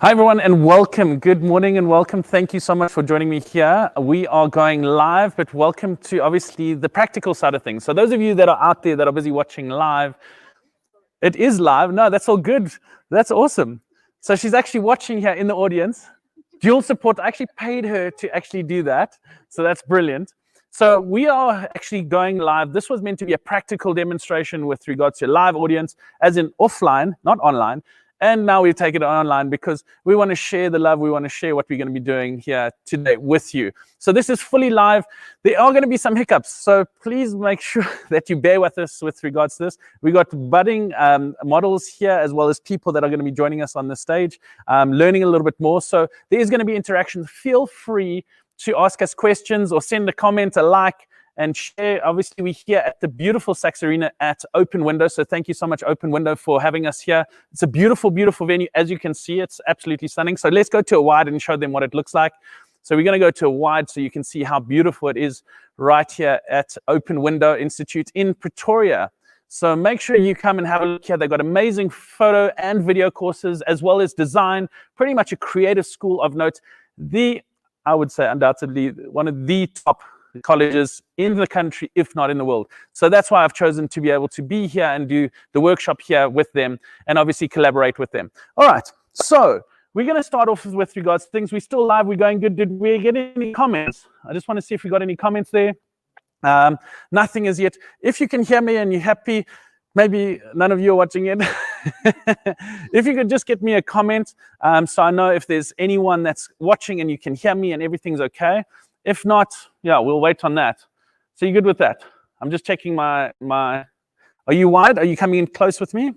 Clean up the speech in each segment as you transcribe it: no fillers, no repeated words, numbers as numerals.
Hi everyone and welcome. Good morning and welcome. Thank you so much for joining me here. We are going live, but welcome to obviously the practical side of things. So those of you that are out there that are busy watching live, it is live. No, that's all good. That's awesome. So she's actually watching here in the audience. Dual support, I actually paid her to actually do that. So that's brilliant. So we are actually going live. This was meant to be a practical demonstration with regards to a live audience, as in offline, not online. And now we take it online because we want to share the love. We want to share what we're going to be doing here today with you. So this is fully live. There are going to be some hiccups. So please make sure that you bear with us with regards to this. We got budding models here, as well as people that are going to be joining us on the stage, learning a little bit more. So there is going to be interaction. Feel free to ask us questions or send a comment, a like, and share. Obviously, we're here at the beautiful Saks Arena at Open Window. So thank you so much, Open Window, for having us here. It's a beautiful, beautiful venue. As you can see, it's absolutely stunning. So let's go to a wide and show them what it looks like. So we're going to go to a wide so you can see how beautiful it is right here at Open Window Institute in Pretoria. So make sure you come and have a look here. They've got amazing photo and video courses, as well as design, pretty much a creative school of note. I would say undoubtedly one of the top colleges in the country, if not in the world. So that's why I've chosen to be able to be here and do the workshop here with them and obviously collaborate with them. All right, so we're going to start off with regards to things. We're still live. We're going good. Did we get any comments? I just want to see if we got any comments there. Nothing as yet. If you can hear me and you're happy, maybe none of you are watching it. If you could just get me a comment so I know if there's anyone that's watching and you can hear me and everything's okay. If not, yeah, we'll wait on that. So you're good with that? I'm just checking my. Are you wide? Are you coming in close with me?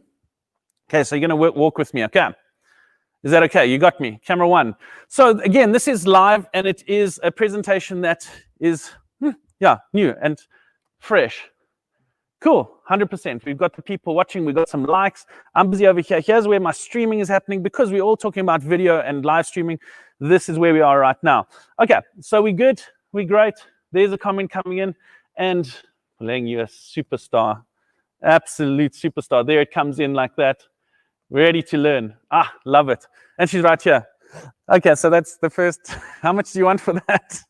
Okay, so you're going to walk with me, okay? Is that okay? You got me. Camera one. So again, this is live and it is a presentation that is, new and fresh. Cool, 100%. We've got the people watching. We've got some likes. I'm busy over here. Here's where my streaming is happening because we're all talking about video and live streaming. This is where we are right now. Okay, so we're good. We're great. There's a comment coming in. And Leng, you're a superstar. Absolute superstar. There it comes in like that. Ready to learn. Ah, love it. And she's right here. Okay, so that's the first. How much do you want for that?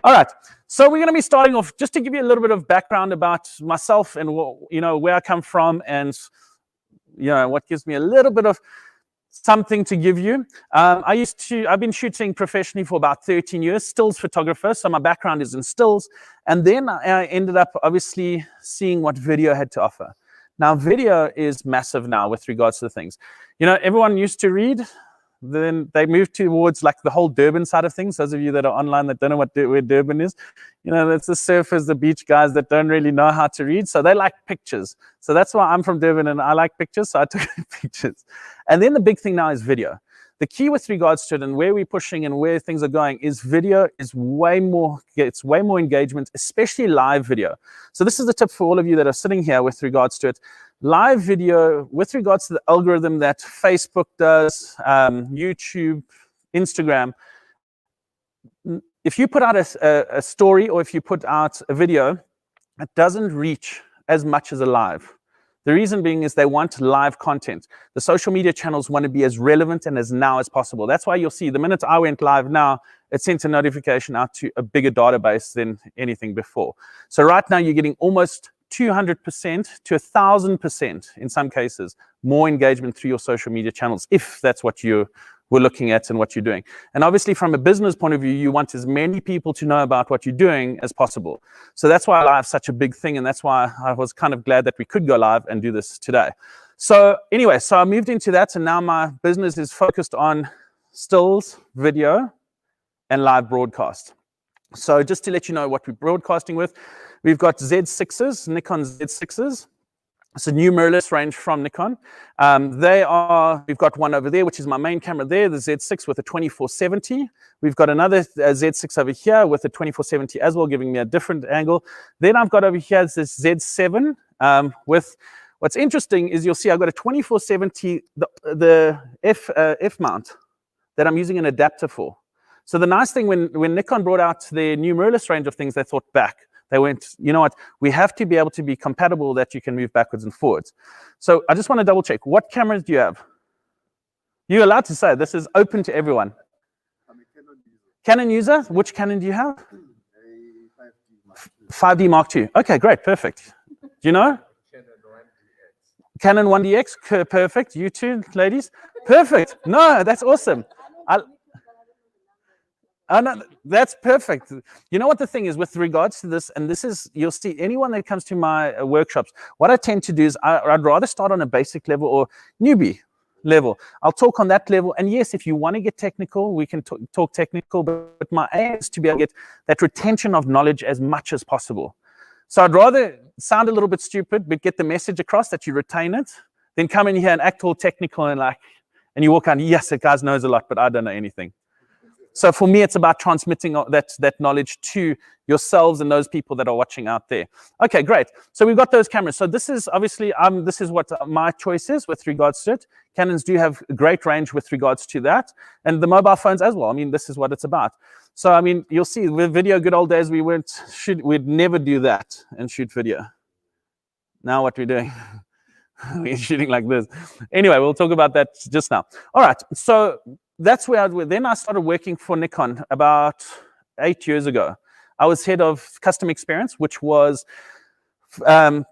All right. So we're going to be starting off just to give you a little bit of background about myself and where I come from, and what gives me a little bit of something to give you. I've been shooting professionally for about 13 years, stills photographer. So my background is in stills, and then I ended up obviously seeing what video had to offer. Now, video is massive now with regards to things. Everyone used to read. Then they moved towards like the whole Durban side of things. Those of you that are online that don't know where Durban is, it's the surfers, the beach guys that don't really know how to read. So they like pictures. So that's why I'm from Durban and I like pictures. So I took pictures. And then the big thing now is video. The key with regards to it and where we're pushing and where things are going is video is way more engagement, especially live video. So this is the tip for all of you that are sitting here with regards to it. Live video, with regards to the algorithm that Facebook does, YouTube, Instagram, if you put out a story or if you put out a video, it doesn't reach as much as a live. The reason being is they want live content. The social media channels want to be as relevant and as now as possible. That's why you'll see the minute I went live now, it sent a notification out to a bigger database than anything before. So right now you're getting almost 200% to 1,000% in some cases more engagement through your social media channels, if that's what you were looking at and what you're doing. And obviously from a business point of view, you want as many people to know about what you're doing as possible. So that's why live is such a big thing, and that's why I was kind of glad that we could go live and do this today. So anyway, so I moved into that, and now my business is focused on stills, video, and live broadcast. So just to let you know what we're broadcasting with, we've got Z6s, Nikon Z6s. It's a new mirrorless range from Nikon. We've got one over there, which is my main camera there, the Z6 with a 24-70. We've got another Z6 over here with a 24-70 as well, giving me a different angle. Then I've got over here this Z7 with, what's interesting is you'll see I've got a 24-70, the F mount that I'm using an adapter for. So the nice thing, when Nikon brought out their new mirrorless range of things, they thought back. They went, you know what, we have to be able to be compatible that you can move backwards and forwards. So I just want to double check. What cameras do you have? You're allowed to say this is open to everyone. I'm a Canon user. Canon user? Which Canon do you have? A 5D Mark II. 5D Mark II. Okay, great, perfect. Do you know? Canon 1DX, perfect. You too, ladies? Perfect. No, that's awesome. No, that's perfect. You know what the thing is with regards to this, and this is, you'll see anyone that comes to my workshops, what I tend to do is I'd rather start on a basic level or newbie level. I'll talk on that level. And yes, if you want to get technical, we can talk technical, but my aim is to be able to get that retention of knowledge as much as possible. So I'd rather sound a little bit stupid, but get the message across that you retain it, than come in here and act all technical and and you walk out, yes, that guy knows a lot, but I don't know anything. So for me, it's about transmitting that knowledge to yourselves and those people that are watching out there. Okay, great. So we've got those cameras. So this is obviously, this is what my choice is with regards to it. Canons do have a great range with regards to that. And the mobile phones as well. I mean, this is what it's about. So, I mean, you'll see with video, good old days, we'd never do that and shoot video. Now what we're doing, we're shooting like this. Anyway, we'll talk about that just now. All right, so that's where then I started working for Nikon about 8 years ago. I was head of custom experience, which was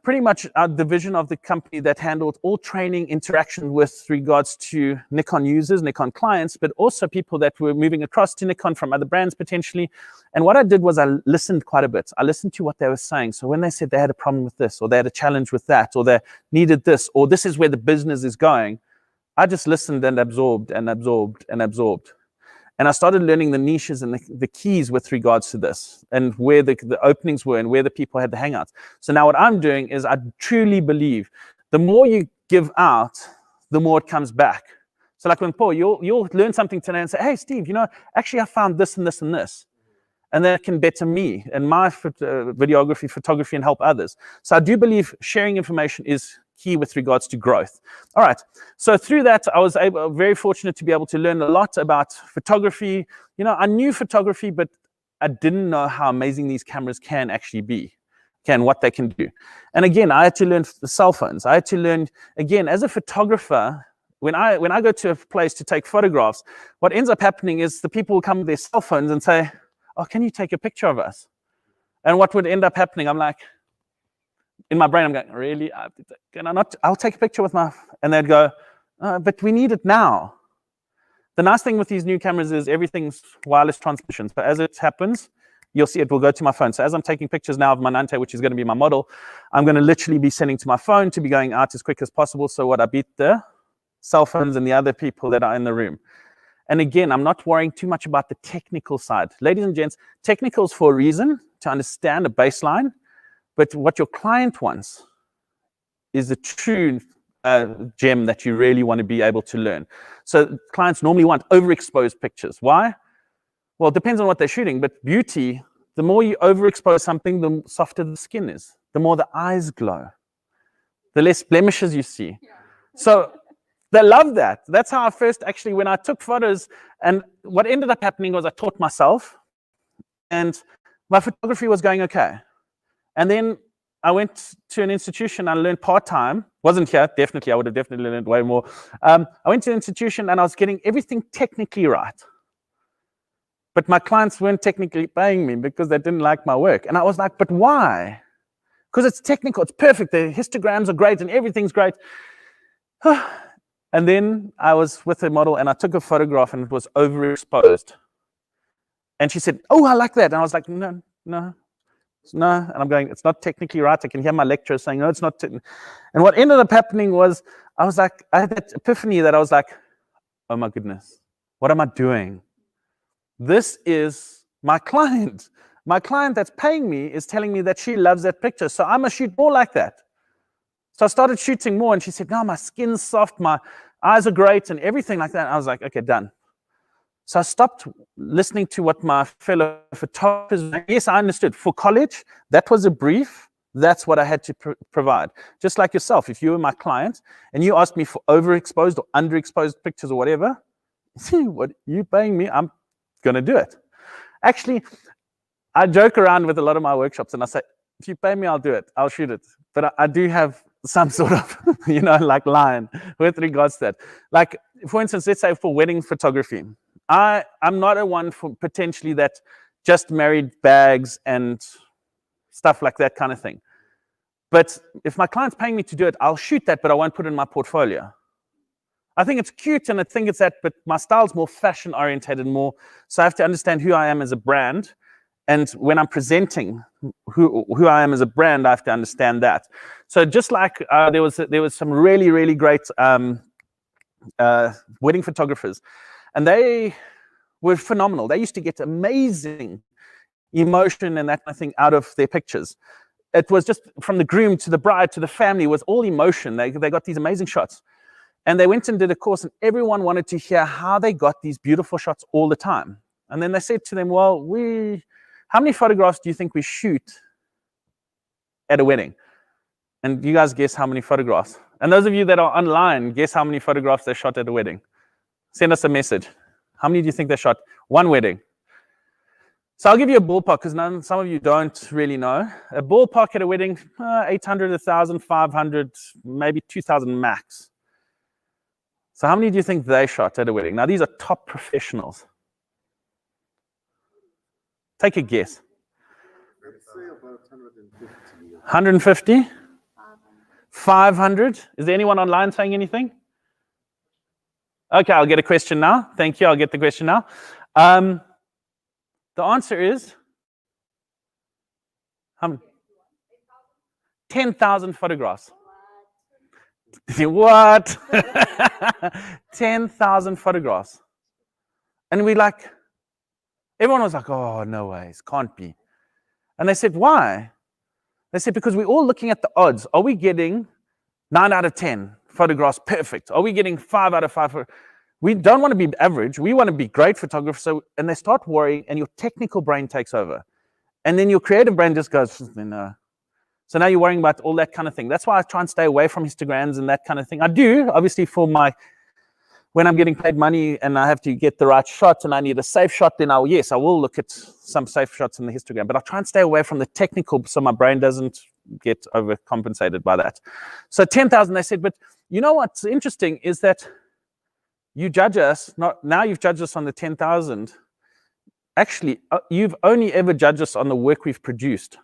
pretty much our division of the company that handled all training interaction with regards to Nikon users, Nikon clients, but also people that were moving across to Nikon from other brands potentially. And what I did was I listened quite a bit. I listened to what they were saying. So when they said they had a problem with this, or they had a challenge with that, or they needed this, or this is where the business is going, I just listened and absorbed and absorbed and absorbed. And I started learning the niches and the keys with regards to this, and where the openings were and where the people had the hangouts. So now what I'm doing is I truly believe the more you give out, the more it comes back. So like when Paul, you'll learn something today and say, hey, Steve, you know, actually I found this and this and this. And that can better me and my videography, photography, and help others. So I do believe sharing information is key with regards to growth. All right, so through that, I was very fortunate to be able to learn a lot about photography. You know, I knew photography, but I didn't know how amazing these cameras can actually be, what they can do. And again, I had to learn the cell phones. I had to learn, again, as a photographer, when I go to a place to take photographs, what ends up happening is the people will come with their cell phones and say, oh, can you take a picture of us? And what would end up happening, I'm like, in my brain, I'm going, really? Can I not? I'll take a picture with my, and they'd go, but we need it now. The nice thing with these new cameras is everything's wireless transmission. So as it happens, you'll see it will go to my phone. So as I'm taking pictures now of my Nante, which is going to be my model, I'm going to literally be sending to my phone to be going out as quick as possible. So what I beat the cell phones and the other people that are in the room. And again, I'm not worrying too much about the technical side. Ladies and gents, technical is for a reason, to understand a baseline. But what your client wants is the true gem that you really want to be able to learn. So clients normally want overexposed pictures. Why? Well, it depends on what they're shooting, but beauty, the more you overexpose something, the softer the skin is, the more the eyes glow, the less blemishes you see. Yeah. So they love that. That's how I first actually, when I took photos, and what ended up happening was I taught myself, and my photography was going okay. And then I went to an institution, I learned part-time. Wasn't here, definitely, I would have definitely learned way more. I went to an institution and I was getting everything technically right. But my clients weren't technically paying me because they didn't like my work. And I was like, but why? Because it's technical, it's perfect, the histograms are great and everything's great. And then I was with a model and I took a photograph and it was overexposed. And she said, oh, I like that. And I was like, no. And I'm going, it's not technically right. I can hear my lecturer saying, no, it's not. And what ended up happening was, I had that epiphany that I was like, oh my goodness, what am I doing? This is my client. My client that's paying me is telling me that she loves that picture. So I must shoot more like that. So I started shooting more and she said, no, my skin's soft, my eyes are great and everything like that. And I was like, okay, done. So I stopped listening to what my fellow photographers, yes, I understood. For college, that was a brief. That's what I had to provide. Just like yourself, if you were my client and you asked me for overexposed or underexposed pictures or whatever, see what you paying me, I'm going to do it. Actually, I joke around with a lot of my workshops and I say, if you pay me, I'll do it. I'll shoot it. But I do have some sort of, like line with regards to that. Like, for instance, let's say for wedding photography, I'm not a one for potentially that just married bags and stuff like that kind of thing. But if my client's paying me to do it, I'll shoot that, but I won't put it in my portfolio. I think it's cute and I think it's that, but my style's more fashion orientated more. So I have to understand who I am as a brand. And when I'm presenting who I am as a brand, I have to understand that. So just like there was some really, really great wedding photographers, and they were phenomenal. They used to get amazing emotion and that kind of thing out of their pictures. It was just from the groom to the bride to the family was all emotion. They got these amazing shots. And they went and did a course, and everyone wanted to hear how they got these beautiful shots all the time. And then they said to them, well, how many photographs do you think we shoot at a wedding? And you guys guess how many photographs. And those of you that are online, guess how many photographs they shot at a wedding. Send us a message. How many do you think they shot? One wedding. So I'll give you a ballpark because some of you don't really know. A ballpark at a wedding, 800, 1,000, 500, maybe 2,000 max. So how many do you think they shot at a wedding? Now, these are top professionals. Take a guess. Let's say about 150. 150? 500? Is there anyone online saying anything? Okay, I'll get a question now. Thank you. I'll get the question now. The answer is 10,000 photographs. What? 10,000 photographs. And everyone was like, oh, no ways, can't be. And they said, why? They said, because we're all looking at the odds. Are we getting 9 out of 10 photographs perfect? Are we getting 5 out of 5? We don't want to be average. We want to be great photographers. And they start worrying, and your technical brain takes over. And then your creative brain just goes, no. So now you're worrying about all that kind of thing. That's why I try and stay away from histograms and that kind of thing. I do, obviously, when I'm getting paid money and I have to get the right shot and I need a safe shot, then I will look at some safe shots in the histogram. But I'll try and stay away from the technical so my brain doesn't get overcompensated by that. So 10,000, they said, but you know what's interesting is that you judge us, now you've judged us on the 10,000. Actually, you've only ever judged us on the work we've produced.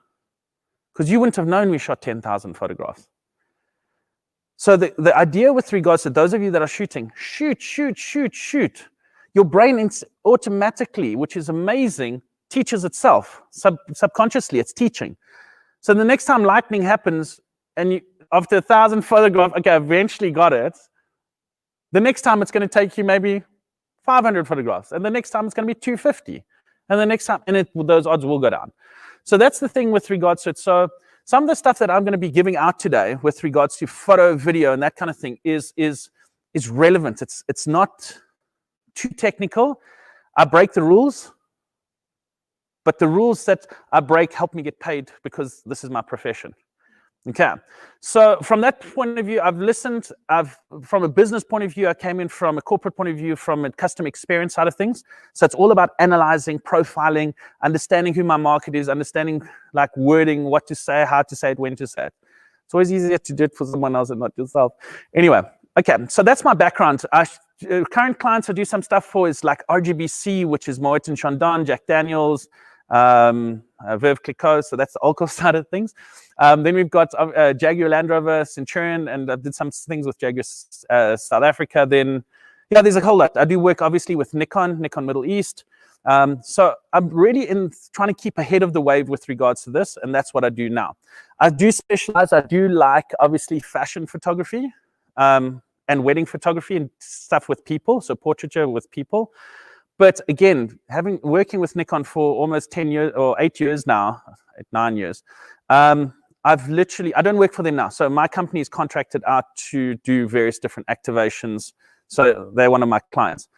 Because you wouldn't have known we shot 10,000 photographs. So the idea with regards to those of you that are shooting, shoot. Your brain automatically, which is amazing, teaches itself. Subconsciously, it's teaching. So the next time lightning happens, and after 1,000 photographs, okay, I eventually got it. The next time it's going to take you maybe 500 photographs. And the next time it's going to be 250. And the next time, those odds will go down. So that's the thing with regards to it. So some of the stuff that I'm going to be giving out today with regards to photo, video, and that kind of thing is relevant. It's not too technical. I break the rules, but the rules that I break help me get paid because this is my profession. Okay, so from that point of view, I've listened. From a business point of view, I came in from a corporate point of view, from a customer experience side of things. So it's all about analyzing, profiling, understanding who my market is, understanding like wording, what to say, how to say it, when to say it. It's always easier to do it for someone else and not yourself. Anyway, okay, so that's my background. Current clients I do some stuff for is like RGBC, which is Moet and Chandon, Jack Daniels, Veuve Clicquot, so that's the alcohol side of things. Then we've got Jaguar Land Rover, Centurion, and I did some things with Jaguar South Africa. Then, yeah, there's a whole lot. I do work obviously with Nikon Middle East. So I'm really trying to keep ahead of the wave with regards to this, and that's what I do now. I do specialize. I do like obviously fashion photography and wedding photography and stuff with people, so portraiture with people. But again, working with Nikon for almost 10 years or 8 years now, 9 years, I don't work for them now. So my company is contracted out to do various different activations. So they're one of my clients.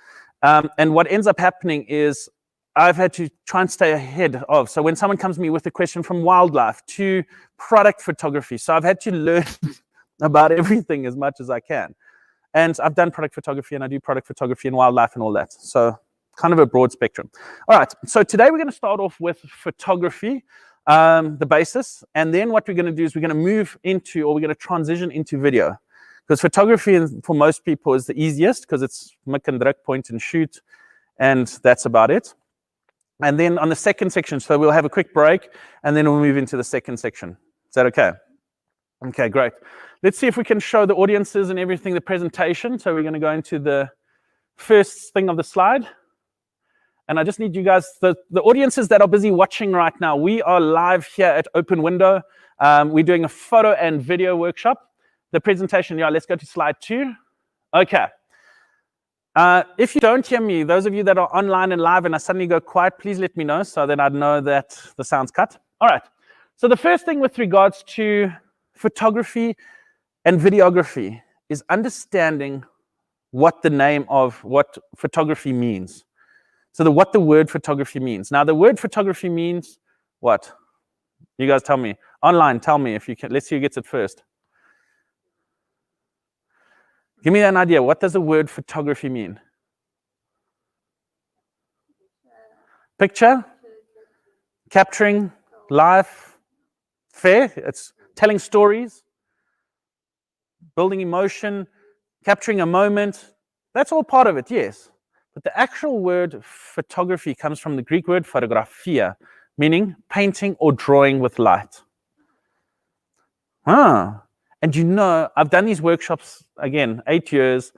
And what ends up happening is I've had to try and stay ahead of. So when someone comes to me with a question from wildlife to product photography, so I've had to learn about everything as much as I can. And I've done product photography and I do product photography and wildlife and all that. So kind of a broad spectrum. All right, so today we're going to start off with photography. the basis. And then what we're going to do is we're going to move into, or we're going to transition into video. Because photography, for most people, is the easiest because it's mik and druk, point and shoot, and that's about it. And then on the second section, so we'll have a quick break, and then we'll move into the second section. Is that okay? Okay, great. Let's see if we can show the audiences and everything, the presentation. So we're going to go into the first thing of the slide. And I just need you guys, the audiences that are busy watching right now, we are live here at Open Window. We're doing a photo and video workshop. The presentation, yeah, let's go to slide 2. Okay. If you don't hear me, those of you that are online and live and I suddenly go quiet, please let me know so that I'd know that the sound's cut. All right. So the first thing with regards to photography and videography is understanding what the name of what photography means. So what the word photography means. Now, the word photography means what? You guys tell me. Online, tell me if you can. Let's see who gets it first. Give me an idea. What does the word photography mean? Picture? Capturing life? Fair? It's telling stories, building emotion, capturing a moment. That's all part of it, yes. But the actual word photography comes from the Greek word photographia, meaning painting or drawing with light. And you know, I've done these workshops, again, 8 years,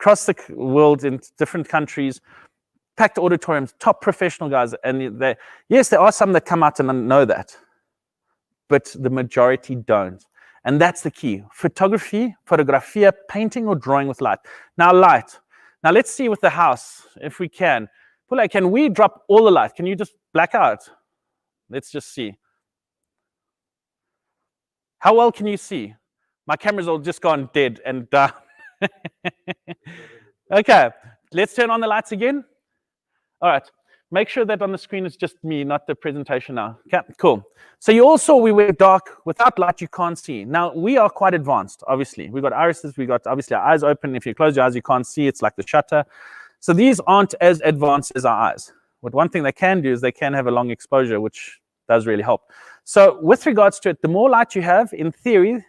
across the world in different countries, packed auditoriums, top professional guys. And yes, there are some that come out and know that, but the majority don't. And that's the key. Photography, photographia, painting or drawing with light. Now, light. Now, let's see with the house, if we can. Pule, can we drop all the light? Can you just black out? Let's just see. How well can you see? My camera's all just gone dead and down. Okay, let's turn on the lights again. All right, make sure that on the screen is just me, not the presentation now. Okay, cool. So you all saw we were dark. Without light, you can't see. Now, we are quite advanced, obviously. We've got irises, we've got obviously our eyes open. If you close your eyes, you can't see. It's like the shutter. So these aren't as advanced as our eyes. But one thing they can do is they can have a long exposure, which does really help. So with regards to it, the more light you have, in theory,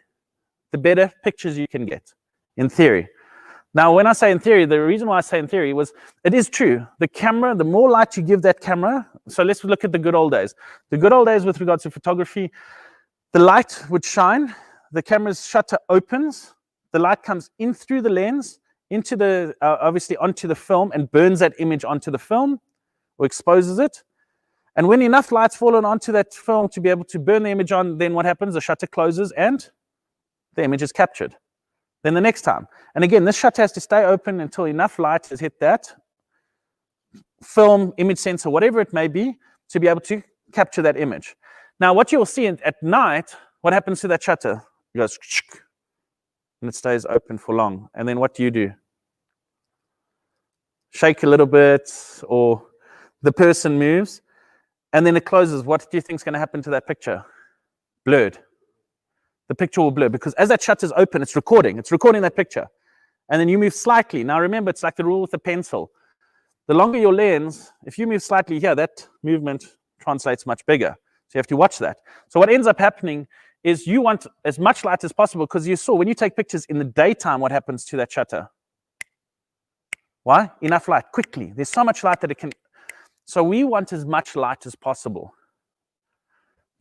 the better pictures you can get, in theory. Now, when I say in theory, the reason why I say in theory was it is true. The camera, the more light you give that camera, so let's look at the good old days. The good old days with regards to photography, the light would shine, the camera's shutter opens, the light comes in through the lens, into the, obviously onto the film and burns that image onto the film or exposes it. And when enough light's fallen onto that film to be able to burn the image on, then what happens? The shutter closes and the image is captured. Then the next time. And again, this shutter has to stay open until enough light has hit that film, image sensor, whatever it may be, to be able to capture that image. Now, what you'll see at night, what happens to that shutter? It goes, and it stays open for long. And then what do? Shake a little bit, or the person moves, and then it closes. What do you think is going to happen to that picture? Blurred. The picture will blur because as that shutter is open, it's recording that picture. And then you move slightly. Now remember, it's like the rule with a pencil. The longer your lens, if you move slightly here, that movement translates much bigger. So you have to watch that. So what ends up happening is you want as much light as possible because you saw when you take pictures in the daytime, what happens to that shutter? Why? Enough light, quickly. There's so much light that it can. So we want as much light as possible.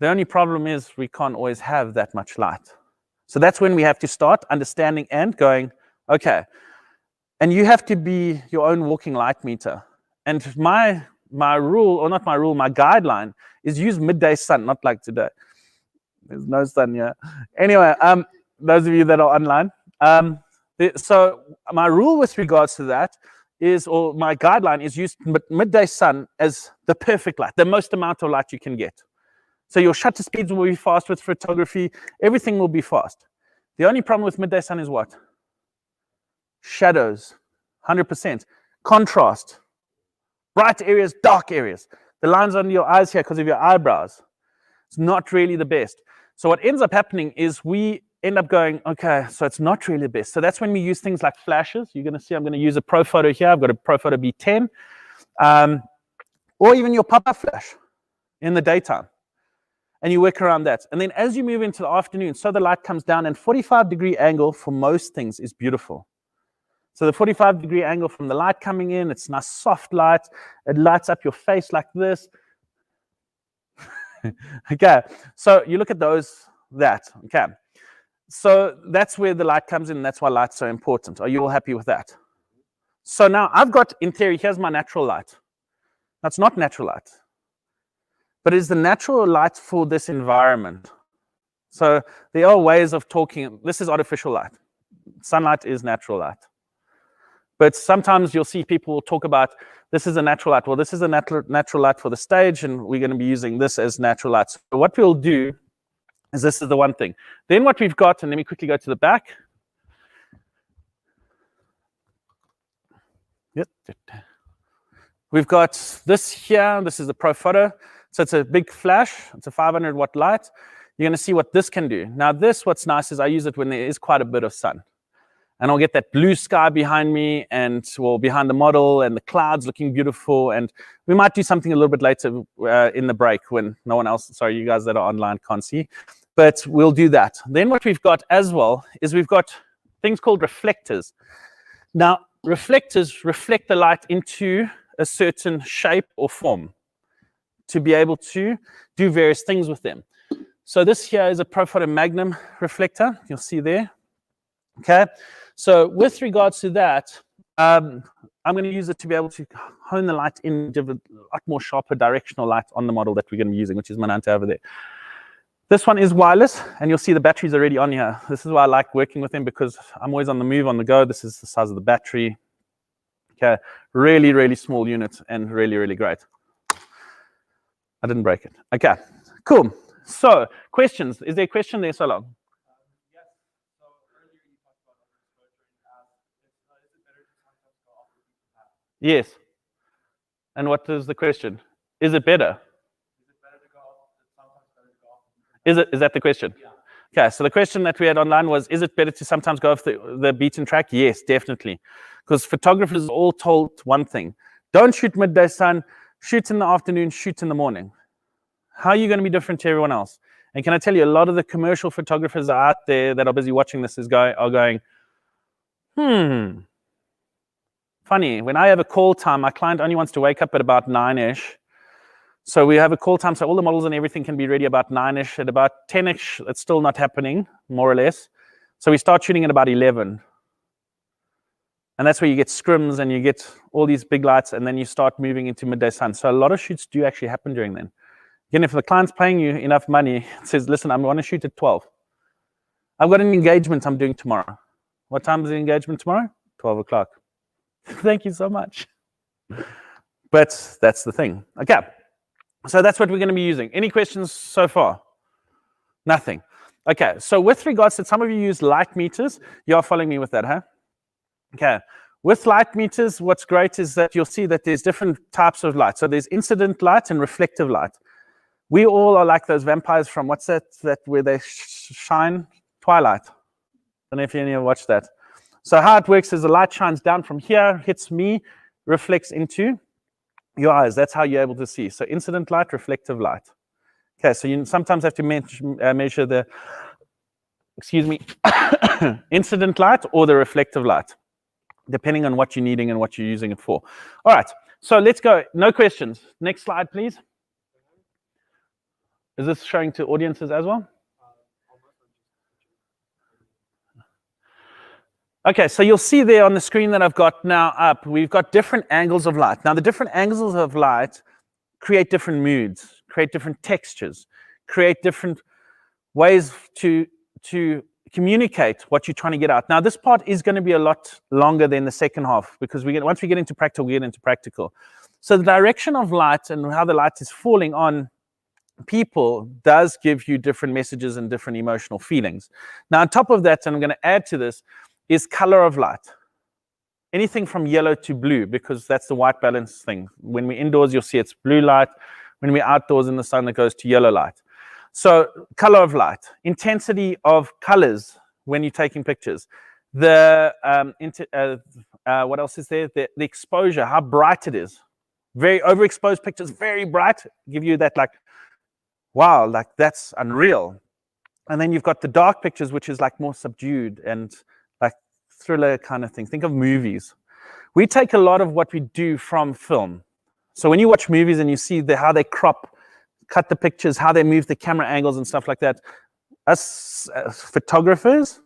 The only problem is we can't always have that much light. So that's when we have to start understanding and going, okay. And you have to be your own walking light meter. And my rule, or not my rule, my guideline is use midday sun, not like today. There's no sun here. Anyway, those of you that are online. So my rule with regards to that is, or my guideline is use midday sun as the perfect light, the most amount of light you can get. So your shutter speeds will be fast with photography. Everything will be fast. The only problem with midday sun is what? Shadows, 100%. Contrast. Bright areas, dark areas. The lines under your eyes here because of your eyebrows. It's not really the best. So what ends up happening is we end up going, okay, so it's not really the best. So that's when we use things like flashes. You're going to see I'm going to use a Pro Photo here. I've got a Pro Photo B10. Or even your pop-up flash in the daytime. and you work around that. And then as you move into the afternoon, so the light comes down, and 45-degree angle for most things is beautiful. So the 45-degree angle from the light coming in, it's nice soft light. It lights up your face like this. Okay, so you look at that. Okay, so that's where the light comes in. That's why light's so important. Are you all happy with that? So now I've got, in theory, here's my natural light. That's not natural light, but it's the natural light for this environment. So there are ways of talking. This is artificial light. Sunlight is natural light. But sometimes you'll see people talk about, this is a natural light. Well, this is a natural light for the stage, and we're going to be using this as natural light. So what we'll do is, this is the one thing. Then what we've got, and let me quickly go to the back. Yep. We've got this here. This is the Pro Photo. So it's a big flash. It's a 500-watt light. You're going to see what this can do. Now this, what's nice is I use it when there is quite a bit of sun. And I'll get that blue sky behind me, and well, behind the model, and the clouds looking beautiful. And we might do something a little bit later in the break when no one else, sorry, you guys that are online can't see. But we'll do that. Then what we've got as well is we've got things called reflectors. Now, reflectors reflect the light into a certain shape or form to be able to do various things with them. So this here is a Pro Photo Magnum reflector. You'll see there. Okay. So with regards to that, I'm going to use it to be able to hone the light in, give a lot more sharper directional light on the model that we're going to be using, which is Manante over there. This one is wireless, and you'll see the battery's already on here. This is why I like working with them, because I'm always on the move, on the go. This is the size of the battery. Okay, really, really small unit, and really, really great. I didn't break it. Okay, cool. So, questions. Is there a question there so long? Yes. And what is the question? Is it better? Is that the question? Yeah. Okay, so the question that we had online was, is it better to sometimes go off the beaten track? Yes, definitely. Because photographers are all told one thing. Don't shoot midday sun, shoot in the afternoon, shoot in the morning. How are you going to be different to everyone else? And can I tell you, a lot of the commercial photographers are out there that are busy watching this are going, funny, when I have a call time, my client only wants to wake up at about 9-ish. So we have a call time, so all the models and everything can be ready about 9-ish. At about 10-ish, it's still not happening, more or less. So we start shooting at about 11. And that's where you get scrims and you get all these big lights, and then you start moving into midday sun. So a lot of shoots do actually happen during then. Again, if the client's paying you enough money, it says, listen, I want to shoot at 12. I've got an engagement I'm doing tomorrow. What time is the engagement tomorrow? 12 o'clock. Thank you so much. But that's the thing. Okay. So that's what we're going to be using. Any questions so far? Nothing. Okay. So with regards to, some of you use light meters. You are following me with that, huh? Okay. With light meters, what's great is that you'll see that there's different types of light. So there's incident light and reflective light. We all are like those vampires from, what's that where they shine? Twilight. I don't know if any of you watched that. So how it works is the light shines down from here, hits me, reflects into your eyes. That's how you're able to see. So incident light, reflective light. Okay, so you sometimes have to measure the, incident light or the reflective light, depending on what you're needing and what you're using it for. All right, so let's go. No questions. Next slide, please. Is this showing to audiences as well? Okay, so you'll see there on the screen that I've got now up, we've got different angles of light. Now, the different angles of light create different moods, create different textures, create different ways to communicate what you're trying to get out. Now, this part is going to be a lot longer than the second half, because once we get into practical, we get into practical. So the direction of light and how the light is falling on people does give you different messages and different emotional feelings. Now, on top of that, and I'm going to add to this, is color of light. Anything from yellow to blue, because that's the white balance thing. When we're indoors, you'll see it's blue light. When we're outdoors in the sun, it goes to yellow light. So color of light, intensity of colors when you're taking pictures. The what else is there? The exposure, how bright it is. Very overexposed pictures, very bright, give you that like wow, like that's unreal. And then you've got the dark pictures, which is like more subdued and like thriller kind of thing. Think of movies. We take a lot of what we do from film. So when you watch movies and you see how they cut the pictures, how they move the camera angles and stuff like that, us as photographers,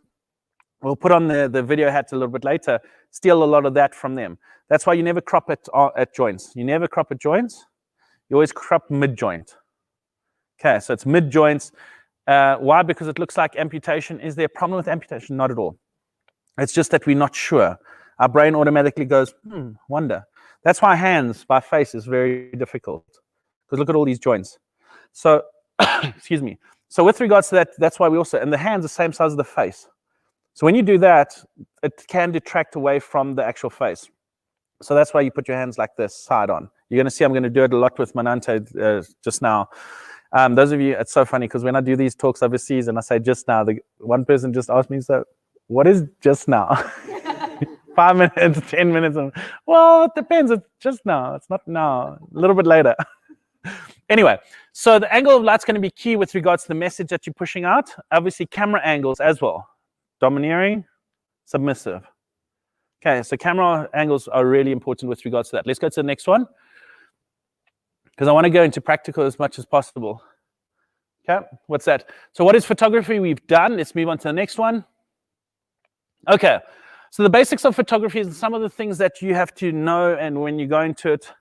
we'll put on the video hat a little bit later, steal a lot of that from them. That's why you never crop it at joints. You never crop at joints. You always crop mid-joint. Okay, so it's mid-joints. Why? Because it looks like amputation. Is there a problem with amputation? Not at all. It's just that we're not sure. Our brain automatically goes, wonder. That's why hands by face is very difficult. Because look at all these joints. So, excuse me. So with regards to that, that's why we also, and the hand's the same size as the face. So when you do that, it can detract away from the actual face. So that's why you put your hands like this, side on. You're going to see I'm going to do it a lot with Manante just now. Those of you, it's so funny because when I do these talks overseas and I say just now, one person just asked me, so what is just now? 5 minutes, 10 minutes. Well, it depends. It's just now. It's not now. A little bit later. Anyway, so the angle of light's going to be key with regards to the message that you're pushing out. Obviously, camera angles as well. Domineering, submissive. Okay, so camera angles are really important with regards to that. Let's go to the next one because I want to go into practical as much as possible. Okay, what's that? So what is photography? We've done. Let's move on to the next one. Okay, so the basics of photography is some of the things that you have to know, and when you go into it,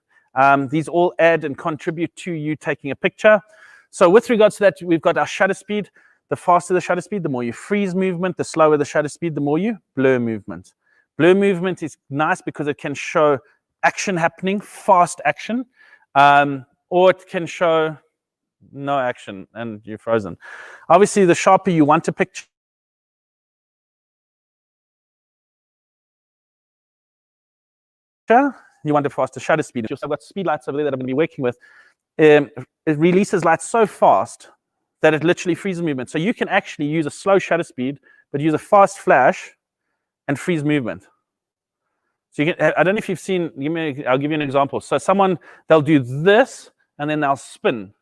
these all add and contribute to you taking a picture. So with regards to that, we've got our shutter speed. The faster the shutter speed, the more you freeze movement. The slower the shutter speed, the more you blur movement. Blur movement is nice because it can show action happening, fast action, or it can show no action and you're frozen. Obviously, the sharper you want a picture, you want a faster shutter speed. I've got speed lights over there that I'm going to be working with. It releases light so fast that it literally freezes movement. So you can actually use a slow shutter speed, but use a fast flash and freeze movement. So you can, I don't know if you've seen, I'll give you an example. So they'll do this, and then they'll spin.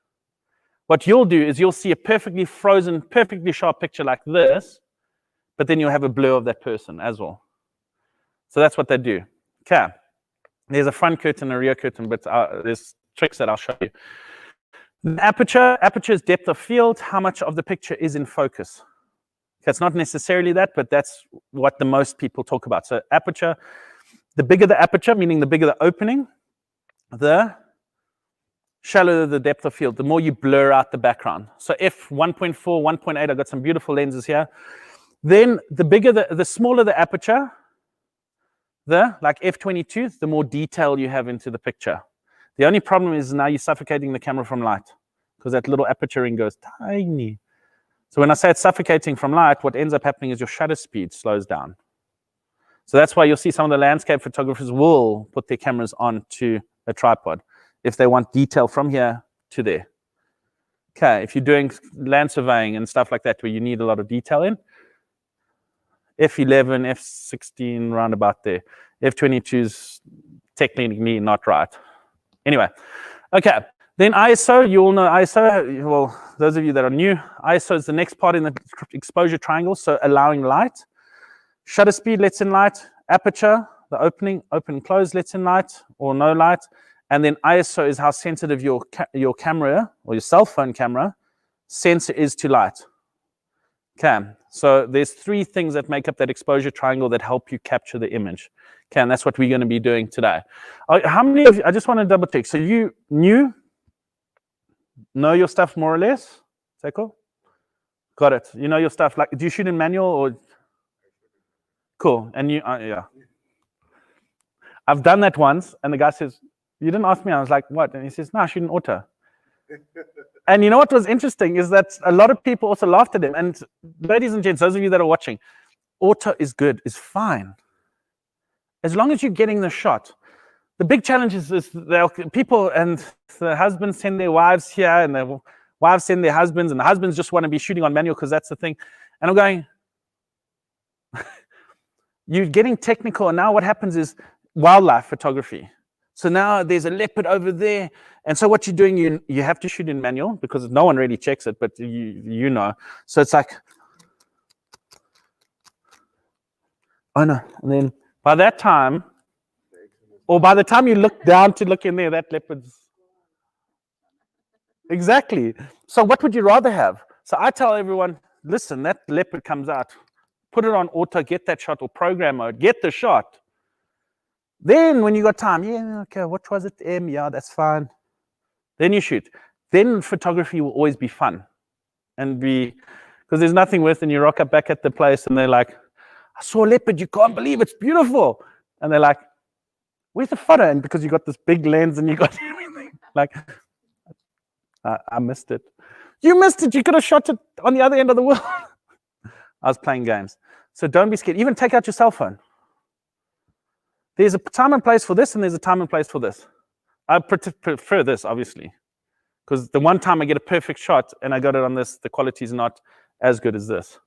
What you'll do is you'll see a perfectly frozen, perfectly sharp picture like this, but then you'll have a blur of that person as well. So that's what they do. Okay. There's a front curtain, a rear curtain, but there's tricks that I'll show you. The aperture is depth of field, how much of the picture is in focus. Okay, it's not necessarily that, but that's what the most people talk about. So aperture, the bigger the aperture, meaning the bigger the opening, the shallower the depth of field, the more you blur out the background. So f1.4, 1.8, I've got some beautiful lenses here. Then the smaller the aperture, like f22, the more detail you have into the picture. The only problem is now you're suffocating the camera from light because that little aperture ring goes tiny. So when I say it's suffocating from light, what ends up happening is your shutter speed slows down. So that's why you'll see some of the landscape photographers will put their cameras onto a tripod if they want detail from here to there. Okay, if you're doing land surveying and stuff like that where you need a lot of detail in, F11, F16, round about there. F22 is technically not right. Anyway, okay. Then ISO, you all know ISO. Well, those of you that are new, ISO is the next part in the exposure triangle, so allowing light. Shutter speed lets in light. Aperture, the opening, open, close lets in light or no light. And then ISO is how sensitive your camera or your cell phone camera sensor is to light. Okay, so there's 3 things that make up that exposure triangle that help you capture the image. Okay, and that's what we're going to be doing today. How many of you, I just want to double check. So you know your stuff more or less? Is that cool? Got it. You know your stuff. Like, do you shoot in manual or? Cool. And you, yeah. I've done that once, and the guy says, "You didn't ask me." I was like, "What?" And he says, "No, I shoot in auto." And you know what was interesting is that a lot of people also laughed at him. And ladies and gents, those of you that are watching, auto is good, is fine. As long as you're getting the shot. The big challenge is people and the husbands send their wives here, and the wives send their husbands, and the husbands just want to be shooting on manual because that's the thing. And I'm going, you're getting technical, and now what happens is wildlife photography. So now there's a leopard over there. And so what you're doing, you have to shoot in manual because no one really checks it, but you know. So it's like, oh no. And then by that time, or by the time you look down to look in there, that leopard's. Exactly. So what would you rather have? So I tell everyone, listen, that leopard comes out, put it on auto, get that shot, or program mode, get the shot. Then when you got time, yeah, okay, what was it? Yeah, that's fine. Then you shoot. Then photography will always be fun. And because there's nothing worse than you rock up back at the place and they're like, I saw a leopard, you can't believe it's beautiful. And they're like, where's the photo? And because you got this big lens and you got everything, like, I missed it. You missed it. You could have shot it on the other end of the world. I was playing games. So don't be scared. Even take out your cell phone. There's a time and place for this, and there's a time and place for this. I prefer this, obviously, because the one time I get a perfect shot and I got it on this, the quality is not as good as this.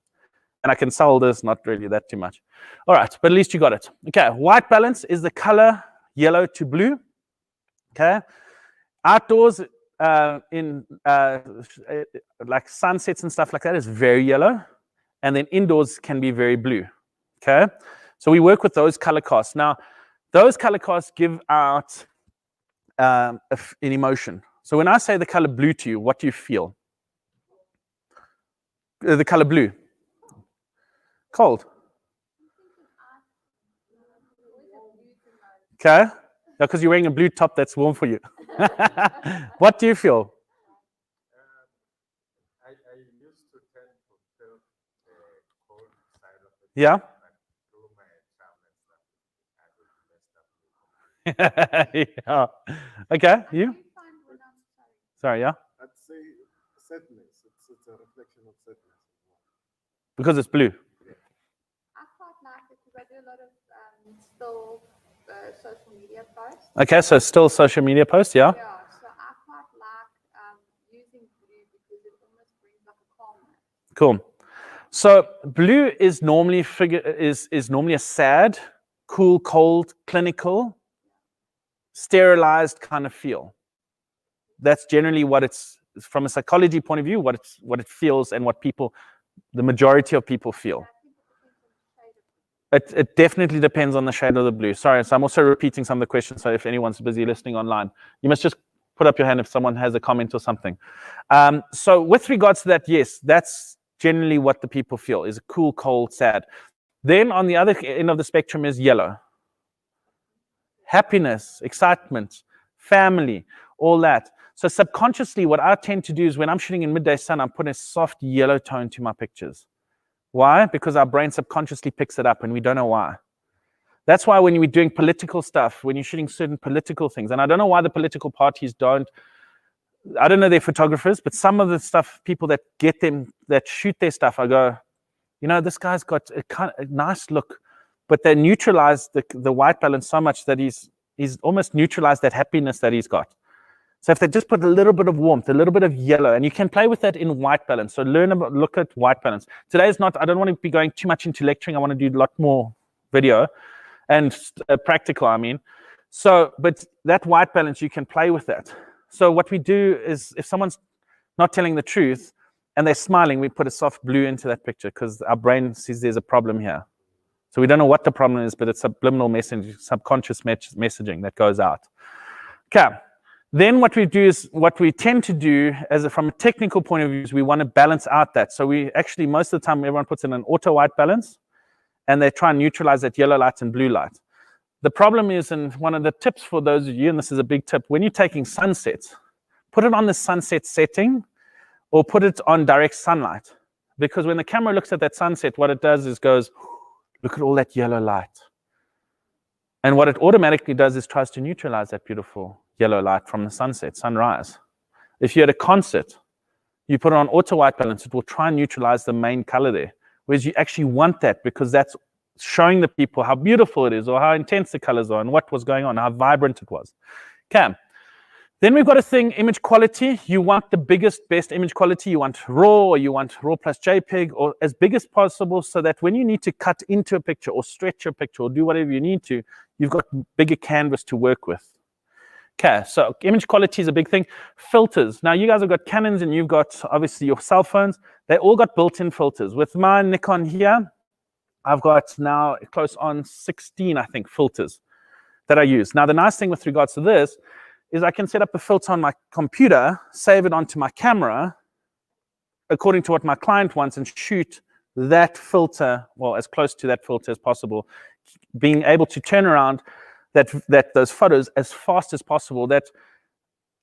And I can sell this, not really that too much. All right, but at least you got it. Okay, white balance is the color yellow to blue. Okay, outdoors in like sunsets and stuff like that is very yellow, and then indoors can be very blue. Okay, so we work with those color casts. Now, those color casts give out an emotion. So when I say the color blue to you, what do you feel? The color blue. Cold. Okay, because you're wearing a blue top that's warm for you. What do you feel? I used to tend to feel the cold side of it. Yeah. Through my travel and stuff, Yeah. Okay, you? Sorry, yeah? I'd say sadness. It's a reflection of sadness. Because it's blue. I quite like it because I do a lot of still social media posts. Okay, so still social media posts, yeah? Yeah, so I quite like using blue because it almost brings like a calmness. Cool. So blue is normally is normally a sad, cool, cold, clinical, sterilized kind of feel. That's generally what it's, from a psychology point of view, what it feels and what people, the majority of people feel. It definitely depends on the shade of the blue. Sorry, so I'm also repeating some of the questions, so if anyone's busy listening online, you must just put up your hand if someone has a comment or something. So with regards to that, yes, that's generally what the people feel, is a cool, cold, sad. Then on the other end of the spectrum is yellow. Happiness, excitement, family, all that. So subconsciously, what I tend to do is when I'm shooting in midday sun, I'm putting a soft yellow tone to my pictures. Why? Because our brain subconsciously picks it up and we don't know why. That's why when we're doing political stuff, when you're shooting certain political things, and I don't know why the political parties don't, I don't know their photographers, but some of the stuff, people that get them, that shoot their stuff, I go, you know, this guy's got a nice look, but they neutralize the white balance so much that he's almost neutralized that happiness that he's got. So if they just put a little bit of warmth, a little bit of yellow, and you can play with that in white balance. So look at white balance. Today is not, I don't want to be going too much into lecturing. I want to do a lot more video and practical, I mean. So, but that white balance, you can play with that. So what we do is if someone's not telling the truth and they're smiling, we put a soft blue into that picture because our brain sees there's a problem here. So we don't know what the problem is, but it's subliminal messaging, subconscious messaging that goes out. Okay. Then what we do is, what we tend to do from a technical point of view is we want to balance out that. So we actually, most of the time, everyone puts in an auto white balance and they try and neutralize that yellow light and blue light. The problem is, and one of the tips for those of you, and this is a big tip, when you're taking sunsets, put it on the sunset setting or put it on direct sunlight. Because when the camera looks at that sunset, what it does is goes, look at all that yellow light. And what it automatically does is tries to neutralize that beautiful yellow light from the sunset, sunrise. If you're at a concert, you put it on auto white balance, it will try and neutralize the main color there. Whereas you actually want that because that's showing the people how beautiful it is or how intense the colors are and what was going on, how vibrant it was. Okay. Then we've got a thing, image quality. You want the biggest, best image quality. You want RAW or you want RAW plus JPEG or as big as possible so that when you need to cut into a picture or stretch a picture or do whatever you need to, you've got bigger canvas to work with. Okay, so image quality is a big thing. Filters. Now, you guys have got Canons and you've got, obviously, your cell phones. They all got built-in filters. With my Nikon here, I've got now close on 16, I think, filters that I use. Now, the nice thing with regards to this is I can set up a filter on my computer, save it onto my camera, according to what my client wants, and shoot that filter, well, as close to that filter as possible, being able to turn around those photos as fast as possible. That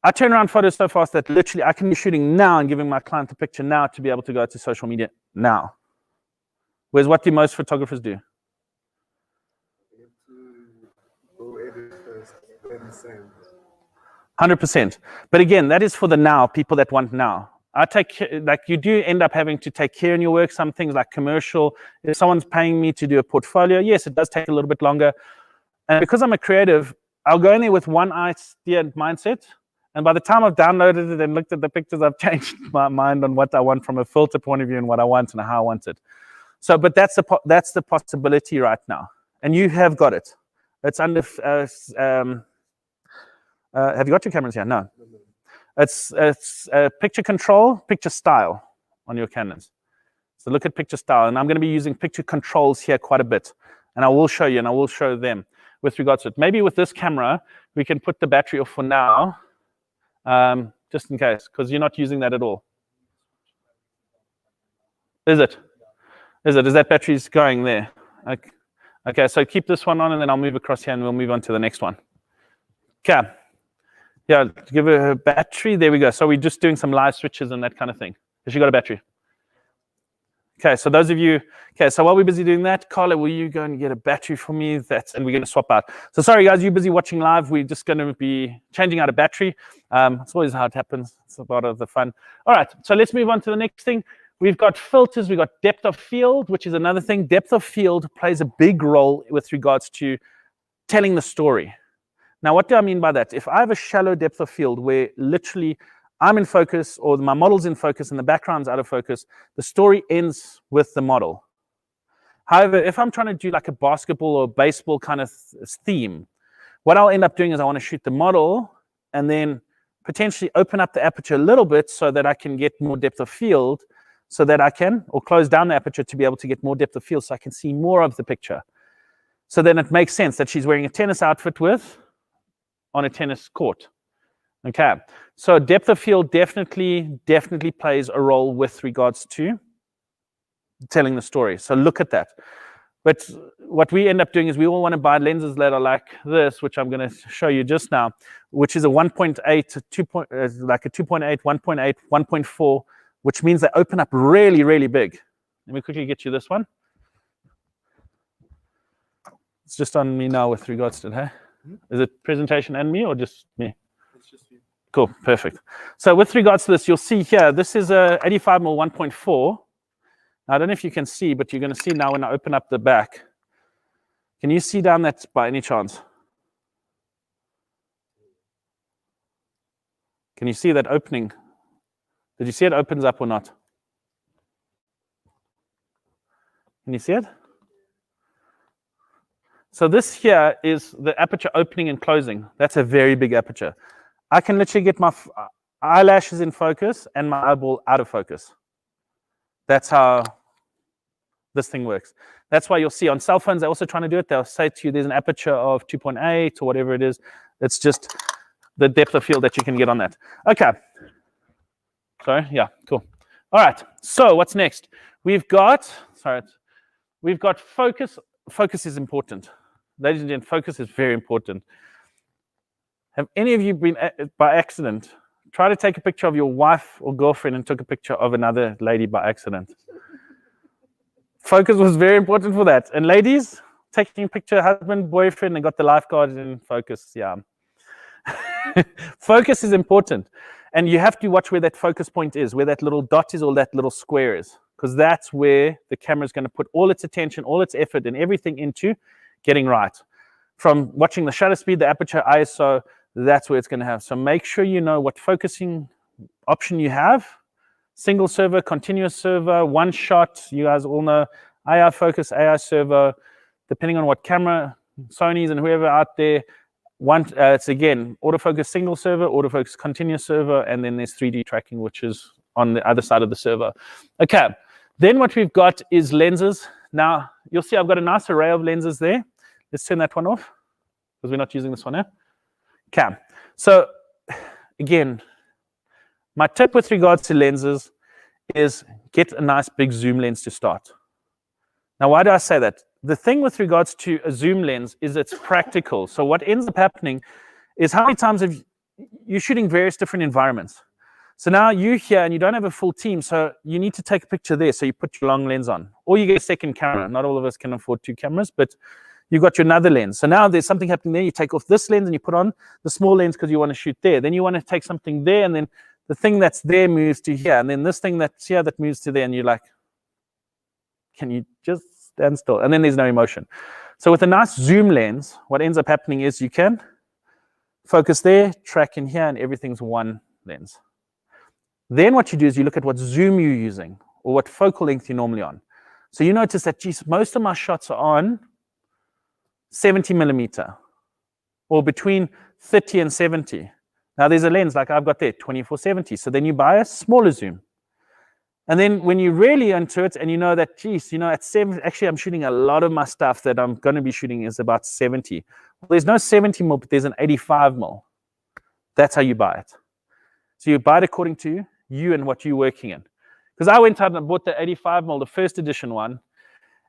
I turn around photos so fast that literally I can be shooting now and giving my client a picture now to be able to go to social media now. Whereas what do most photographers do? You have to go edit first, then send. 100%. But again, that is for the now, people that want now. You do end up having to take care in your work, some things like commercial. If someone's paying me to do a portfolio, yes, it does take a little bit longer. And because I'm a creative, I'll go in there with one idea and mindset. And by the time I've downloaded it and looked at the pictures, I've changed my mind on what I want from a filter point of view and what I want and how I want it. So, but that's the possibility right now. And you have got it. It's under, have you got your cameras here? No. It's picture control, picture style on your Canons. So look at picture style. And I'm going to be using picture controls here quite a bit. And I will show you and I will show them with regards to it. Maybe with this camera, we can put the battery off for now, just in case, because you're not using that at all. Is it? Is that battery's going there? Okay, so keep this one on and then I'll move across here and we'll move on to the next one. Okay. Yeah, give her a battery. There we go. So we're just doing some live switches and that kind of thing. Has she got a battery? Okay, so those of you, okay, so while we're busy doing that, Carla, will you go and get a battery for me? And we're going to swap out. So sorry, guys, you're busy watching live. We're just going to be changing out a battery. It's always how it happens. It's a part of the fun. All right, so let's move on to the next thing. We've got filters. We've got depth of field, which is another thing. Depth of field plays a big role with regards to telling the story. Now, what do I mean by that? If I have a shallow depth of field where literally I'm in focus or my model's in focus and the background's out of focus, the story ends with the model. However, if I'm trying to do like a basketball or baseball kind of theme, what I'll end up doing is I want to shoot the model and then potentially open up the aperture a little bit so that I can get more depth of field so that I can, or close down the aperture to be able to get more depth of field so I can see more of the picture. So then it makes sense that she's wearing a tennis outfit on a tennis court. Okay, so depth of field definitely plays a role with regards to telling the story. So look at that. But what we end up doing is we all want to buy lenses that are like this, which I'm going to show you just now, which is a 1.8, like a 2.8, 1.8, 1.4, which means they open up really, really big. Let me quickly get you this one. It's just on me now with regards to it, hey? Is it presentation and me or just me? It's just you. Cool, perfect. So with regards to this, you'll see here, this is a 85mm 1.4. Now, I don't know if you can see, but you're going to see now when I open up the back. Can you see down that by any chance? Can you see that opening? Did you see it opens up or not? Can you see it? So this here is the aperture opening and closing. That's a very big aperture. I can literally get my eyelashes in focus and my eyeball out of focus. That's how this thing works. That's why you'll see on cell phones, they're also trying to do it. They'll say to you, there's an aperture of 2.8 or whatever it is. It's just the depth of field that you can get on that. Okay. Sorry, yeah, cool. All right, so what's next? We've got focus. Focus is important. Ladies and gentlemen, focus is very important. Have any of you been, by accident, try to take a picture of your wife or girlfriend and took a picture of another lady by accident? Focus was very important for that. And ladies, taking a picture of husband, boyfriend, and got the lifeguard in focus, yeah. Focus is important. And you have to watch where that focus point is, where that little dot is or that little square is, because that's where the camera is going to put all its attention, all its effort, and everything into getting right. From watching the shutter speed, the aperture, ISO, that's where it's going to have. So make sure you know what focusing option you have. Single servo, continuous servo, one shot. You guys all know AI focus, AI servo. Depending on what camera, Sony's and whoever out there, It's again, autofocus single servo, autofocus continuous servo, and then there's 3D tracking, which is on the other side of the servo. Okay, then what we've got is lenses. Now, you'll see I've got a nice array of lenses there. Let's turn that one off, because we're not using this one here. Okay, so again, my tip with regards to lenses is get a nice big zoom lens to start. Now, why do I say that? The thing with regards to a zoom lens is it's practical. So what ends up happening is how many times have you're shooting various different environments. So now you're here and you don't have a full team, so you need to take a picture there. So you put your long lens on, or you get a second camera. Not all of us can afford 2 cameras, but you've got your another lens. So now there's something happening there. You take off this lens and you put on the small lens because you want to shoot there. Then you want to take something there, and then the thing that's there moves to here, and then this thing that's here that moves to there, and you're like, can you just stand still? And then there's no emotion. So with a nice zoom lens, what ends up happening is you can focus there, track in here, and everything's one lens. Then what you do is you look at what zoom you're using, or what focal length you're normally on. So you notice that, geez, most of my shots are on 70 millimeter, or between 30 and 70. Now there's a lens like I've got there, 24-70. So then you buy a smaller zoom. And then when you're really into it and you know that, geez, you know, at 7, actually I'm shooting a lot of my stuff that I'm going to be shooting is about 70. Well, there's no 70 mil, but there's an 85 mil. That's how you buy it. So you buy it according to you and what you're working in. Because I went out and bought the 85 mil, the first edition one,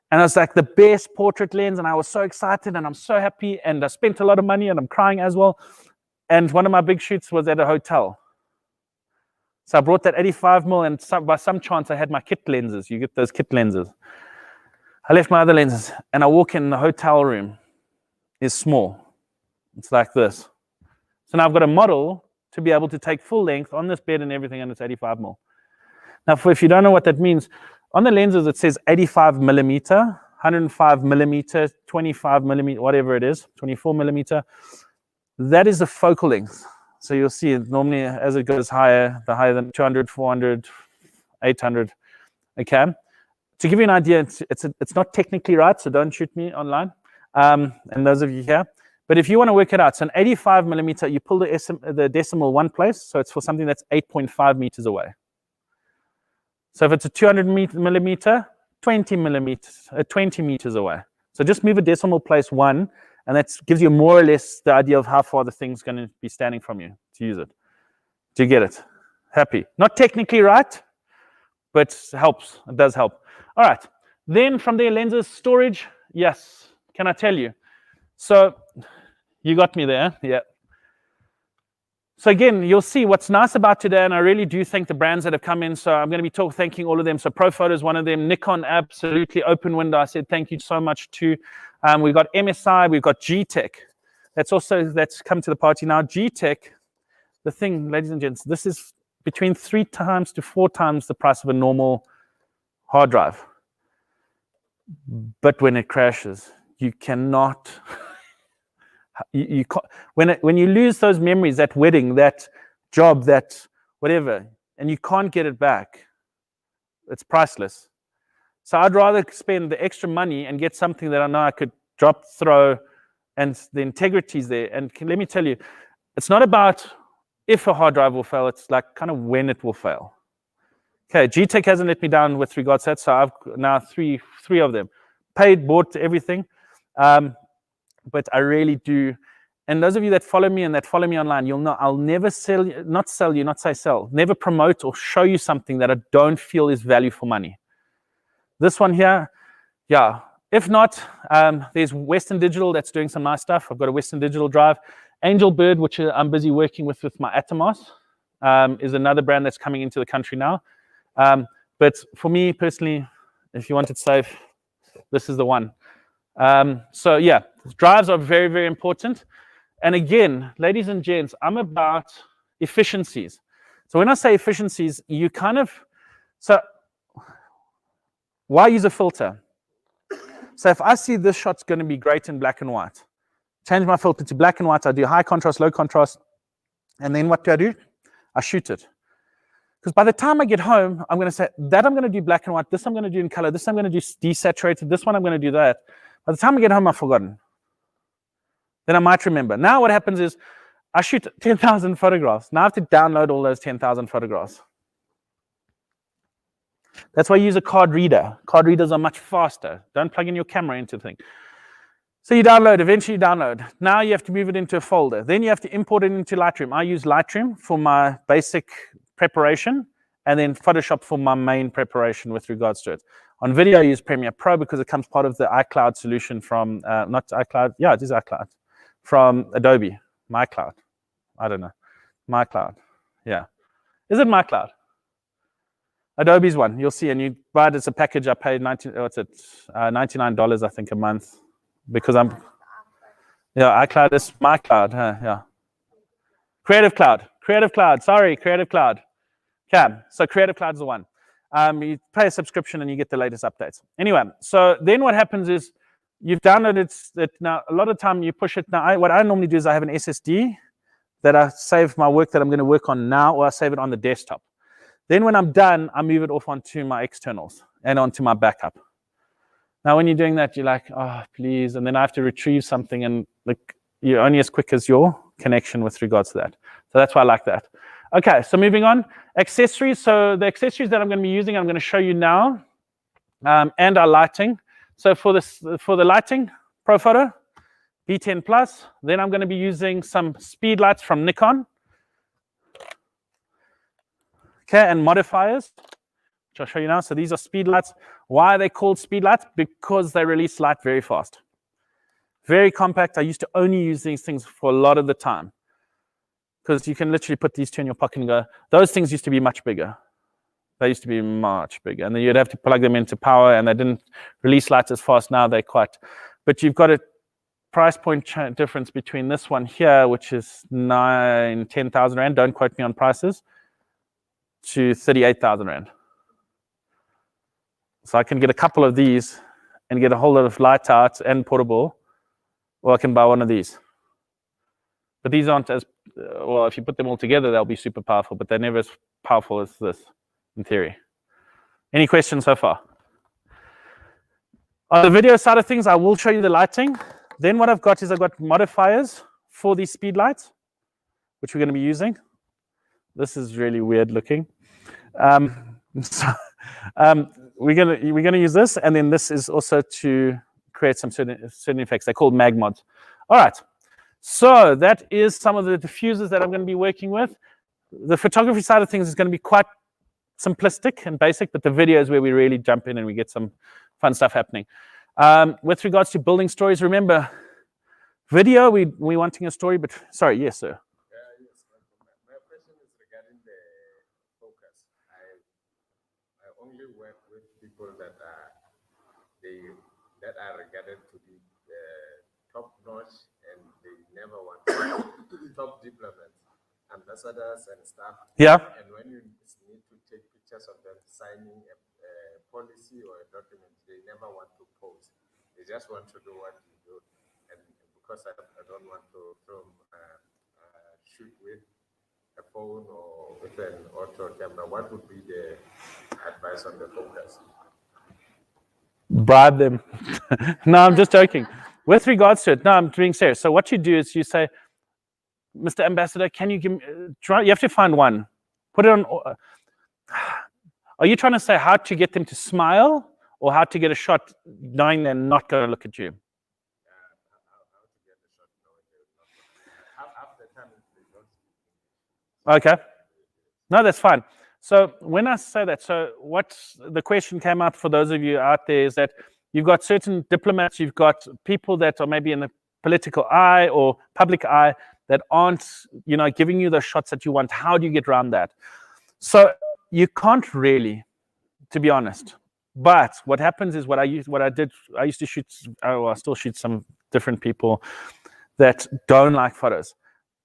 and it was like the best portrait lens, and I was so excited and I'm so happy, and I spent a lot of money and I'm crying as well. And one of my big shoots was at a hotel. So I brought that 85 mil, and by some chance I had my kit lenses. You get those kit lenses. I left my other lenses, and I walk in the hotel room. It's small. It's like this. So now I've got a model to be able to take full length on this bed and everything, and it's 85 mil. Now, if you don't know what that means, on the lenses it says 85 millimeter, 105 millimeter, 25 millimeter, whatever it is, 24 millimeter. That is the focal length. So you'll see it normally as it goes higher, the higher than 200, 400, 800. Okay. To give you an idea, it's not technically right, so don't shoot me online. And those of you here. But if you want to work it out, so an 85 millimeter, you pull the decimal one place, so it's for something that's 8.5 meters away. So if it's a 200 millimeter, 20 meters away. So just move a decimal place one, and that gives you more or less the idea of how far the thing's going to be standing from you to use it. Do you get it? Happy. Not technically right, but helps. It does help. All right. Then from there, lenses, storage. Yes. Can I tell you? So you got me there. Yeah. So again, you'll see what's nice about today, and I really do thank the brands that have come in. So I'm going to be thanking all of them. So Profoto is one of them. Nikon, absolutely. Open Window, I said thank you so much to. We've got MSI, we've got G-Tech. That's come to the party now. G-Tech, the thing, ladies and gents, this is between 3 times to 4 times the price of a normal hard drive. But when it crashes, you cannot... You can't, when you lose those memories, that wedding, that job, that whatever, and you can't get it back, it's priceless. So I'd rather spend the extra money and get something that I know I could drop, throw, and the integrity's there. And let me tell you, it's not about if a hard drive will fail, it's like kind of when it will fail. Okay, G-Tech hasn't let me down with regards to that, so I've now three of them. Paid, bought everything. But I really do. And those of you that follow me and that follow me online, you'll know I'll never never promote or show you something that I don't feel is value for money. This one here, yeah. If not, there's Western Digital that's doing some nice stuff. I've got a Western Digital drive. Angel Bird, which I'm busy working with my Atomos, is another brand that's coming into the country now. But for me personally, if you want it safe, this is the one. So yeah, drives are very, very important. And again, ladies and gents, I'm about efficiencies. So when I say efficiencies, you kind of, so why use a filter? So if I see this shot's going to be great in black and white, change my filter to black and white, I do high contrast, low contrast, and then what do? I shoot it. Because by the time I get home, I'm going to say, that I'm going to do black and white, this I'm going to do in color, this I'm going to do desaturated, this one I'm going to do that. By the time I get home, I've forgotten. then I might remember. Now what happens is I shoot 10,000 photographs. Now I have to download all those 10,000 photographs. That's why I use a card reader. Card readers are much faster. Don't plug in your camera into the thing. So you download, eventually you download. Now you have to move it into a folder. Then you have to import it into Lightroom. I use Lightroom for my basic preparation, and then Photoshop for my main preparation with regards to it. On video, I use Premiere Pro because it comes part of the iCloud solution from, not iCloud, yeah, it is iCloud, from Adobe, MyCloud. I don't know, MyCloud, yeah. Is it MyCloud? Adobe's one, you'll see, and you buy it as a package. I paid $99, I think, a month, because yeah, iCloud is MyCloud, yeah. Creative Cloud, sorry, Creative Cloud. Okay, so Creative Cloud is the one. You pay a subscription and you get the latest updates. Anyway, so then what happens is you've downloaded it. Now, a lot of time you push it. Now, what I normally do is I have an SSD that I save my work that I'm going to work on now, or I save it on the desktop. Then when I'm done, I move it off onto my externals and onto my backup. Now, when you're doing that, you're like, oh, please. And then I have to retrieve something, and like, you're only as quick as your connection with regards to that. So that's why I like that. Okay, so moving on. Accessories. So the accessories that I'm going to be using, I'm going to show you now, and our lighting. So for the lighting, ProPhoto, B10 Plus. Then I'm going to be using some speed lights from Nikon. Okay, and modifiers, which I'll show you now. So these are speed lights. Why are they called speed lights? Because they release light very fast. Very compact. I used to only use these things for a lot of the time, because you can literally put these two in your pocket and go. Those things used to be much bigger. They used to be much bigger. And then you'd have to plug them into power, and they didn't release lights as fast. Now they're quite. But you've got a price point difference between this one here, which is 10,000 Rand. Don't quote me on prices. To 38,000 Rand. So I can get a couple of these and get a whole lot of light out and portable, or I can buy one of these. But these aren't as, well, if you put them all together, they'll be super powerful, but they're never as powerful as this, in theory. Any questions so far? On the video side of things, I will show you the lighting. Then what I've got is I've got modifiers for these speed lights, which we're going to be using. This is really weird looking. We're gonna use this, and then this is also to create some certain effects. They're called mag mods. All right. So that is some of the diffusers that I'm going to be working with. The photography side of things is going to be quite simplistic and basic, but the video is where we really jump in and we get some fun stuff happening. With regards to building stories, remember, video, we're wanting a story, but sorry, yes, sir. Only work with people that are regarded to be top notch, and they never want to top diplomats, ambassadors, and stuff. Yeah. And when you need to take pictures of them signing a policy or a document, they never want to pose. They just want to do what you do. And because I don't want to shoot with a phone or with an auto camera, what would be the advice on the focus? Bribe them. No, I'm just joking. With regards to it, no, I'm being serious. So what you do is you say, Mr. Ambassador, can you give me, you have to find one. Put it on. Are you trying to say how to get them to smile, or how to get a shot knowing they're not going to look at you? How to get the shot knowing they're not. Half the time they don't speak. Okay. No, that's fine. So when I say that, so what the question came out for those of you out there is that you've got certain diplomats, you've got people that are maybe in the political eye or public eye that aren't, giving you the shots that you want. How do you get around that? So you can't really, to be honest. But what happens is I used to shoot, I still shoot some different people that don't like photos.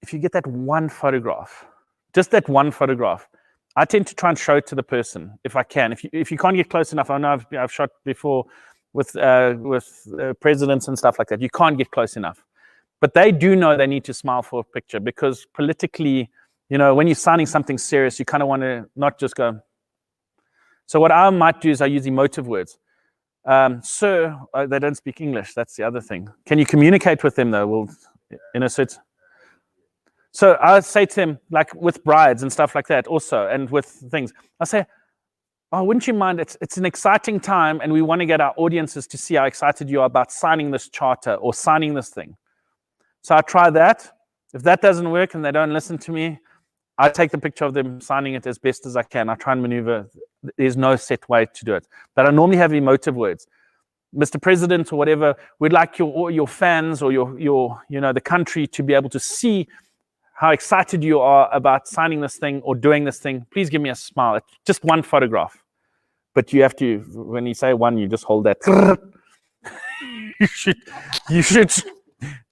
If you get that one photograph, just that one photograph, I tend to try and show it to the person if I can. If you can't get close enough, I know I've shot before with presidents and stuff like that. You can't get close enough, but they do know they need to smile for a picture, because politically, when you're signing something serious, you kind of want to not just go. So what I might do is I use emotive words. Sir, they don't speak English. That's the other thing. Can you communicate with them though? Well, in a suit. So I say to them, like with brides and stuff like that also, and with things, I say, oh, wouldn't you mind? It's an exciting time, and we want to get our audiences to see how excited you are about signing this charter or signing this thing. So I try that. If that doesn't work and they don't listen to me, I take the picture of them signing it as best as I can. I try and maneuver. There's no set way to do it. But I normally have emotive words. Mr. President or whatever, we'd like your fans or your the country to be able to see how excited you are about signing this thing or doing this thing. Please give me a smile. It's just one photograph. But you have to, when you say one, you just hold that. you should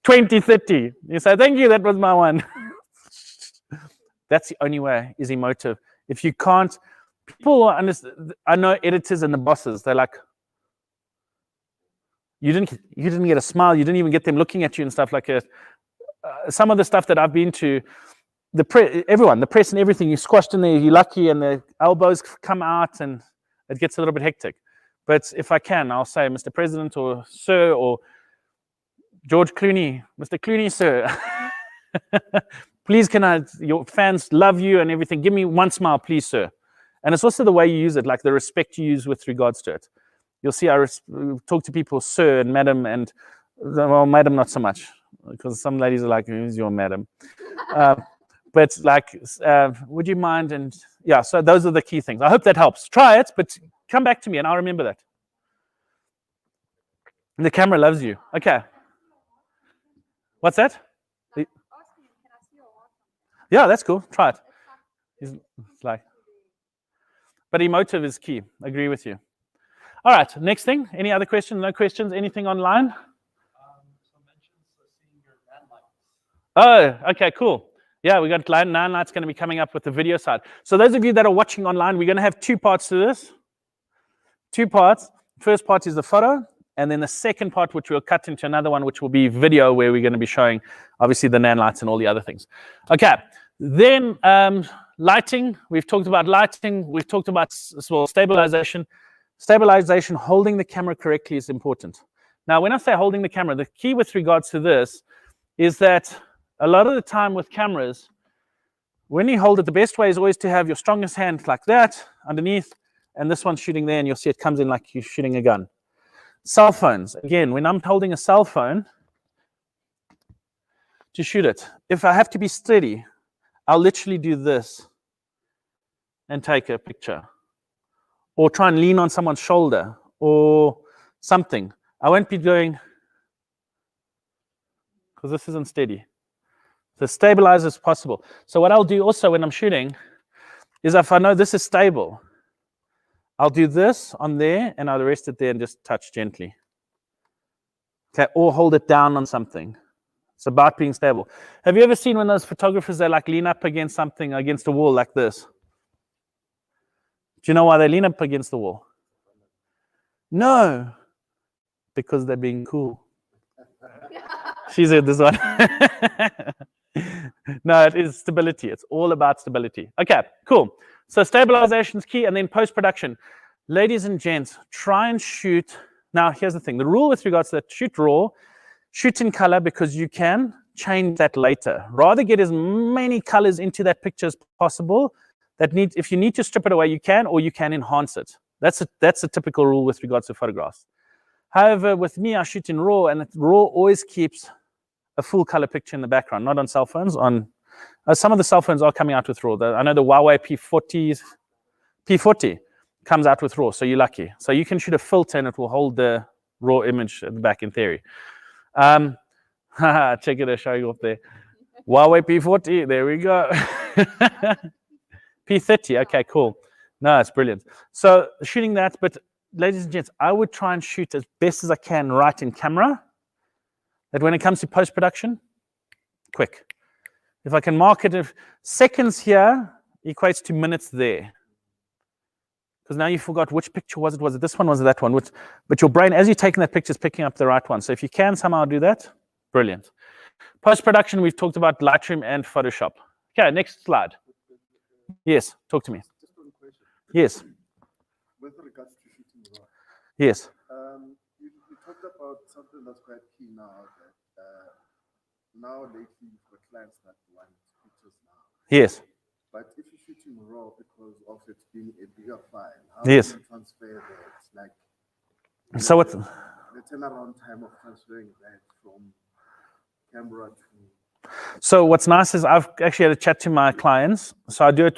20, 30. You say, thank you, that was my one. That's the only way, is emotive. If you can't, people understand. I know editors and the bosses, they're like, you didn't get a smile, you didn't even get them looking at you and stuff like that. Some of the stuff that I've been to, the press and everything, you're squashed in there, you're lucky, and the elbows come out, and it gets a little bit hectic. But if I can, I'll say, Mr. President or Sir or George Clooney, Mr. Clooney, Sir, please your fans love you and everything. Give me one smile, please, sir. And it's also the way you use it, like the respect you use with regards to it. You'll see I talk to people, sir and madam, and, well, madam, not so much, because some ladies are like, who's your madam? But like, would you mind? And yeah, so those are the key things. I hope that helps. Try it, but come back to me and I'll remember that. And the camera loves you. Okay. What's that? Yeah, that's cool. Try it. It's like, but emotive is key. I agree with you. All right, next thing. Any other questions? No questions? Anything online? Oh, okay, cool. Yeah, we got 9 nights going to be coming up with the video side. So those of you that are watching online, we're going to have 2 parts to this. 2 parts. First part is the photo, and then the second part, which we'll cut into another one, which will be video, where we're going to be showing, obviously, the nan lights and all the other things. Okay, then lighting. We've talked about lighting. We've talked about stabilization. Stabilization, holding the camera correctly, is important. Now, when I say holding the camera, the key with regards to this is that a lot of the time with cameras, when you hold it, the best way is always to have your strongest hand like that underneath, and this one's shooting there, and you'll see it comes in like you're shooting a gun. Cell phones, again, when I'm holding a cell phone to shoot it, if I have to be steady, I'll literally do this and take a picture, or try and lean on someone's shoulder or something. I won't be going, because this isn't steady. So stabilize as possible. So what I'll do also when I'm shooting is, if I know this is stable, I'll do this on there, and I'll rest it there and just touch gently. Okay, or hold it down on something. It's about being stable. Have you ever seen when those photographers, they like lean up against something, against a wall like this? Do you know why they lean up against the wall? No, because they're being cool. She said this one. No, it is stability. It's all about stability. Okay, cool. So stabilization is key, and then post-production. Ladies and gents, try and shoot. Now, here's the thing. The rule with regards to that, shoot raw, shoot in color, because you can change that later. Rather get as many colors into that picture as possible. If you need to strip it away, you can, or you can enhance it. That's a typical rule with regards to photographs. However, with me, I shoot in RAW, and RAW always keeps a full color picture in the background, not on cell phones. Some of the cell phones are coming out with RAW. I know the Huawei P40 comes out with RAW, so you're lucky. So you can shoot a filter, and it will hold the RAW image at the back in theory. Check it, I'll show you up there. Huawei P40, there we go. P30, okay, cool. No, it's brilliant. So shooting that, but ladies and gents, I would try and shoot as best as I can right in camera, that when it comes to post-production, quick. If I can mark it, if seconds here equates to minutes there. Because now you forgot which picture was it this one, was it that one? But your brain, as you're taking that picture, is picking up the right one. So if you can somehow do that, brilliant. Post-production, we've talked about Lightroom and Photoshop. Okay, next slide. Yes, talk to me. Just one question. Yes. With regards to shooting raw, Yes. you talked about something that's quite key now, that now lately you've got clients that want pictures now. Yes. But if you're shooting raw because of it being a bigger file, how Yes. do you transfer that? Like So what? the turnaround time of transferring that from camera to So what's nice is I've actually had a chat to my clients. So I do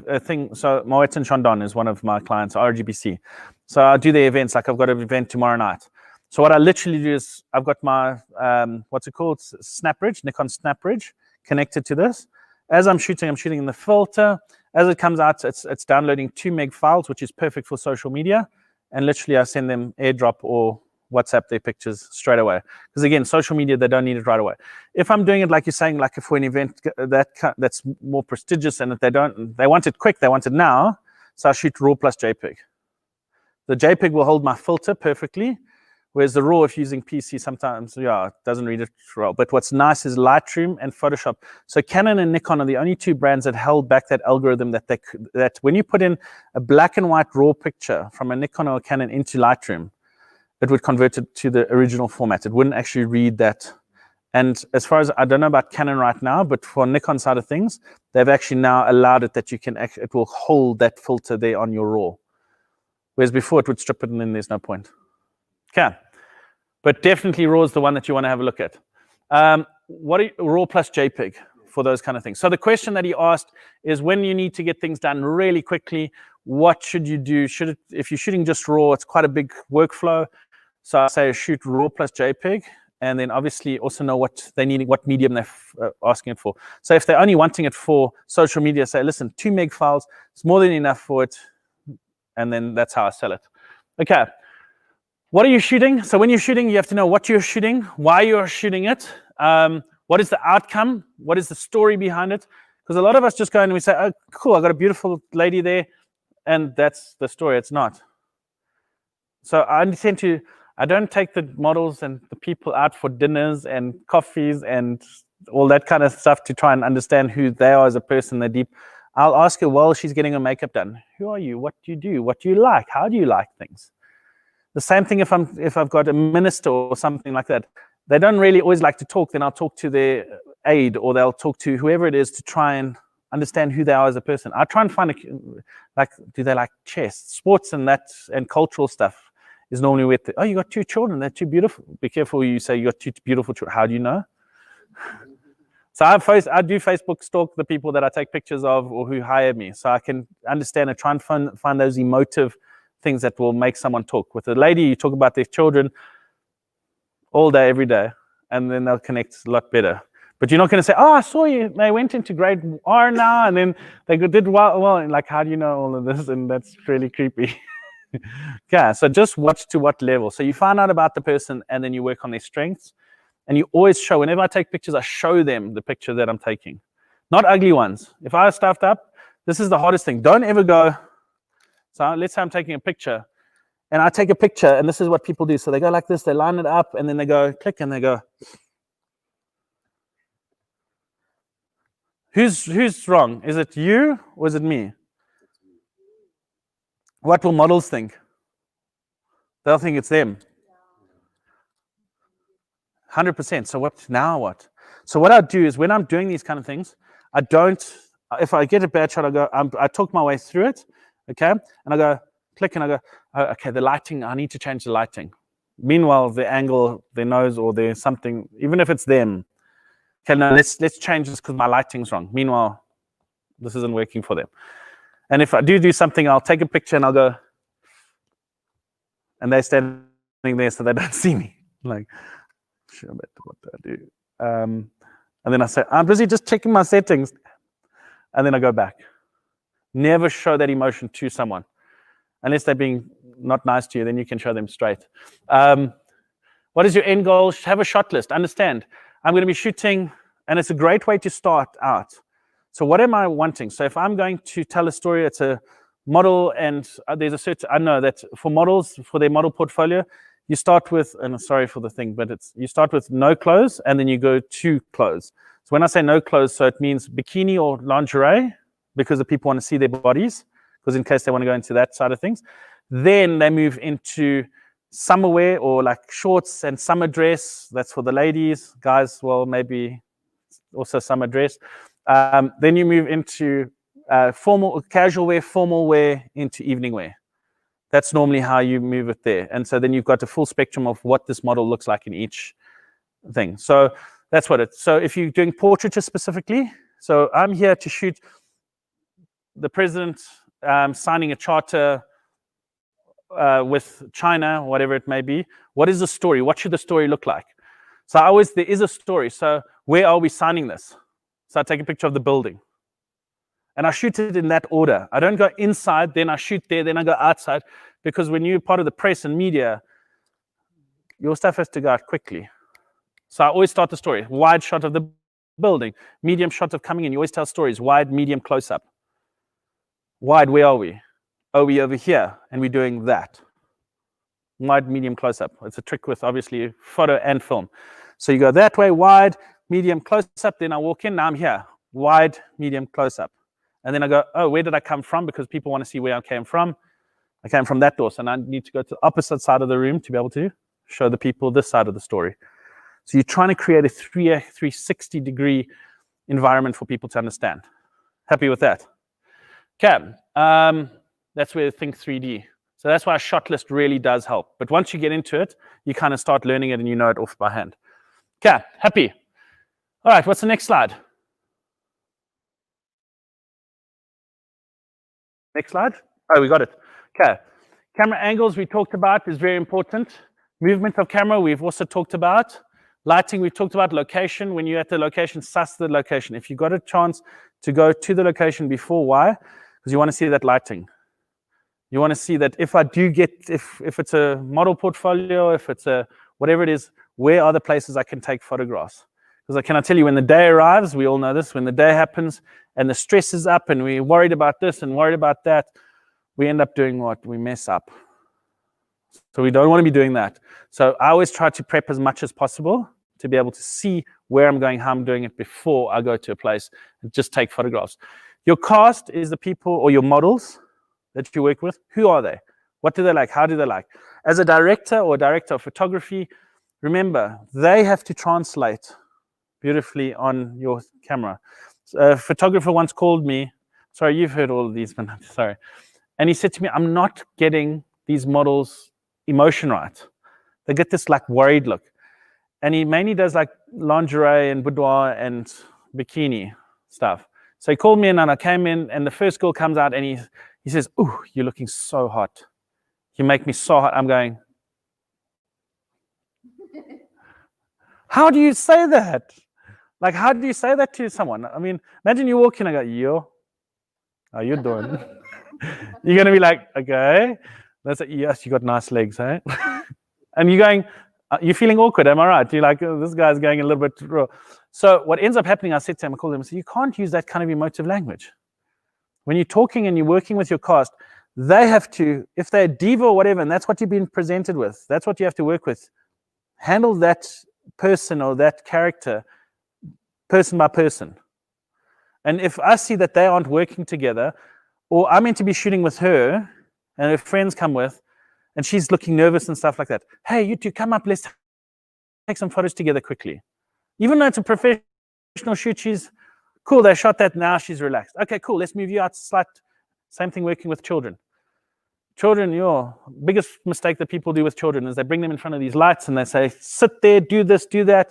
a thing. So Moet and Chandon is one of my clients, RGBC. So I do the events. Like I've got an event tomorrow night. So what I literally do is I've got my what's it called? SnapBridge, Nikon SnapBridge, connected to this. As I'm shooting in the filter. As it comes out, it's downloading 2 meg files, which is perfect for social media. And literally I send them AirDrop or WhatsApp their pictures straight away. Because again, social media, they don't need it right away. If I'm doing it like you're saying, like for an event that's more prestigious and that they want it quick, they want it now. So I shoot RAW plus JPEG. The JPEG will hold my filter perfectly, whereas the RAW, if you're using PC, sometimes, it doesn't read it well. But what's nice is Lightroom and Photoshop. So Canon and Nikon are the only 2 brands that held back that algorithm that when you put in a black and white RAW picture from a Nikon or a Canon into Lightroom, it would convert it to the original format. It wouldn't actually read that. And as far as I don't know about Canon right now, but for Nikon side of things, they've actually now allowed it that it will hold that filter there on your RAW. Whereas before it would strip it and then there's no point. Okay. But definitely RAW is the one that you want to have a look at. RAW plus JPEG for those kind of things. So the question that he asked is when you need to get things done really quickly, what should you do? If you're shooting just RAW, it's quite a big workflow. So I say shoot RAW plus JPEG, and then obviously also know what they need, what medium they're asking it for. So if they're only wanting it for social media, say, listen, 2 meg files, it's more than enough for it, and then that's how I sell it. Okay. What are you shooting? So when you're shooting, you have to know what you're shooting, why you're shooting it, what is the outcome, what is the story behind it. Because a lot of us just go in and we say, oh, cool, I got a beautiful lady there, and that's the story. It's not. So I don't take the models and the people out for dinners and coffees and all that kind of stuff to try and understand who they are as a person. They're deep. I'll ask her while she's getting her makeup done. Who are you? What do you do? What do you like? How do you like things? The same thing if I've got a minister or something like that. They don't really always like to talk. Then I'll talk to their aide or they'll talk to whoever it is to try and understand who they are as a person. I try and find do they like chess, sports, and cultural stuff is normally with you got 2 children, they're too beautiful. Be careful you say you got 2 beautiful children. How do you know? So I do Facebook stalk the people that I take pictures of or who hire me, so I can understand and try and find those emotive things that will make someone talk. With a lady, you talk about their children all day, every day, and then they'll connect a lot better. But you're not going to say, oh, I saw you, they went into grade R now, and then they did well. And like, how do you know all of this? And that's really creepy. Okay, so just watch to what level. So you find out about the person, and then you work on their strengths. And you always show, whenever I take pictures, I show them the picture that I'm taking. Not ugly ones. If I stuffed up, this is the hardest thing. Don't ever go, so let's say I'm taking a picture, and I take a picture, and this is what people do. So they go like this, they line it up, and then they go click, and they go. Who's wrong? Is it you or is it me? What will models think? They'll think it's them. 100%. So what? So what I do is when I'm doing these kind of things, if I get a bad shot, I talk my way through it, okay? And I go, click, and I go, oh, okay, the lighting, I need to change the lighting. Meanwhile, the angle, their nose, or there's something, even if it's them, okay, no, let's change this because my lighting's wrong. Meanwhile, this isn't working for them. And if I do something, I'll take a picture and I'll go, and they're standing there so they don't see me. Like, sure, but what do I do? And then I say, I'm busy just checking my settings. And then I go back. Never show that emotion to someone. Unless they're being not nice to you, then you can show them straight. What is your end goal? Have a shot list. Understand, I'm going to be shooting, and it's a great way to start out. So what am I wanting? So if I'm going to tell a story, it's a model, and there's a certain, I know that for models, for their model portfolio, you start with, and sorry for the thing, but you start with no clothes, and then you go to clothes. So when I say no clothes, so it means bikini or lingerie, because the people want to see their bodies, because in case they want to go into that side of things. Then they move into summer wear or like shorts and summer dress. That's for the ladies. Guys, well, maybe also summer dress. Then you move into formal, casual wear, formal wear, into evening wear. That's normally how you move it there. And so then you've got a full spectrum of what this model looks like in each thing. So that's what it's. So if you're doing portraiture specifically, so I'm here to shoot the president signing a charter with China, whatever it may be. What is the story? What should the story look like? So there is a story. So where are we signing this? So I take a picture of the building. And I shoot it in that order. I don't go inside, then I shoot there, then I go outside. Because when you're part of the press and media, your stuff has to go out quickly. So I always start the story. Wide shot of the building. Medium shot of coming in. You always tell stories. Wide, medium, close up. Wide, where are we? Oh, we're over here, and we're doing that. Wide, medium, close up. It's a trick with, obviously, photo and film. So you go that way, wide, medium, close up. Then I walk in. Now I'm here. Wide, medium, close up. And then I go, oh, where did I come from? Because people want to see where I came from. I came from that door. So now I need to go to the opposite side of the room to be able to show the people this side of the story. So you're trying to create a 360-degree environment for people to understand. Happy with that? Okay. That's where Think 3D. So that's why a shot list really does help. But once you get into it, you kind of start learning it and you know it off by hand. Okay, happy. All right, what's the next slide? Next slide. Oh, we got it. Okay. Camera angles we talked about is very important. Movement of camera we've also talked about. Lighting we've talked about. Location, when you're at the location, suss the location. If you've got a chance to go to the location before, why? Because you want to see that lighting. You want to see that if I do get, if it's a model portfolio, if it's a whatever it is, where are the places I can take photographs? Because can I tell you, when the day arrives, we all know this, when the day happens and the stress is up and we're worried about this and worried about that, we end up doing what? We mess up. So we don't want to be doing that. So I always try to prep as much as possible to be able to see where I'm going, how I'm doing it before I go to a place and just take photographs. Your cast is the people or your models that you work with. Who are they? What do they like? How do they like? As a director or director of photography, remember, they have to translate beautifully on your camera. A photographer once called me, sorry, you've heard all of these, but sorry. And he said to me, I'm not getting these models' emotion right. They get this like worried look. And he mainly does like lingerie and boudoir and bikini stuff. So he called me in and I came in and the first girl comes out and he says, ooh, you're looking so hot. You make me so hot. I'm going, how do you say that? Like, how do you say that to someone? I mean, imagine you walk in and go, yo, how you doing? You're going to be like, okay. That's like, yes, you got nice legs, eh? And you're going, you're feeling awkward, am I right? You're like, oh, this guy's going a little bit raw. So what ends up happening, I said to him, I called him, I said, you can't use that kind of emotive language. When you're talking and you're working with your cast, they have to, if they're a diva or whatever, and that's what you've been presented with, that's what you have to work with. Handle that person or that character person by person. And if I see that they aren't working together, or I'm meant to be shooting with her, and her friends come with, and she's looking nervous and stuff like that. Hey, you two, come up, let's take some photos together quickly. Even though it's a professional shoot, she's cool, they shot that, now she's relaxed. Okay, cool, let's move you out slight. Same thing working with children. Children, your biggest mistake that people do with children is they bring them in front of these lights and they say, sit there, do this, do that.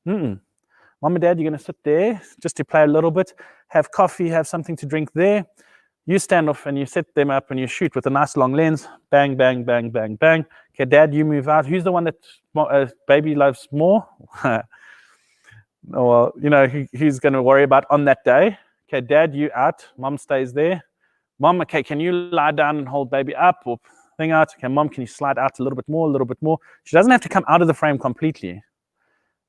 Mom and Dad, you're going to sit there just to play a little bit, have coffee, have something to drink there. You stand off and you set them up and you shoot with a nice long lens. Bang, bang, bang, bang, bang. Okay, Dad, you move out. Who's the one that baby loves more? Well, you know, who's going to worry about on that day? Okay, Dad, you out. Mom stays there. Mom, okay, can you lie down and hold baby up or thing out? Okay, Mom, can you slide out a little bit more, a little bit more? She doesn't have to come out of the frame completely.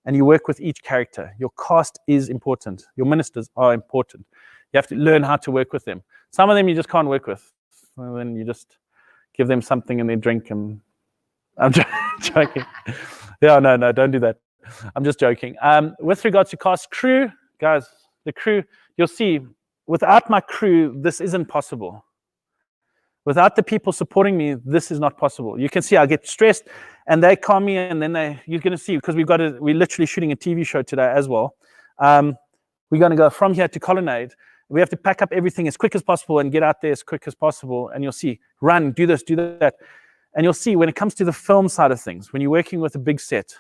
And you work with each character. Your cast is important. Your ministers are important. You have to learn how to work with them. Some of them you just can't work with. And then you just give them something and they drink and I'm joking. Yeah, no, don't do that. I'm just joking. With regards to cast, crew, guys, the crew, you'll see, without my crew, this isn't possible. Without the people supporting me, this is not possible. You can see I get stressed, and they calm me, and then you're going to see, because we're literally shooting a TV show today as well. We're going to go from here to Colonnade. We have to pack up everything as quick as possible and get out there as quick as possible. And you'll see, run, do this, do that. And you'll see when it comes to the film side of things, when you're working with a big set,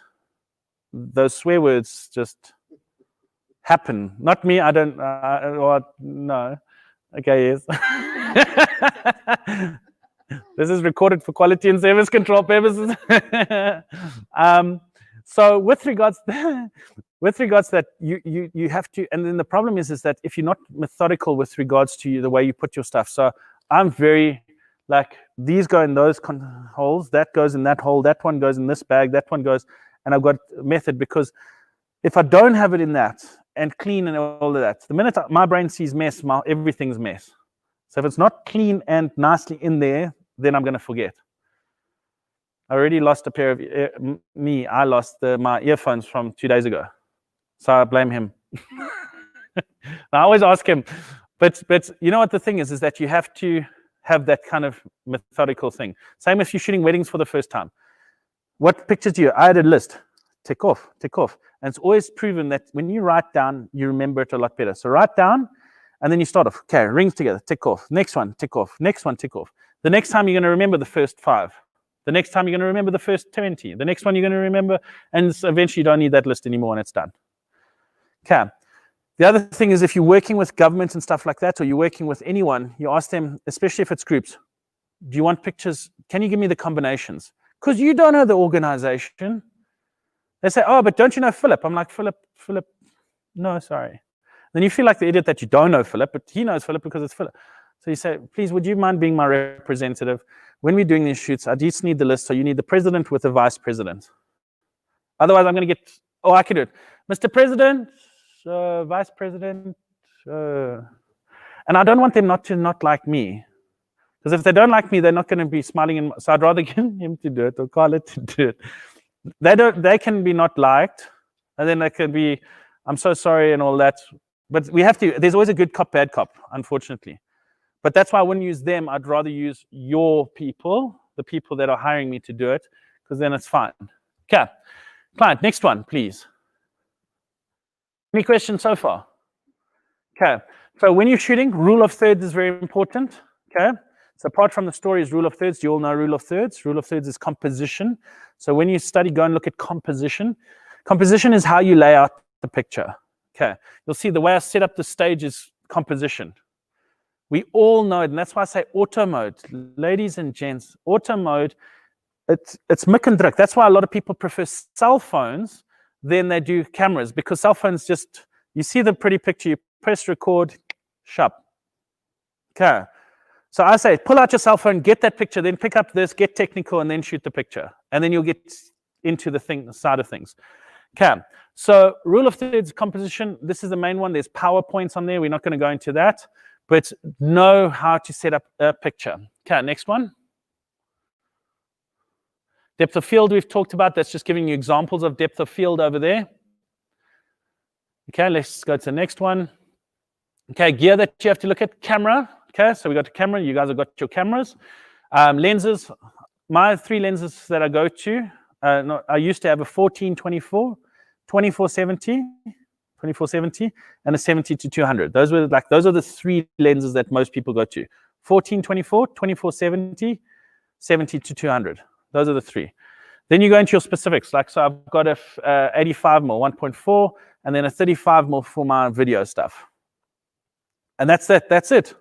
those swear words just happen. Not me, I don't, no. Okay, yes. This is recorded for quality and service control purposes. So with regards to that, you have to, and then the problem is that if you're not methodical with regards to the way you put your stuff. So I'm very like, these go in those holes, that goes in that hole, that one goes in this bag, that one goes, and I've got a method, because if I don't have it in that and clean and all of that, the minute my brain sees mess, everything's mess. So if it's not clean and nicely in there, then I'm going to forget. I already lost a pair of, I lost my earphones from 2 days ago. So I blame him. I always ask him, but you know what the thing is that you have to have that kind of methodical thing. Same if you're shooting weddings for the first time. What pictures do you? I had a list. Tick off, tick off. And it's always proven that when you write down, you remember it a lot better. So write down, and then you start off. Okay, rings together, tick off. Next one, tick off. Next one, tick off. The next time you're going to remember the first 5. The next time you're going to remember the first 20. The next one you're going to remember, and eventually you don't need that list anymore, and it's done. Okay. The other thing is, if you're working with government and stuff like that, or you're working with anyone, you ask them, especially if it's groups, do you want pictures? Can you give me the combinations? Because you don't know the organization. They say, oh, but don't you know Philip? I'm like, Philip, no, sorry. Then you feel like the idiot that you don't know Philip, but he knows Philip because it's Philip. So you say, please, would you mind being my representative? When we're doing these shoots, I just need the list. So you need the president with the vice president. Otherwise, I'm going to get, oh, I can do it. Mr. President, vice president. And I don't want them not like me. Because if they don't like me, they're not going to be smiling. So I'd rather get him to do it or Carla to do it. They can be not liked. And then they can be, I'm so sorry and all that. But we have to, there's always a good cop, bad cop, unfortunately. But that's why I wouldn't use them. I'd rather use your people, the people that are hiring me to do it, because then it's fine. Okay. Client, next one, please. Any questions so far? Okay. So when you're shooting, rule of thirds is very important. Okay. So apart from the stories, rule of thirds, you all know rule of thirds. Rule of thirds is composition. So when you study, go and look at composition. Composition is how you lay out the picture. Okay. You'll see the way I set up the stage is composition. We all know it, and that's why I say auto mode. Ladies and gents, auto mode, it's mick and druk. That's why a lot of people prefer cell phones than they do cameras, because cell phones just, you see the pretty picture, you press record, shop. Okay. So I say, pull out your cell phone, get that picture, then pick up this, get technical, and then shoot the picture. And then you'll get into the side of things. Okay. So rule of thirds, composition, this is the main one. There's PowerPoints on there. We're not going to go into that. But know how to set up a picture. Okay, next one. Depth of field we've talked about. That's just giving you examples of depth of field over there. Okay, let's go to the next one. Okay, gear that you have to look at. Camera. Okay, so we got a camera. You guys have got your cameras. Lenses. My 3 lenses that I go to. I used to have a 14-24, 24-70. 24-70 and a 70-200. Those are the 3 lenses that most people go to. 14-24, 24-70, 70-200. Those are the 3. Then you go into your specifics. Like, so I've got a 85mm 1.4 and then a 35mm for my video stuff. And that's it. That's it.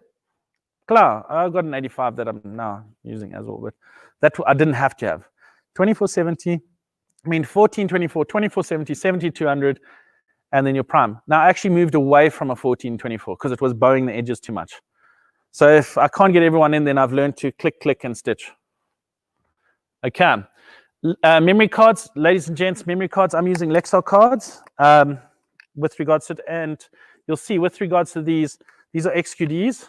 Klar, I've got an 85 that I'm now using as well, but that I didn't have to have. 24-70, 14-24, 24-70, 70-200. And then your prime. Now, I actually moved away from a 14-24 because it was bowing the edges too much. So if I can't get everyone in, then I've learned to click, click, and stitch. Okay. Memory cards, ladies and gents, memory cards. I'm using Lexar cards with regards to it. And you'll see with regards to these are XQDs.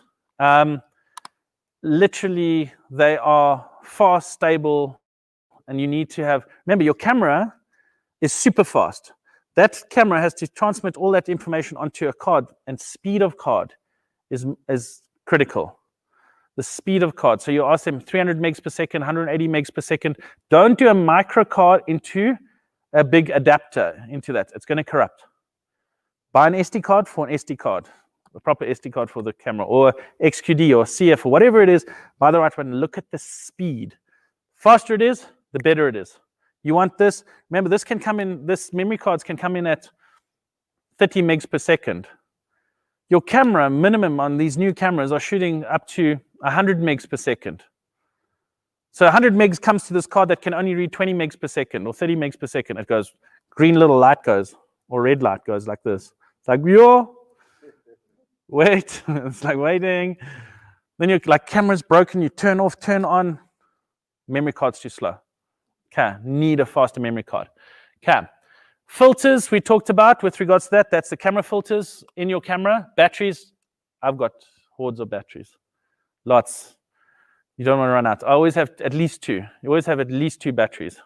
Literally, they are fast, stable, and you need to have, remember, your camera is super fast. That camera has to transmit all that information onto a card, and speed of card is critical. the speed of card. So you ask them 300 megs per second, 180 megs per second. Don't do a micro card into a big adapter into that. It's going to corrupt. Buy an SD card for an SD card, a proper SD card for the camera, or XQD or CF or whatever it is. Buy the right one. Look at the speed. Faster it is, the better it is. You want this. Remember, this can come in. This memory cards can come in at 30 megs per second. Your camera minimum on these new cameras are shooting up to 100 megs per second. So 100 megs comes to this card that can only read 20 megs per second or 30 megs per second. It goes, green little light goes, or red light goes like this. It's like, yo, wait. It's like waiting. Then you're like, camera's broken. You turn off, turn on. Memory card's too slow. Okay, need a faster memory card. Okay. Filters we talked about with regards to that. That's the camera filters in your camera. Batteries, I've got hordes of batteries. Lots. You don't want to run out. I always have at least 2. You always have at least 2 batteries.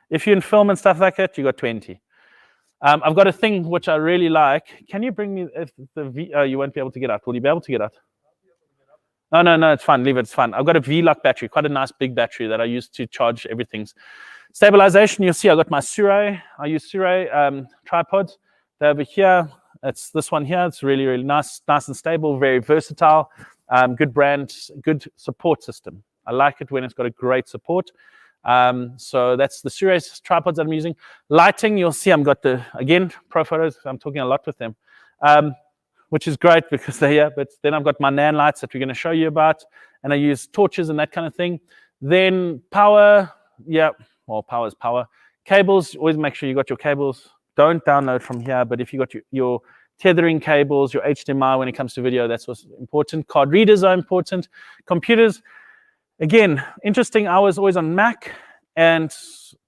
If you're in film and stuff like that, you got 20. I've got a thing which I really like. Can you bring me you won't be able to get out. Will you be able to get out? No, it's fine. Leave it. It's fine. I've got a V-Lock battery, quite a nice big battery that I use to charge everything. Stabilization, you'll see I got my Sure. I use Sure tripods. They're over here. It's this one here. It's really, really nice and stable, very versatile. Good brand, good support system. I like it when it's got a great support. So that's the Sure tripods that I'm using. Lighting, you'll see I've got the, again, Pro Photos. I'm talking a lot with them, which is great because they're here. But then I've got my NAN lights that we're going to show you about. And I use torches and that kind of thing. Then power, yeah. Well, power is power. Cables, always make sure you got your cables. Don't download from here, but if you got your tethering cables, your HDMI when it comes to video, that's what's important. Card readers are important. Computers, again, interesting. I was always on Mac and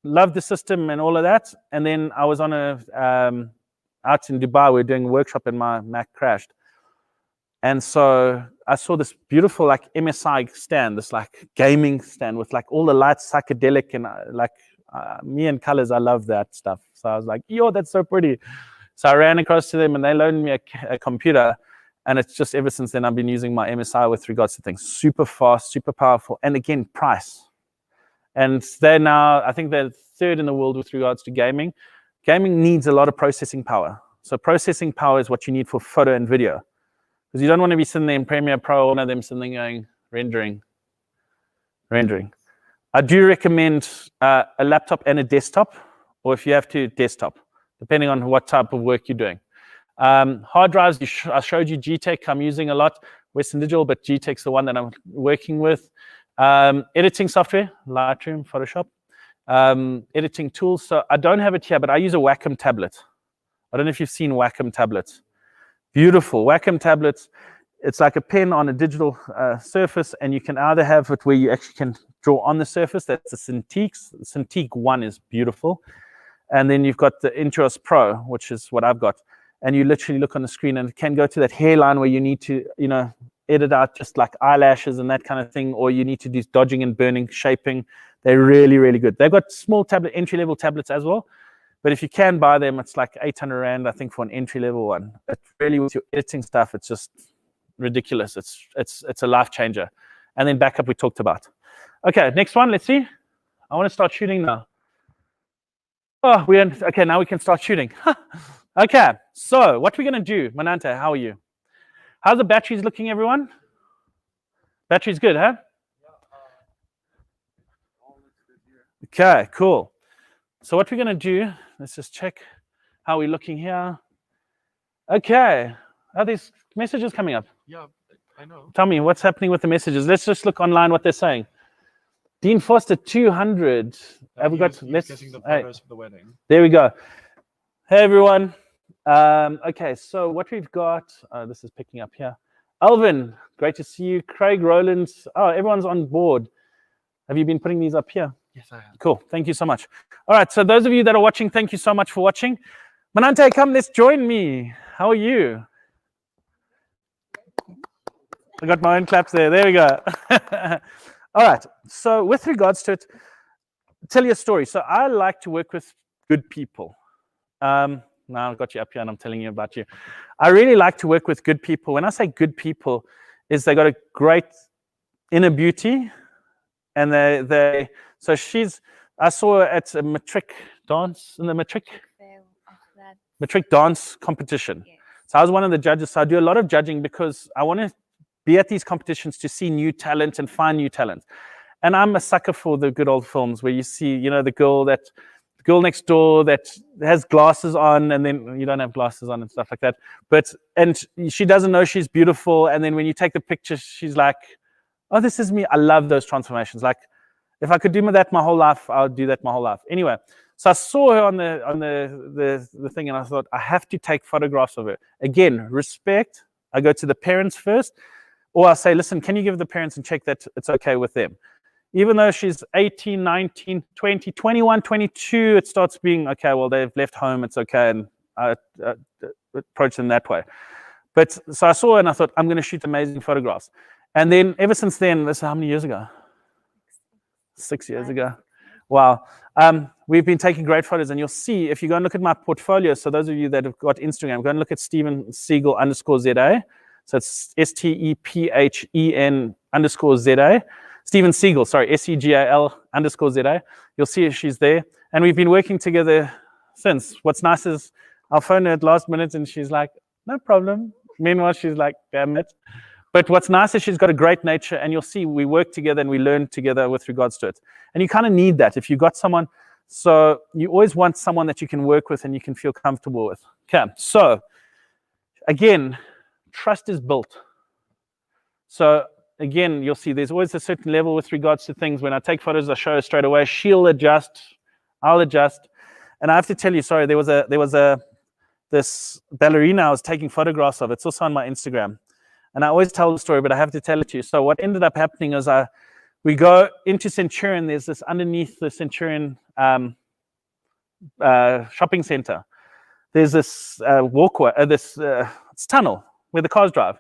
loved the system and all of that. And then I was on out in Dubai, we were doing a workshop and my Mac crashed. And so I saw this beautiful like MSI stand, this like gaming stand with like all the lights psychedelic and me and colors. I love that stuff. So I was like, yo, that's so pretty. So I ran across to them and they loaned me a computer. And it's just ever since then I've been using my MSI with regards to things. Super fast, super powerful. And again, price. And they're now, I think they're 3rd in the world with regards to gaming. Gaming needs a lot of processing power. So processing power is what you need for photo and video. Because you don't want to be sitting there in Premiere Pro, one of them sitting there going, rendering. I do recommend a laptop and a desktop, or if you have to, desktop, depending on what type of work you're doing. Hard drives, I showed you G-Tech, I'm using a lot, Western Digital, but G-Tech's the one that I'm working with. Editing software, Lightroom, Photoshop. Editing tools, so I don't have it here, but I use a Wacom tablet. I don't know if you've seen Wacom tablets. Beautiful Wacom tablets. It's like a pen on a digital surface, and you can either have it where you actually can draw on the surface. That's the Cintiq. The Cintiq 1 is beautiful. And then you've got the Intuos Pro, which is what I've got. And you literally look on the screen and it can go to that hairline where you need to, edit out just like eyelashes and that kind of thing, or you need to do dodging and burning, shaping. They're really, really good. They've got small tablet, entry-level tablets as well. But if you can buy them, it's like 800 Rand, I think, for an entry-level one. But really, with your editing stuff, it's just ridiculous. It's a life changer. And then backup we talked about. Okay, next one. Let's see. I want to start shooting now. Oh, okay. Now we can start shooting. Okay. So what we're gonna do, Manante? How are you? How's the batteries looking, everyone? Battery's good, huh? Okay, cool. So what we're going to do, let's just check how we're looking here. Okay. Are these messages coming up? Yeah, I know. Tell me, what's happening with the messages? Let's just look online what they're saying. Dean Foster, 200. Have we got, let's, getting the photos for the wedding. There we go. Hey, everyone. Okay, so what we've got, this is picking up here. Alvin, great to see you. Craig Rowland. Oh, everyone's on board. Have you been putting these up here? Yes, I have. Cool. Thank you so much. All right. So those of you that are watching, thank you so much for watching. Manante, come, let's join me. How are you? I got my own claps there. There we go. All right. So with regards to it, tell you a story. So I like to work with good people. Now I've got you up here and I'm telling you about you. I really like to work with good people. When I say good people, is they got a great inner beauty, and so I saw her at a matric dance in the matric dance competition. Yes. So I was one of the judges. So I do a lot of judging because I want to be at these competitions to see new talent and find new talent. And I'm a sucker for the good old films where you see, the girl next door that has glasses on, and then you don't have glasses on and stuff like that. And she doesn't know she's beautiful. And then when you take the picture, she's like, oh, this is me. I love those transformations. Like, if I could do that my whole life, I would do that my whole life. Anyway, so I saw her on the thing, and I thought, I have to take photographs of her. Again, respect. I go to the parents first, or I say, listen, can you give the parents and check that it's okay with them? Even though she's 18, 19, 20, 21, 22, it starts being, okay, well, they've left home, it's okay, and I approach them that way. But so I saw her, and I thought, I'm going to shoot amazing photographs. And then ever since then, this is how many years ago? 6 years ago. Wow. We've been taking great photos, and you'll see, if you go and look at my portfolio, so those of you that have got Instagram, go and look at Stephen Segal _ZA. So it's STEPHEN_ZA. Stephen Segal, sorry, SEGAL _ZA. You'll see she's there. And we've been working together since. What's nice is I'll phone her at last minute, and she's like, no problem. Meanwhile, she's like, damn it. But what's nice is she's got a great nature, and you'll see we work together and we learn together with regards to it. And you kind of need that if you've got someone. So you always want someone that you can work with and you can feel comfortable with. Okay, so again, trust is built. So again, you'll see there's always a certain level with regards to things. When I take photos, I show her straight away. She'll adjust, I'll adjust. And I have to tell you, sorry, there was this ballerina I was taking photographs of. It's also on my Instagram. And I always tell the story, but I have to tell it to you. So what ended up happening is we go into Centurion. There's this underneath the Centurion shopping center. There's this walkway, it's tunnel where the cars drive.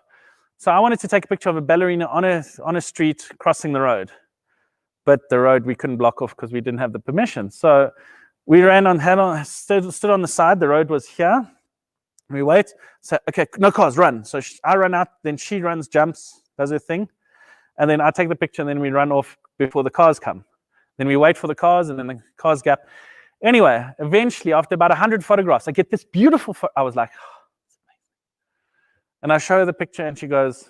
So I wanted to take a picture of a ballerina on a street crossing the road. But the road we couldn't block off because we didn't have the permission. So we stood on the side. The road was here. We wait. So, okay, no cars, run. So I run out, then she runs, jumps, does her thing. And then I take the picture, and then we run off before the cars come. Then we wait for the cars, and then the cars gap. Anyway, eventually, after about 100 photographs, I get this beautiful I was like, oh, it's amazing. And I show her the picture, and she goes,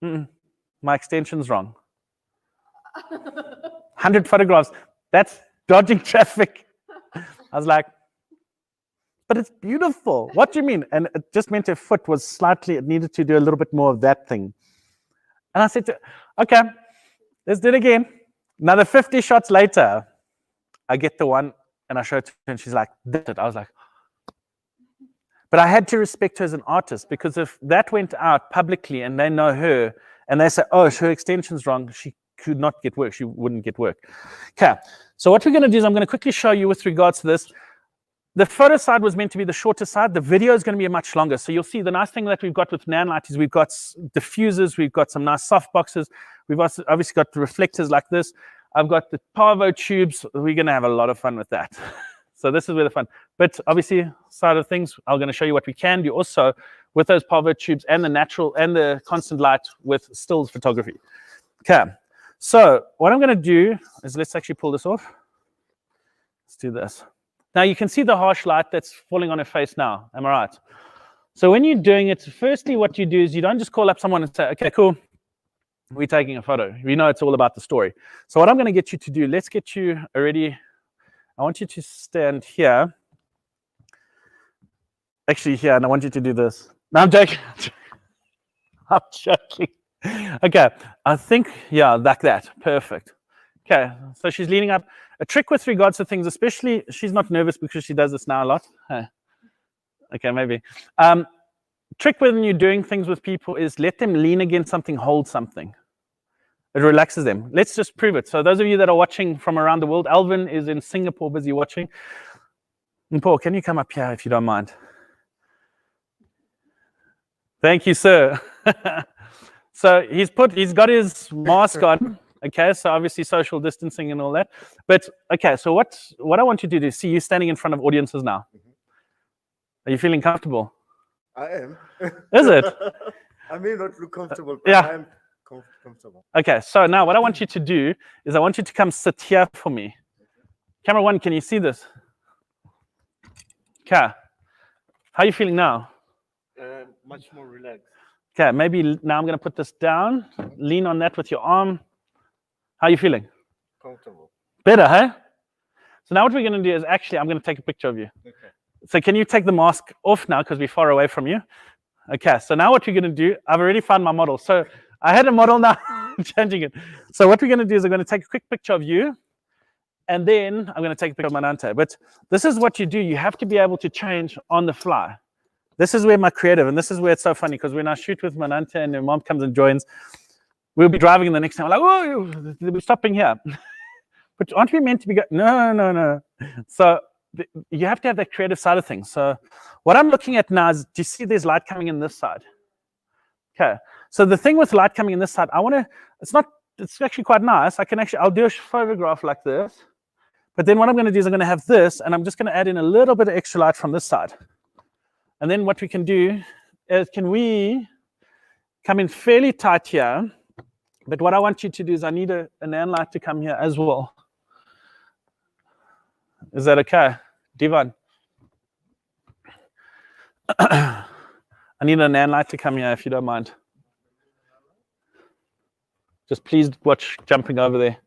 my extension's wrong. 100 photographs. That's dodging traffic. I was like, but it's beautiful. What do you mean? And it just meant her foot was slightly, it needed to do a little bit more of that thing. And I said to her, okay, let's do it again. Another 50 shots later, I get the one, and I show it to her, and she's like, that's it. I was like, but I had to respect her as an artist, because if that went out publicly and they know her, and they say, oh, her extension's wrong, she could not get work. She wouldn't get work. Okay, so what we're going to do is I'm going to quickly show you with regards to this. The photo side was meant to be the shorter side. The video is going to be much longer. So you'll see the nice thing that we've got with Nanlite is we've got diffusers, we've got some nice soft boxes. We've also obviously got the reflectors like this. I've got the Pavo tubes. We're going to have a lot of fun with that. So this is where the fun. But obviously, side of things, I'm going to show you what we can do also with those Pavo tubes and the natural and the constant light with stills photography. Okay. So what I'm going to do is let's actually pull this off. Let's do this. Now you can see the harsh light that's falling on her face now. Am I right? So when you're doing it, firstly, what you do is you don't just call up someone and say, okay, cool, we're taking a photo. We know it's all about the story. So what I'm going to get you to do, let's get you already. I want you to stand here. Actually here, and I want you to do this. No, I'm joking. I'm joking. Okay, I think, yeah, like that. Perfect. Okay, so she's leaning up. A trick with regards to things, especially, she's not nervous because she does this now a lot. Okay, maybe. Trick when you're doing things with people is let them lean against something, hold something. It relaxes them. Let's just prove it. So those of you that are watching from around the world, Alvin is in Singapore busy watching. And Paul, can you come up here if you don't mind? Thank you, sir. So he's got his mask on. Okay, so obviously social distancing and all that. But okay, so what I want you to do is see you standing in front of audiences now. Are you feeling comfortable? I am. Is it? I may not look comfortable, but Yeah. I am Comfortable. Okay, so now what I want you to do is I want you to come sit here for me. Camera one, can you see this? Okay. How are you feeling now? Much more relaxed. Okay, maybe now I'm going to put this down. Lean on that with your arm. How are you feeling? Comfortable. Better, huh? So now what we're going to do is actually I'm going to take a picture of you. Okay. So can you take the mask off now because we're far away from you? Okay, so now what we're going to do, I've already found my model. So I had a model now, I'm changing it. So what we're going to do is I'm going to take a quick picture of you, and then I'm going to take a picture of Manante. But this is what you do. You have to be able to change on the fly. This is where my creative, and this is where it's so funny, because when I shoot with Manante and your mom comes and joins, we'll be driving and the next time, we're like, oh, we're stopping here. But aren't we meant to be going? No. So you have to have that creative side of things. So what I'm looking at now is, do you see there's light coming in this side? Okay. So the thing with light coming in this side, it's actually quite nice. I'll do a photograph like this. But then what I'm going to do is I'm going to have this, and I'm just going to add in a little bit of extra light from this side. And then what we can do is, can we come in fairly tight here? But what I want you to do is I need a nan light to come here as well. Is that okay? Divan? I need a nan light to come here if you don't mind. Just please watch jumping over there.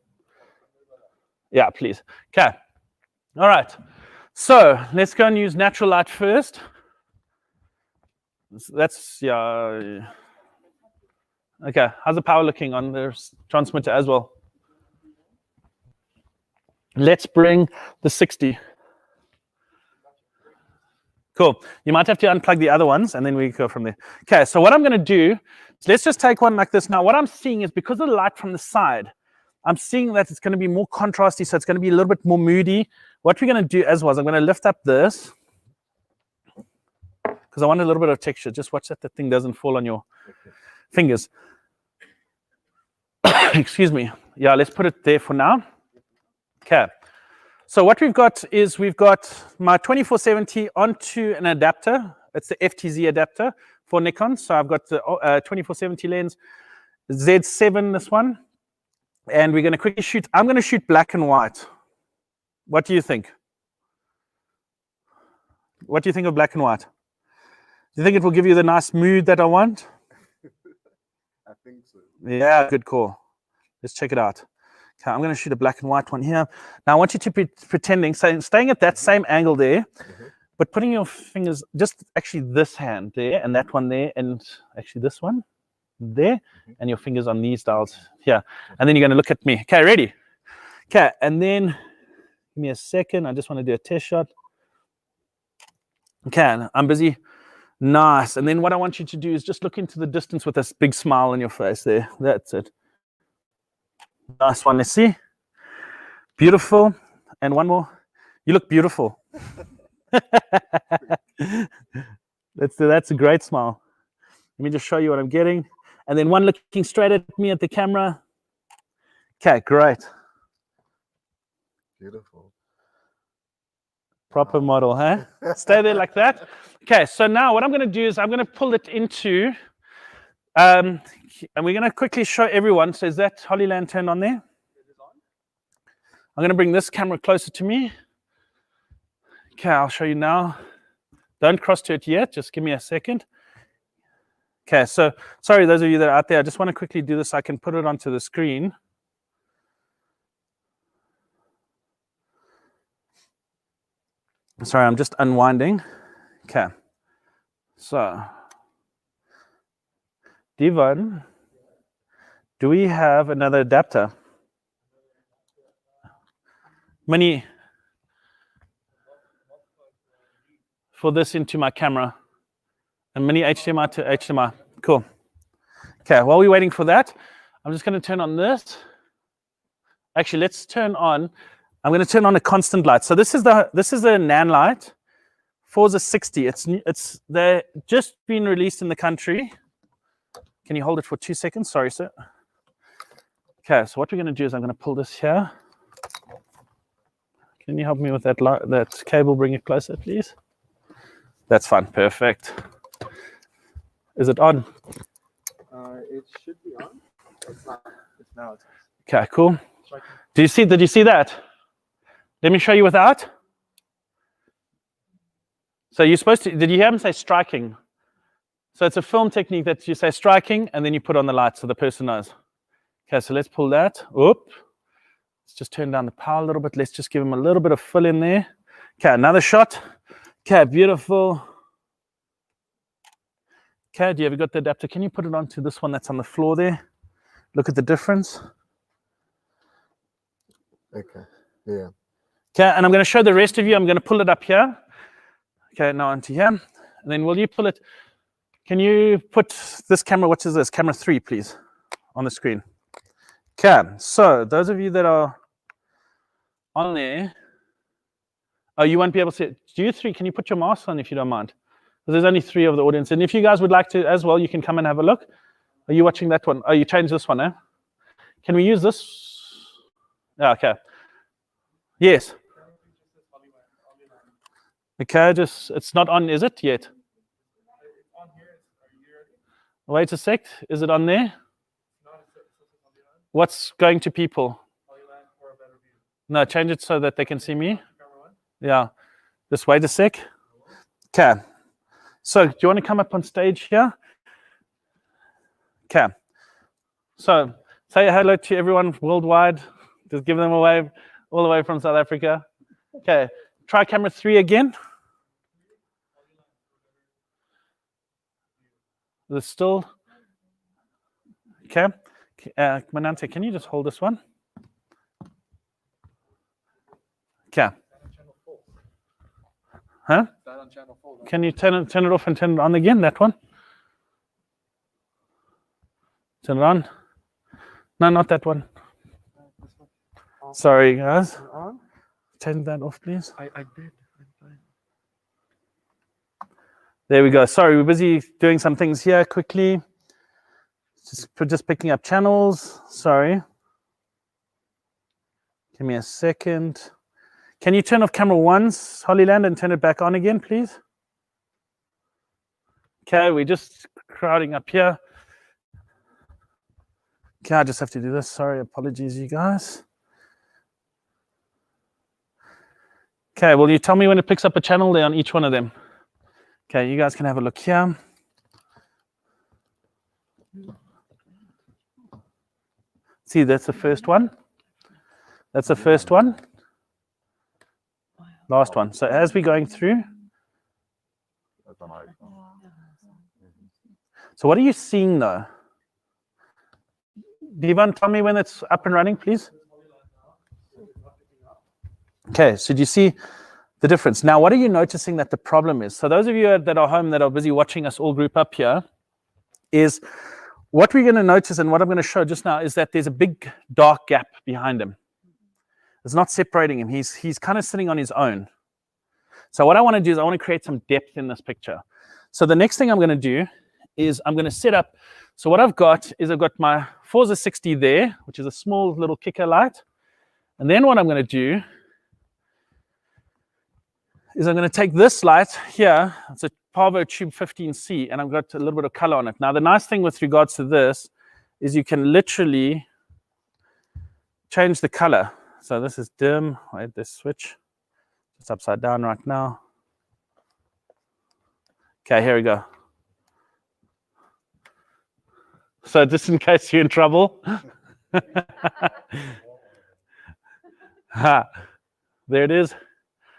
Yeah, please. Okay. All right. So let's go and use natural light first. That's, yeah. Okay. How's the power looking on the transmitter as well? Let's bring the 60. Cool. You might have to unplug the other ones, and then we go from there. Okay, so what I'm going to do is let's just take one like this. Now, what I'm seeing is, because of the light from the side, I'm seeing that it's going to be more contrasty, so it's going to be a little bit more moody. What we're going to do as well is I'm going to lift up this, because I want a little bit of texture. Just watch that the thing doesn't fall on your fingers. Excuse me. Yeah, let's put it there for now. Okay. So what we've got is we've got my 2470 onto an adapter. It's the FTZ adapter for Nikon. So I've got the 2470 lens, Z7, this one. And we're going to quickly shoot. I'm going to shoot black and white. What do you think? What do you think of black and white? Do you think it will give you the nice mood that I want? I think so. Yeah, good call. Let's check it out. Okay, I'm going to shoot a black and white one here. Now I want you to be pretending, staying at that same angle there, but putting your fingers, just actually this hand there, and that one there, and actually this one there, and your fingers on these dials here. And then you're going to look at me. Okay, ready? Okay, and then give me a second. I just want to do a test shot. Okay, I'm busy. Nice. And then what I want you to do is just look into the distance with this big smile on your face there. That's it. Nice one. Let's see. Beautiful. And one more. You look beautiful. That's a great smile. Let me just show you what I'm getting. And then one looking straight at me at the camera. Okay, great. Beautiful. Proper model, huh? Stay there like that. Okay, so now what I'm going to do is I'm going to pull it into, and we're going to quickly show everyone. So is that Hollyland turned on there? I'm going to bring this camera closer to me. Okay, I'll show you now. Don't cross to it yet. Just give me a second. Okay, so sorry, those of you that are out there, I just want to quickly do this so I can put it onto the screen. Sorry, I'm just unwinding. Okay. So, Divan, do we have another adapter? Mini for this into my camera. And mini HDMI to HDMI. Cool. Okay, while we're waiting for that, I'm just going to turn on this. Actually, let's turn on. I'm going to turn on a constant light. So this is the NAN light. Forza 60. They're just been released in the country. Can you hold it for 2 seconds? Sorry, sir. Okay, so what we're going to do is I'm going to pull this here. Can you help me with that cable? Bring it closer, please. That's fine. Perfect. Is it on? It should be on. It's not. It's now. It's Okay, cool. striking. Did you see that? Let me show you without. So you're supposed to, did you hear him say striking? So it's a film technique that you say striking and then you put on the light so the person knows. Okay, so let's pull that. Oop. Let's just turn down the power a little bit. Let's just give him a little bit of fill in there. Okay, another shot. Okay, beautiful. Okay, do you ever got the adapter? Can you put it onto this one that's on the floor there? Look at the difference. Okay. Yeah. Okay, and I'm going to show the rest of you. I'm going to pull it up here. Okay, now onto here. And then will you pull it? Can you put this camera, what is this? Camera 3, please, on the screen. Okay, so those of you that are on there, oh, you won't be able to see it. Do you 3, can you put your mask on if you don't mind? Because there's only 3 of the audience. And if you guys would like to as well, you can come and have a look. Are you watching that one? Oh, you changed this one, eh? Can we use this? Yeah, okay. Yes. Okay, just, it's not on, is it, yet? Wait a sec, is it on there? What's going to people? No, change it so that they can see me. Yeah, just wait a sec. Okay, so do you want to come up on stage here? Okay, so say hello to everyone worldwide. Just give them a wave all the way from South Africa. Okay, try camera 3 again. There's still, okay. Manante, can you just hold this one? Okay. Huh? Can you turn it off and turn it on again, that one? Turn it on. No, not that one. Sorry, guys. Turn that off, please. I did. There we go. Sorry, we're busy doing some things here quickly. Just picking up channels. Sorry. Give me a second. Can you turn off camera 1, Hollyland, and turn it back on again, please? Okay, we're just crowding up here. Okay, I just have to do this. Sorry, apologies, you guys. Okay, will you tell me when it picks up a channel there on each one of them? Okay, you guys can have a look here. See, that's the first one. That's the first one. Last one. So as we're going through. So what are you seeing though? Devon, tell me when it's up and running, please. Okay, so do you see the difference? Now, what are you noticing that the problem is? So those of you that are home that are busy watching us all group up here, is what we're going to notice and what I'm going to show just now is that there's a big dark gap behind him. It's not separating him. He's kind of sitting on his own. So what I want to do is I want to create some depth in this picture. So the next thing I'm going to do is I'm going to set up. So what I've got is I've got my Forza 60 there, which is a small little kicker light. And then what I'm going to do is I'm going to take this light here. It's a Parvo Tube 15C, and I've got a little bit of color on it. Now, the nice thing with regards to this is you can literally change the color. So this is dim. Wait, this switch. It's upside down right now. Okay, here we go. So just in case you're in trouble. There it is.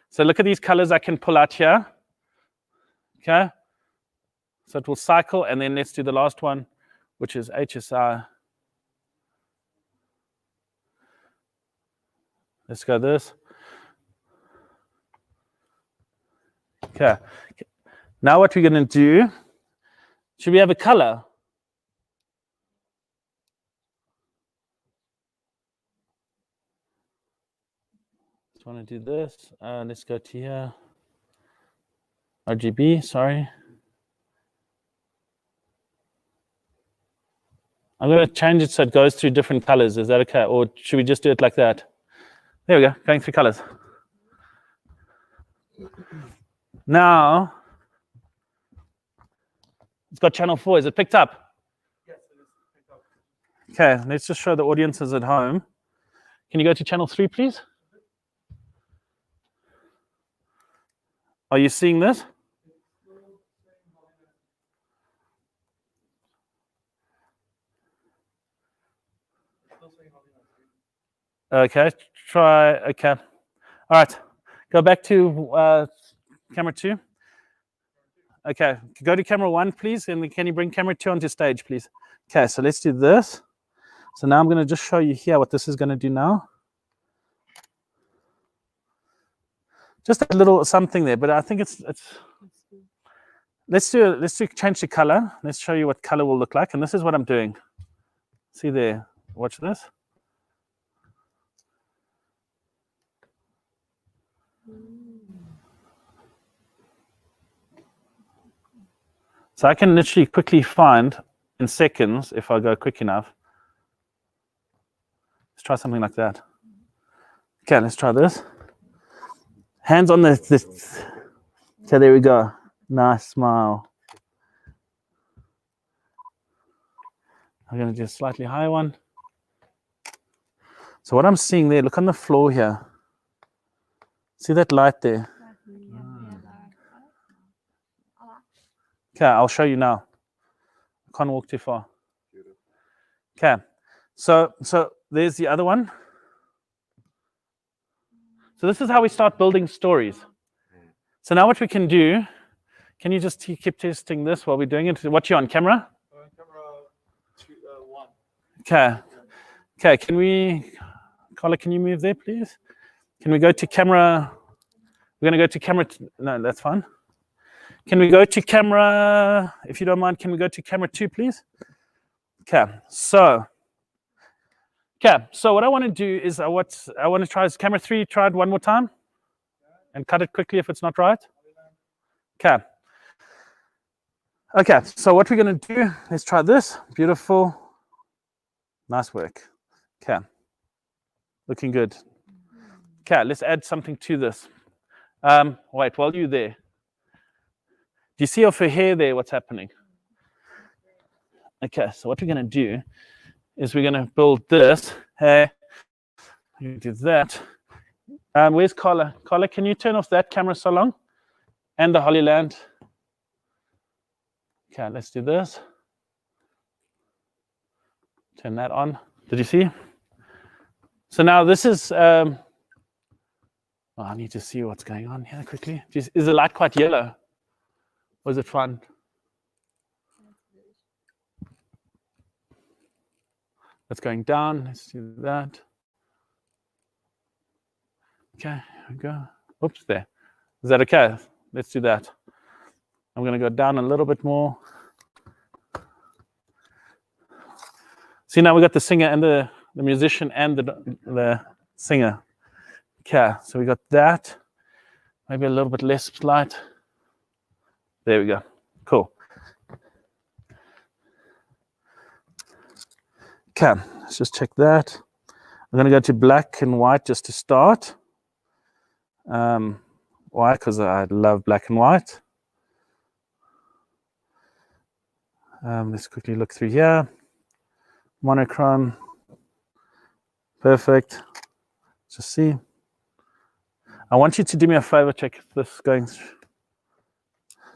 So look at these colors I can pull out here. Okay. So it will cycle, and then let's do the last one, which is HSI. Let's go this. Okay. Now what we're going to do, should we have a color? Just want to do this. Let's go to here. RGB, sorry. I'm going to change it so it goes through different colors. Is that okay? Or should we just do it like that? There we go, going through colors. Now, it's got channel 4. Is it picked up? Yes, it is picked up. Okay, let's just show the audiences at home. Can you go to channel 3, please? Are you seeing this? Okay, try, okay. All right, go back to camera 2. Okay, go to camera 1, please, and can you bring camera 2 onto stage, please? Okay, so let's do this. So now I'm going to just show you here what this is going to do now. Just a little something there, but I think it's let's change the color. Let's show you what color will look like, and this is what I'm doing. See there, watch this. So I can literally quickly find in seconds, if I go quick enough. Let's try something like that. Okay, let's try this. Hands on the okay, there we go. Nice smile. I'm going to do a slightly higher one. So what I'm seeing there, look on the floor here. See that light there? Okay, I'll show you now. I can't walk too far. Okay, so there's the other one. So this is how we start building stories. So now what we can do, can you just keep testing this while we're doing it? What you on camera? Camera 1. Okay. Okay, can we, Carla, can you move there, please? Can we go to camera? We're going to go to camera. No, that's fine. Can we go to camera, if you don't mind, can we go to camera 2, please? Okay, so what I want to do is I want to try is camera 3, try it one more time and cut it quickly if it's not right. Okay. Okay, so what we're going to do, let's try this. Beautiful. Nice work. Okay. Looking good. Okay, let's add something to this. Wait, while you're there. Do you see off her hair there what's happening? Okay, so what we're going to do is we're going to build this. Hey, you do that. Where's Carla? Carla, can you turn off that camera so long? And the Hollyland. Okay, let's do this. Turn that on. Did you see? So now this is, I need to see what's going on here quickly. Is the light quite yellow? Was it fun? That's going down. Let's do that. Okay, here we go. Oops, there. Is that okay? Let's do that. I'm going to go down a little bit more. See, now we got the singer and the musician and the singer. Okay, so we got that. Maybe a little bit less light. There we go. Cool. Okay, let's just check that. I'm going to go to black and white just to start. Why? Because I love black and white. Let's quickly look through here. Monochrome. Perfect. Just see. I want you to do me a favor, check if this is going through.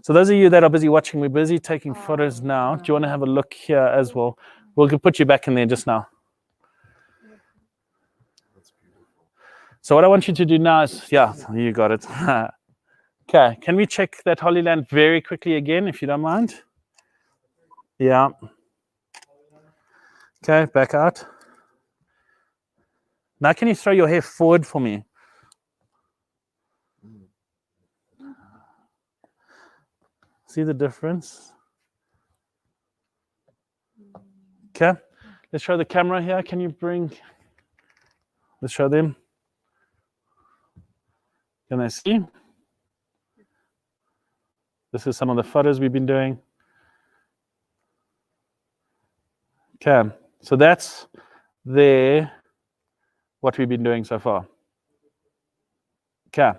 So those of you that are busy watching, we're busy taking photos now. Do you want to have a look here as well? We'll put you back in there just now. That's beautiful. So what I want you to do now is, yeah, you got it. Okay, can we check that Hollyland very quickly again, if you don't mind? Yeah. Okay, back out. Now can you throw your hair forward for me? See the difference? Okay, let's show the camera here. Can you bring, let's show them. Can they see? This is some of the photos we've been doing. Okay, so that's what we've been doing so far. Okay.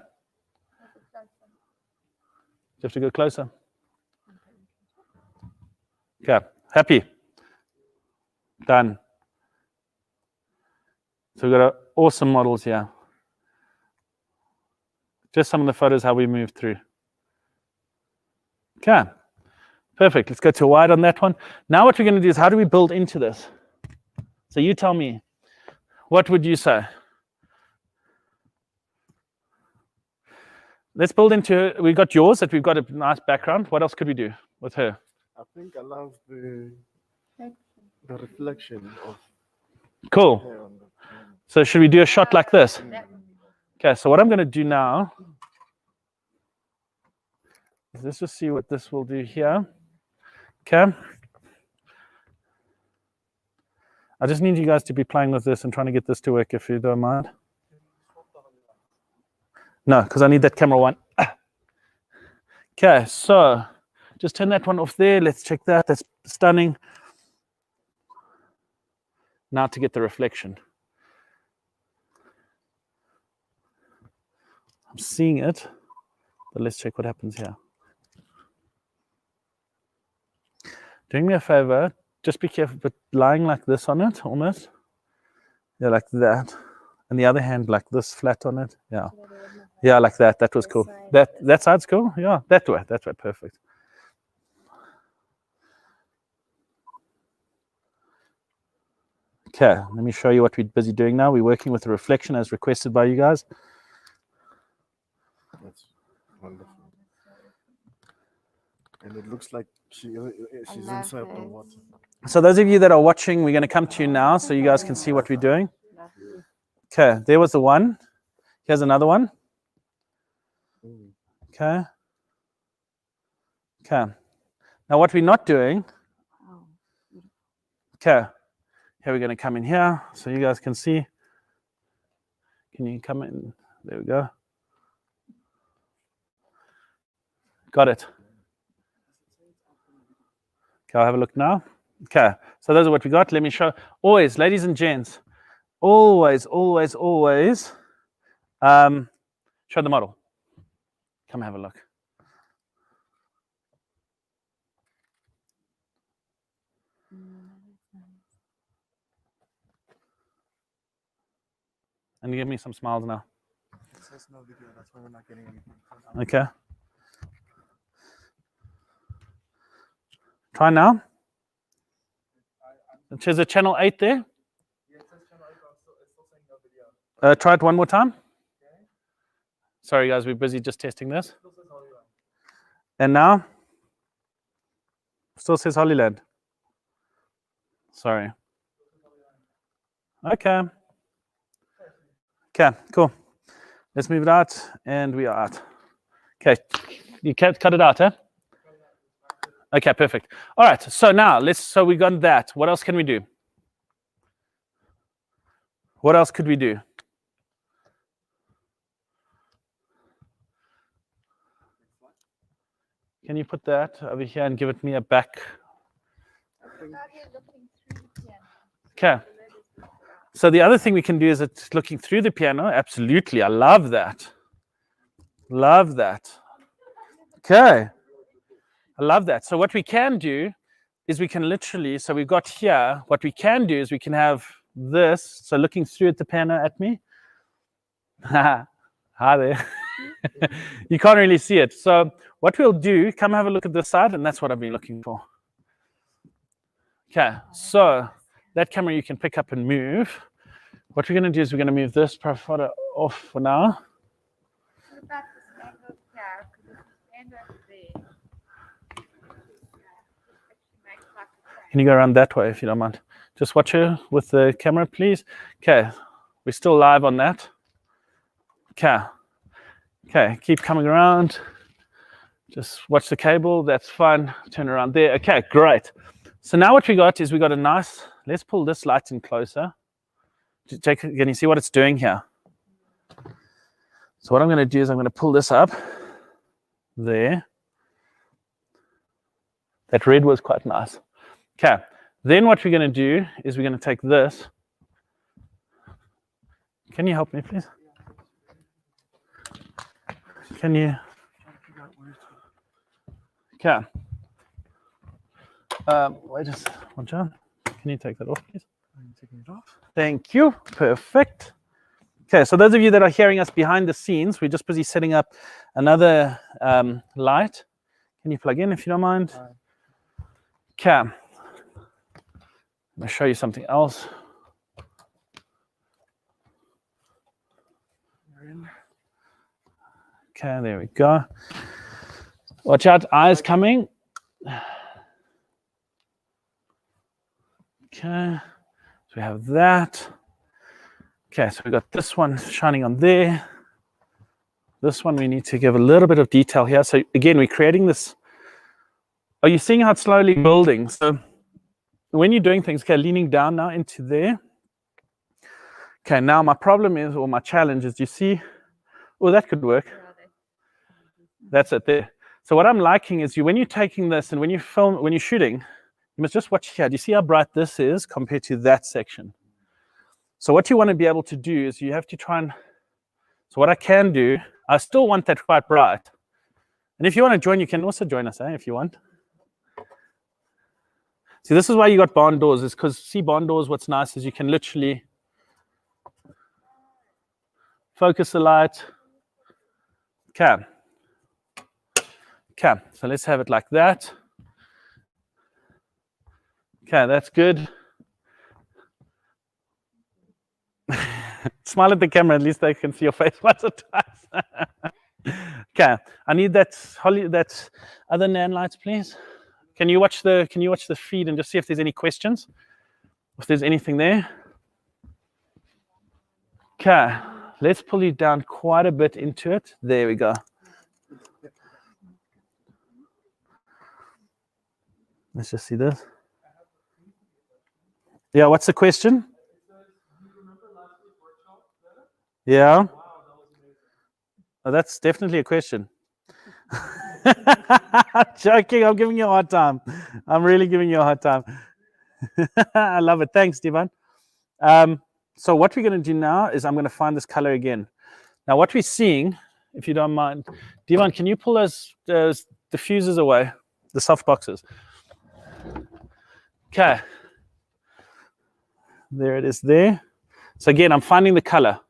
You have to go closer. Okay, happy. Done. So we've got awesome models here. Just some of the photos how we move through. Okay, perfect. Let's go to wide on that one. Now what we're going to do is how do we build into this? So you tell me, what would you say? Let's build into, we got yours, that we've got a nice background. What else could we do with her? I think I love the reflection of Cool. hair on the camera. So should we do a shot like this? Okay, so what I'm going to do now is let's just see what this will do here. Okay. I just need you guys to be playing with this and trying to get this to work if you don't mind. No, because I need that camera one. Okay, so just turn that one off there. Let's check that. That's stunning. Now to get the reflection. I'm seeing it, but let's check what happens here. Doing me a favor, just be careful, but lying like this on it, almost. Yeah, like that. And the other hand like this, flat on it. Yeah. Yeah, like that. That was cool. That side's cool? Yeah, that way, perfect. Okay, let me show you what we're busy doing now. We're working with the reflection as requested by you guys. That's wonderful. And it looks like she's inside the water. So those of you that are watching, we're going to come to you now so you guys can see what we're doing. Okay, there was the one. Here's another one. Okay. Okay. Now what we're not doing, okay, here we're going to come in here so you guys can see. Can you come in? There we go. Got it. Okay, I'll have a look now. Okay, so those are what we got. Let me show. Always, ladies and gents, always show the model. Come have a look. And give me some smiles now. It says no video, that's why we're not getting anything. Okay. Try now. It says a channel 8 there. Try it one more time. Sorry guys, we're busy just testing this. And now? Still says Holyland. Sorry. Okay. Okay, cool. Let's move it out, and we are out. Okay, you can't cut it out, eh? Okay, perfect. All right, so now so we got that. What else can we do? What else could we do? Can you put that over here and give it me a back? Okay. So the other thing we can do is it's looking through the piano. Absolutely, I love that. Love that. Okay. I love that. So what we can do is we can literally, so we've got here, what we can do is we can have this, so looking through at the piano at me. Hi there. You can't really see it. So what we'll do, come have a look at this side, and that's what I've been looking for. Okay, so that camera you can pick up and move. What we're going to do is we're going to move this photo off for now. What about this angle here? Because if you stand over there, Can you go around that way if you don't mind? Just watch her with the camera, please. Okay, we're still live on that. Okay. Okay, keep coming around. Just watch the cable, that's fine. Turn around there. Okay, great. So now what we got is we got a nice, let's pull this light in closer. Can you see what it's doing here? So what I'm going to do is I'm going to pull this up there. That red was quite nice. Okay, then what we're going to do is we're going to take this. Can you help me, please? Can you? Okay. Wait just one, John. Can you take that off, please? Taking it off. Thank you. Perfect. Okay, so those of you that are hearing us behind the scenes, we're just busy setting up another light. Can you plug in if you don't mind? Okay. I'm going to show you something else. Okay, there we go. Watch out, eyes coming. Okay, so we have that. Okay, so we got this one shining on there. This one we need to give a little bit of detail here. So again, we're creating this. Are you seeing how it's slowly building? So when you're doing things, okay, leaning down now into there. Okay, now my problem is, or my challenge is, you see, oh, that could work. That's it there. So what I'm liking is when you're taking this and when you film, when you're shooting, you must just watch here. Do you see how bright this is compared to that section? So what you want to be able to do is you have to try and, so what I can do, I still want that quite bright. And if you want to join, you can also join us, if you want. See, this is why you got barn doors, is because, see, barn doors, what's nice is you can literally focus the light. Okay. Okay, so let's have it like that. Okay, that's good. Smile at the camera, at least they can see your face once or twice. Okay, I need that other NAND lights, please. Can you watch the feed and just see if there's any questions? If there's anything there. Okay, let's pull you down quite a bit into it. There we go. Let's just see this. Yeah, what's the question? Yeah. Oh, that's definitely a question. I'm joking. I'm giving you a hard time. I'm really giving you a hard time. I love it. Thanks, Divan. So what we're going to do now is I'm going to find this color again. Now, what we're seeing, if you don't mind, Divan, can you pull those diffusers away, the soft boxes? Okay. There it is there. So again, I'm finding the color.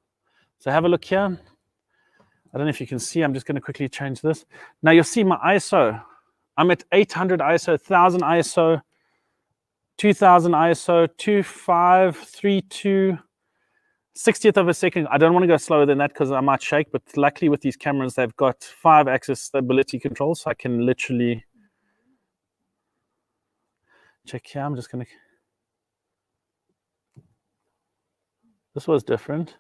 So have a look here. I don't know if you can see. I'm just going to quickly change this. Now you'll see my ISO. I'm at 800 ISO, 1000 ISO, 2000 ISO, 2532, 60th of a second. I don't want to go slower than that because I might shake, but luckily with these cameras, they've got 5-axis stability control, so I can literally check here. I'm just going to... This was different.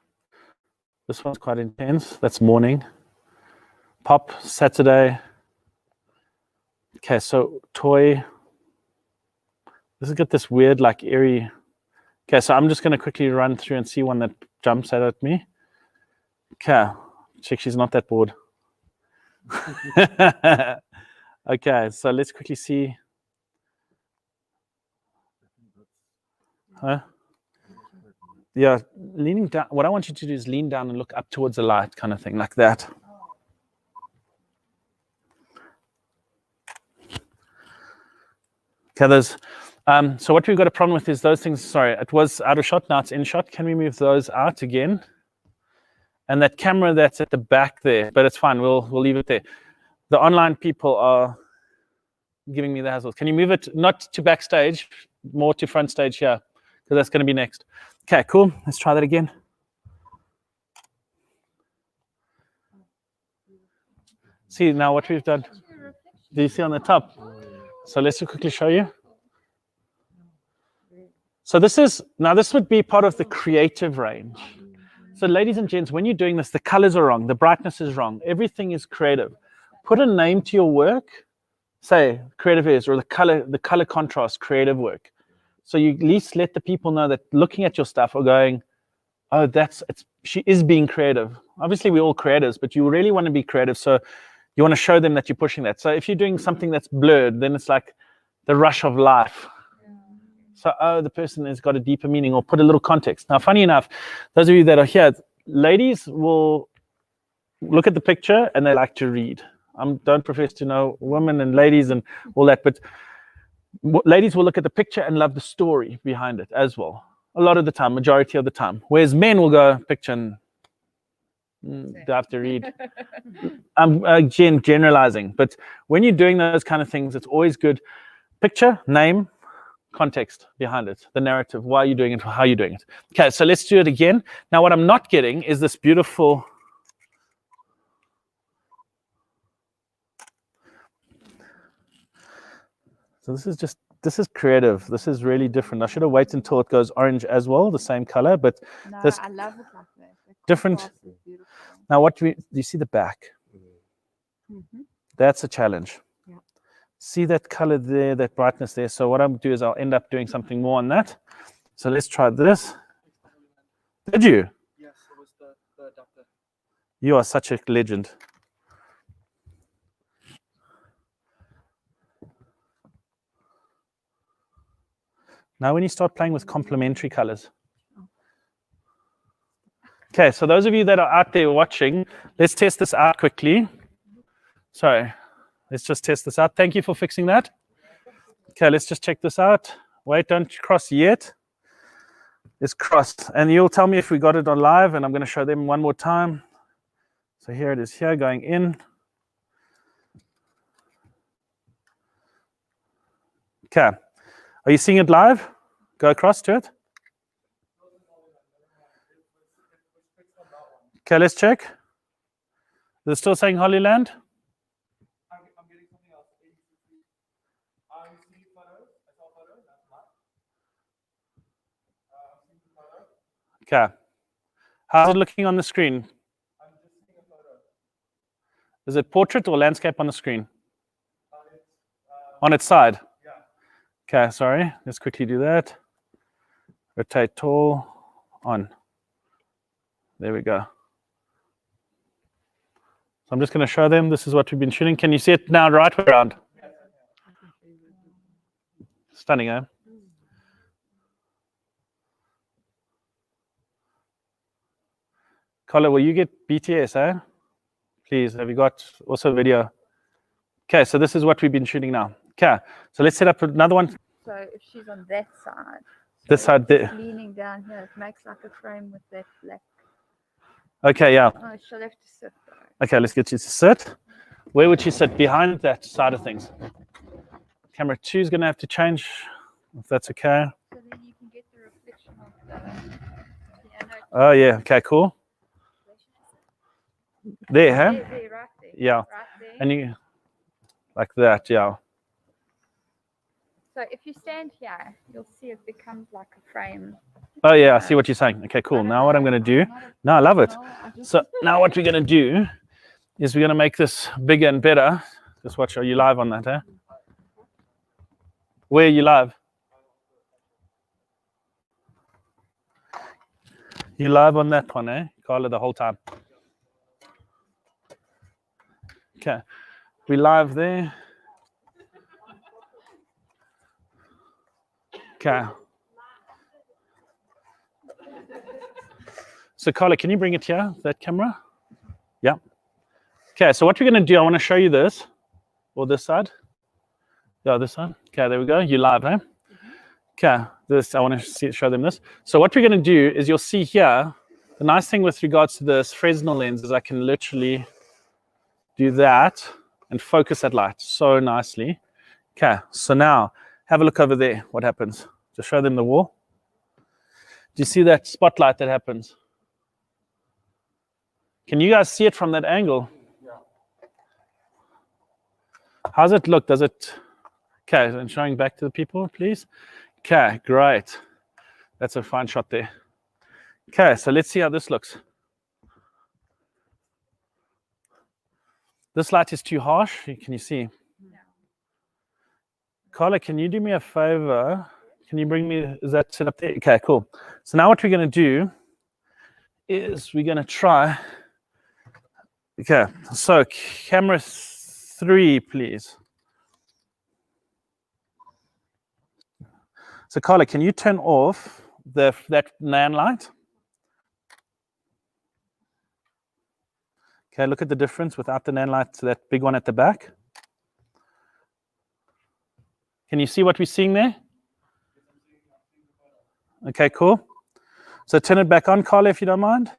This one's quite intense. That's morning. Pop, Saturday. Okay, so toy. This has got this weird, like, eerie. Okay, so I'm just going to quickly run through and see one that jumps out at me. Okay, check she's not that bored. Okay, so let's quickly see. Huh? Yeah, leaning down. What I want you to do is lean down and look up towards the light, kind of thing, like that. Okay, there's. So what we've got a problem with is those things. Sorry, it was out of shot. Now it's in shot. Can we move those out again? And that camera that's at the back there, but it's fine. We'll leave it there. The online people are giving me the hassles. Can you move it not to backstage, more to front stage here, because that's going to be next. Okay, cool. Let's try that again. See now what we've done. Do you see on the top? So let's quickly show you. So this would be part of the creative range. So ladies and gents, when you're doing this, the colors are wrong, the brightness is wrong, everything is creative. Put a name to your work, say creative is, or the color contrast, creative work. So you at least let the people know that looking at your stuff are going, oh, she is being creative. Obviously, we're all creators, but you really want to be creative. So you want to show them that you're pushing that. So if you're doing something that's blurred, then it's like the rush of life. So, oh, the person has got a deeper meaning, or put a little context. Now, funny enough, those of you that are here, ladies will look at the picture and they like to read. I don't profess to know women and ladies and all that, but ladies will look at the picture and love the story behind it as well. a lot of the time, majority of the time. Whereas men will go picture and do I have to read? I'm generalizing, but when you're doing those kind of things, it's always good. Picture, name, context behind it, the narrative, why you're doing it, how you're doing it. Okay, so let's do it again. Now, what I'm not getting is this beautiful. So this is creative. This is really different. I should have waited until it goes orange as well, the same color, but No, this I love it like that. The different. contrast is beautiful. Now, do you see the back? Mhm. That's a challenge. Yeah. See that color there, that brightness there. So what I'll do is I'll end up doing something more on that. So let's try this. Did you? Yes, it was the adapter. You are such a legend. Now when you start playing with complementary colors. Okay, so those of you that are out there watching, let's test this out quickly. Sorry, let's just test this out. Thank you for fixing that. Okay, let's just check this out. Wait, don't cross yet. It's crossed. And you'll tell me if we got it on live, and I'm going to show them one more time. So here it is here, going in. Okay. Are you seeing it live? Go across to it. Okay, let's check. Is it still saying Holy Land? I'm getting something else. I'm seeing photos. I saw photos. That's live. I'm seeing photos. Okay. How's it looking on the screen? I'm just seeing a photo. Is it portrait or landscape on the screen? It's, On its side? yeah. Okay, sorry. Let's quickly do that. Rotate tall. On. There we go. So I'm just going to show them. This is what we've been shooting. Can you see it now right way around? Stunning, eh? Colin, will you get BTS, eh? Please, have you got also video? Okay, so this is what we've been shooting now. Okay, so let's set up another one. So if she's on that side, This side there. leaning down here, it makes like a frame with that black. Okay, yeah. Oh, she'll have to sit though. Okay, let's get you to sit. Where would you sit? Behind that side of things. Camera 2 is going to have to change, if that's okay. So then you can get the reflection of the piano. Oh, yeah. Okay, cool. There, huh? There, right there. Yeah. Right there. And you, like that, yeah. So if you stand here, you'll see it becomes like a frame. Oh, yeah, I see what you're saying. Okay, cool. Now what I'm going to do, no, I love it. So now what we're going to do is we're going to make this bigger and better. Just watch, are you live on that, eh? Where are you live? You live on that one, eh? Carla, the whole time. Okay, we live there. Okay. So Carla, can you bring it here, that camera? Yeah. Okay, so what we're going to do, I want to show you this, or this side. Yeah, this side. Okay, there we go. You live, eh? Okay, this, I want to show them this. So what we're going to do is you'll see here, the nice thing with regards to this Fresnel lens is I can literally do that and focus that light so nicely. Okay, so now have a look over there. What happens? Just show them the wall. Do you see that spotlight that happens? Can you guys see it from that angle? Yeah. How's it look? Does it? Okay, and showing back to the people, please. Okay, great. That's a fine shot there. Okay, so let's see how this looks. This light is too harsh. Can you see? Carla, can you do me a favor? Can you bring me, is that set up there? Okay, cool. So now what we're going to do is we're going to try. Okay, so camera 3, please. So Carla, can you turn off that nan light? Okay, look at the difference without the nan light to that big one at the back. Can you see what we're seeing there? Okay, cool. So turn it back on, Carla, if you don't mind.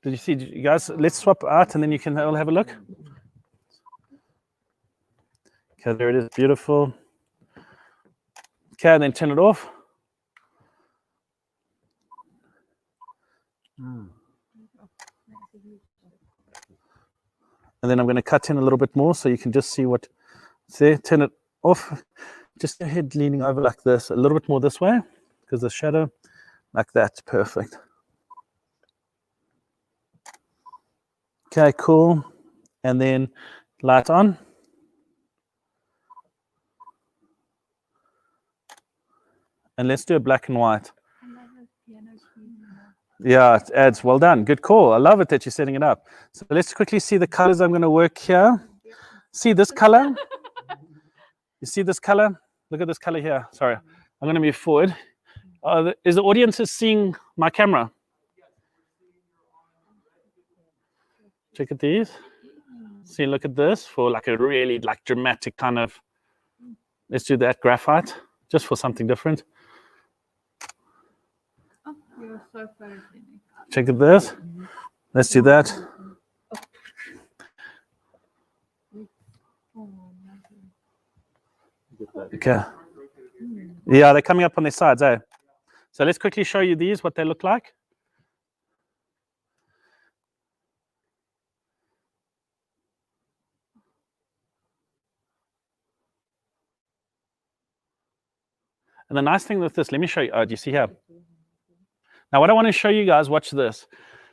Did you see, you guys? Let's swap out and then you can all have a look. Okay, there it is, beautiful. Okay, and then turn it off. And then I'm going to cut in a little bit more so you can just see what's there. Turn it off. Just your head leaning over like this, a little bit more this way, because the shadow, like that, perfect. Okay, cool. And then light on. And let's do a black and white. Yeah, it adds, well done, good call. I love it that you're setting it up. So let's quickly see the colors I'm going to work here. See this color? You see this color? Look at this color here. Sorry, I'm going to move forward. Is the audience seeing my camera? Check at these. See, look at this for like a really like dramatic kind of, let's do that graphite, just for something different. Oh, you're so photogenic. Check at this. Let's do that. Okay. Yeah, they're coming up on their sides, eh? So let's quickly show you these, what they look like. And the nice thing with this, let me show you. Oh, do you see here? Now, what I want to show you guys, watch this.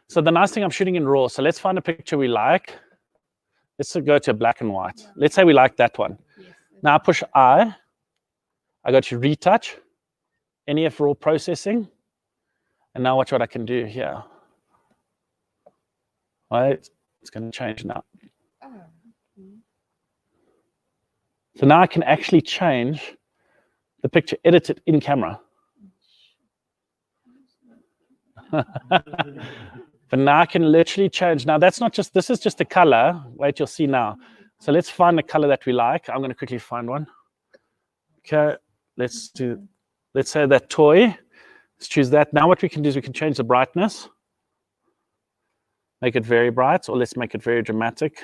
So the nice thing, I'm shooting in RAW. So let's find a picture we like. Let's go to black and white. Let's say we like that one. Now I push I go to retouch, NEF RAW processing. And now watch what I can do here. All right, it's going to change now. So now I can actually change the picture, edit it in camera. But now I can literally change. Now that's not just, this is just a color. Wait, you'll see now. So let's find the color that we like. I'm going to quickly find one. Okay, let's say that toy. Let's choose that. Now what we can do is we can change the brightness. Make it very bright, or let's make it very dramatic.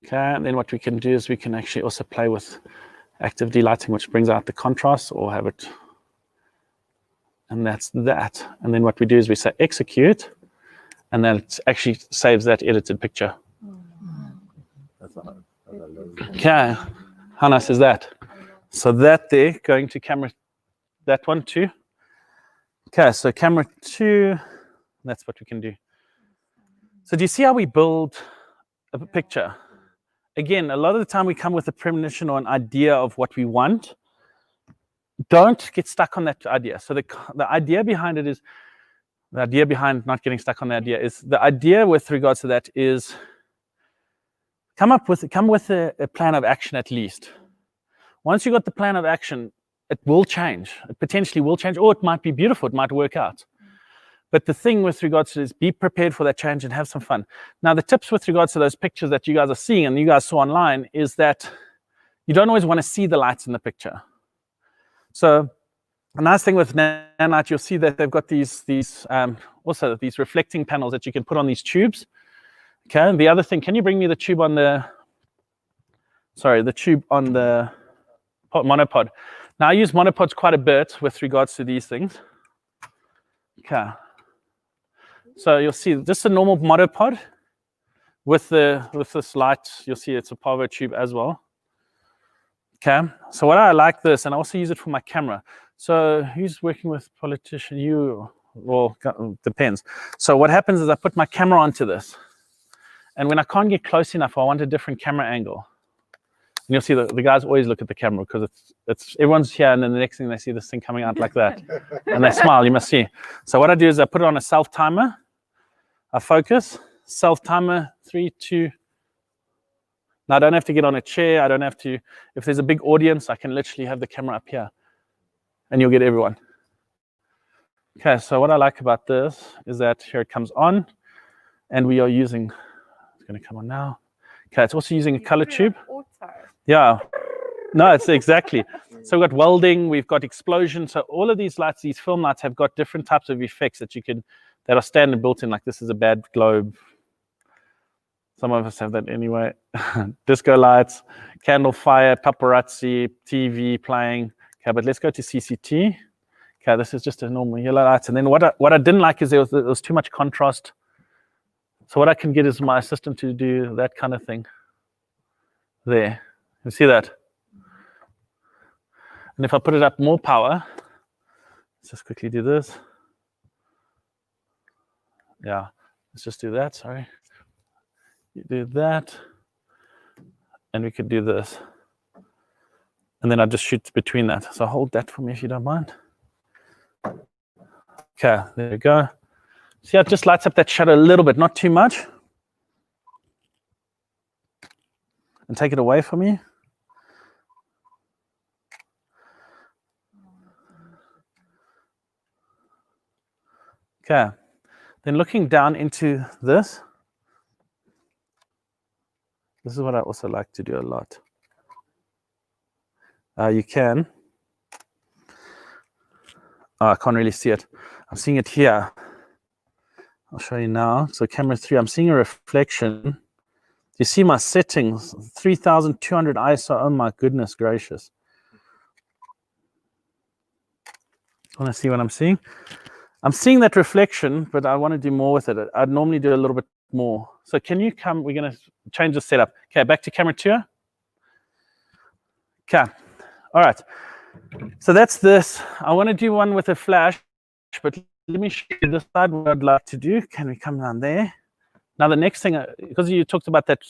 Okay, and then what we can do is we can actually also play with active delighting, which brings out the contrast, or have it. And that's that. And then what we do is we say execute, and then it actually saves that edited picture. Okay, how nice is that? So that there, going to camera, that one too. Okay, so camera 2, that's what we can do. So do you see how we build a picture? Again, a lot of the time we come with a premonition or an idea of what we want. Don't get stuck on that idea. So the idea behind it is, the idea behind not getting stuck on the idea is, the idea with regards to that is, come with a plan of action at least. Once you got the plan of action, it will change. It potentially will change, or it might be beautiful. It might work out. But the thing with regards to this, be prepared for that change and have some fun. Now, the tips with regards to those pictures that you guys are seeing and you guys saw online is that you don't always want to see the lights in the picture. So a nice thing with Nanite, you'll see that they've got these also these reflecting panels that you can put on these tubes. Okay, and the other thing, can you bring me the tube on the, sorry, the tube on the monopod. Now I use monopods quite a bit with regards to these things. Okay. So you'll see just a normal monopod with this light. You'll see it's a Pavo tube as well. Okay. So what I like this, and I also use it for my camera. So who's working with politician? You, well, depends. So what happens is I put my camera onto this, and when I can't get close enough, I want a different camera angle. And you'll see the guys always look at the camera because it's everyone's here, and then the next thing they see this thing coming out like that, and they smile. You must see. So what I do is I put it on a self timer. I focus, self timer, 3, 2. Now I don't have to get on a chair. I don't have to. If there's a big audience, I can literally have the camera up here, and you'll get everyone. Okay. So what I like about this is that here it comes on, and we are using. It's going to come on now. Okay, it's also using a color Put it tube. on Auto. Yeah. No, it's exactly. So we've got welding, we've got explosion. So all of these lights, these film lights, have got different types of effects that are standard built in. Like this is a bad globe. Some of us have that anyway. Disco lights, candle fire, paparazzi, TV playing. Okay, but let's go to CCT. Okay, this is just a normal yellow light. And then what I didn't like is there was too much contrast. So what I can get is my assistant to do that kind of thing. There, you see that? And if I put it up more power, let's just quickly do this. Yeah, let's just do that, sorry. You do that, and we could do this. And then I just shoot between that. So hold that for me if you don't mind. Okay, there we go. See how it just lights up that shadow a little bit, not too much. And take it away from me. Okay, then looking down into this. This is what I also like to do a lot. You can. Oh, I can't really see it. I'm seeing it here. I'll show you now. So camera 3, I'm seeing a reflection. You see my settings, 3200 ISO. Oh my goodness gracious. Want to see what I'm seeing? I'm seeing that reflection, but I want to do more with it. I'd normally do a little bit more. So can you come? We're going to change the setup. Okay, back to camera 2. Okay, all right. So that's this. I want to do one with a flash, but let me show you this side, what I'd like to do. Can we come down there? Now the next thing, because you talked about that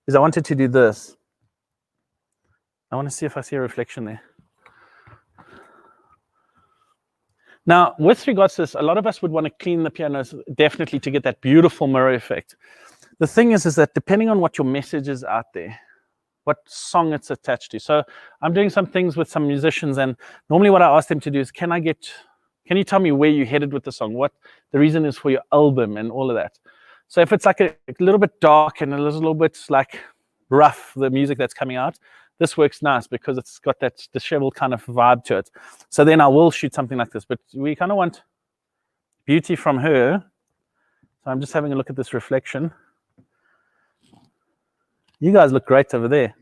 is I wanted to do this. I want to see if I see a reflection there. Now, with regards to this, a lot of us would want to clean the pianos definitely to get that beautiful mirror effect. The thing is that depending on what your message is out there, what song it's attached to. So I'm doing some things with some musicians, and normally what I ask them to do is, can you tell me where you headed with the song? What the reason is for your album and all of that. So if it's like a little bit dark and a little bit like rough, the music that's coming out, this works nice because it's got that disheveled kind of vibe to it. So then I will shoot something like this, but we kind of want beauty from her. So I'm just having a look at this reflection. You guys look great over there.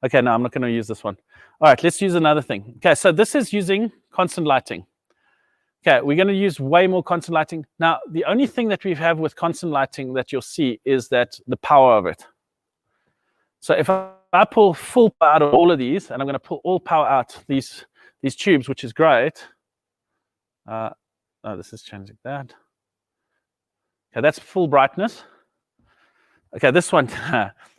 Okay, no, I'm not going to use this one. All right, let's use another thing. Okay, so this is using constant lighting. Okay, we're going to use way more constant lighting. Now, the only thing that we have with constant lighting that you'll see is that the power of it. So if I pull full power out of all of these, and I'm going to pull all power out these tubes, which is great. Oh, this is changing that. Okay, that's full brightness. Okay, this one.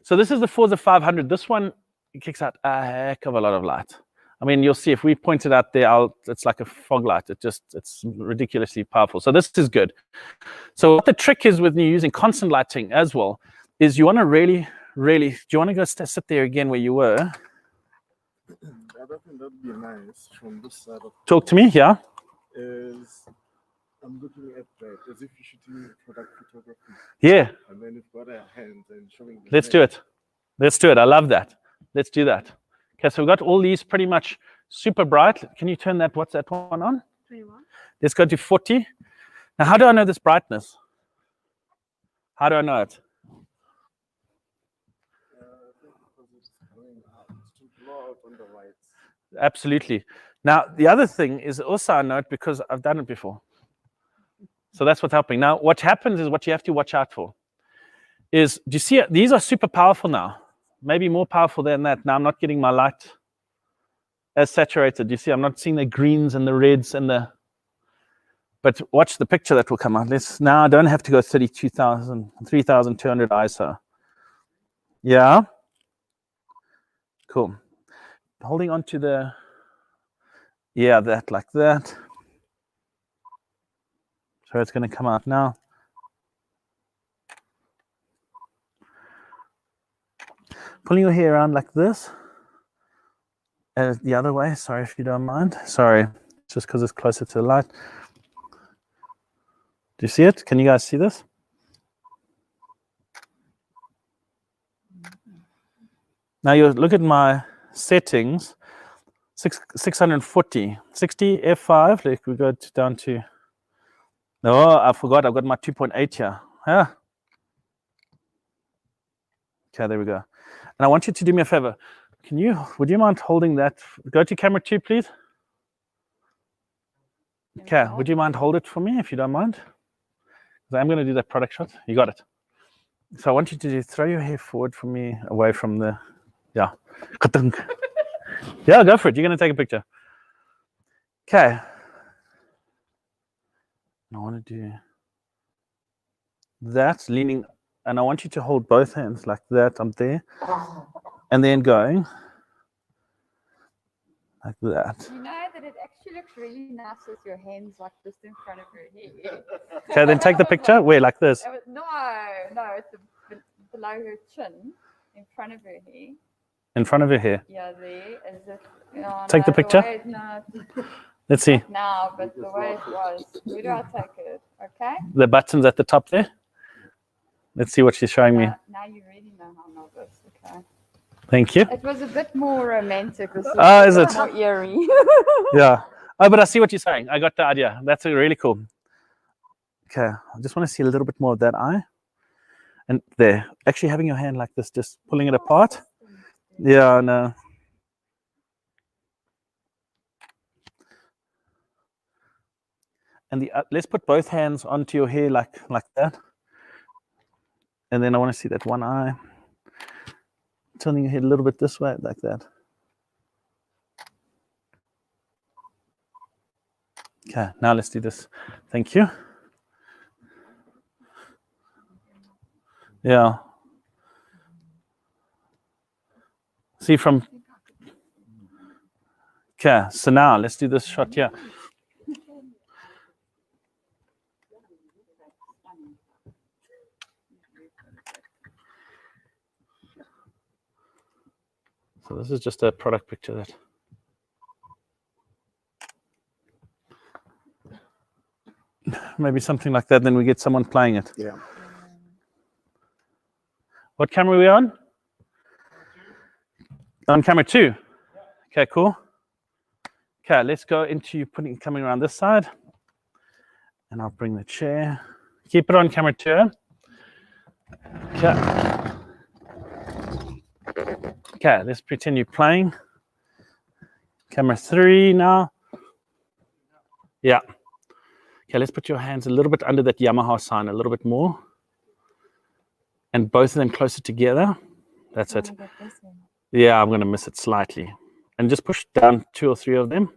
So this is the Forza 500. This one kicks out a heck of a lot of light. I mean, you'll see if we point it out there, it's like a fog light. It's ridiculously powerful. So this is good. So what the trick is with you using constant lighting as well is you want to really, do you want to go sit there again where you were? I don't think that'd be nice from this side of. Talk to me, yeah? Is I'm looking at that as if you're shooting product photography. Yeah. And then you've got a hand and showing. Let's do it. Let's do it. I love that. Let's do that. Okay, so we've got all these pretty much super bright. Can you turn that, what's that one on? 21. Let's go to 40. Now, how do I know this brightness? How do I know it? Because it's going out. It's too blow out on the lights. Absolutely. Now, the other thing is also I know it because I've done it before. So that's what's happening. Now, what happens is what you have to watch out for is, do you see it? These are super powerful now. Maybe more powerful than that. Now I'm not getting my light as saturated. You see, I'm not seeing the greens and the reds and the, but watch the picture that will come out. Now I don't have to go 3200 ISO. Yeah. Cool. Holding on to the, yeah, that like that. So it's going to come out now. Pulling your hair around like this. The other way, sorry if you don't mind. Sorry, just because it's closer to the light. Do you see it? Can you guys see this? Now you look at my settings, 640, 60, F5, like we go down to, no, I forgot, I've got my 2.8 here. Yeah. Okay, there we go. And I want you to do me a favor. Would you mind holding that? Go to camera 2, please. Okay, would you mind hold it for me if you don't mind? Because I'm going to do that product shot. You got it. So I want you to throw your hair forward for me, away from the, yeah. Yeah, go for it. You're going to take a picture. Okay. I want to do that, leaning, and I want you to hold both hands like that. I'm there. And then going like that. You know that it actually looks really nice with your hands like just in front of her head. Okay, then take the picture. Where, like this? No, it's below her chin, in front of her hair. In front of her hair. Yeah, there. Is it? Take the picture. Let's see. Now, but the way it was. Where do I take it? Okay. The button's at the top there. Let's see what she's showing me. Now you really know how I love this. Okay. Thank you. It was a bit more romantic. This Is it? More eerie. Yeah. Oh, but I see what you're saying. I got the idea. That's really cool. Okay. I just want to see a little bit more of that eye. And there. Actually having your hand like this, just pulling it apart. Yeah, no. And let's put both hands onto your hair like that. And then I want to see that one eye. Turning your head a little bit this way, like that. Okay, now let's do this. Thank you. Yeah. See from. Okay, so now let's do this shot here. So this is just a product picture that. Maybe something like that, then we get someone playing it. Yeah. What camera are we on? On camera 2. Okay, cool. Okay, let's go into coming around this side. And I'll bring the chair. Keep it on camera 2. Okay. Okay, let's pretend you're playing. Camera 3 now. Yeah. Okay, let's put your hands a little bit under that Yamaha sign, a little bit more. And both of them closer together. That's it. Yeah, I'm going to miss it slightly. And just push down 2 or 3 of them.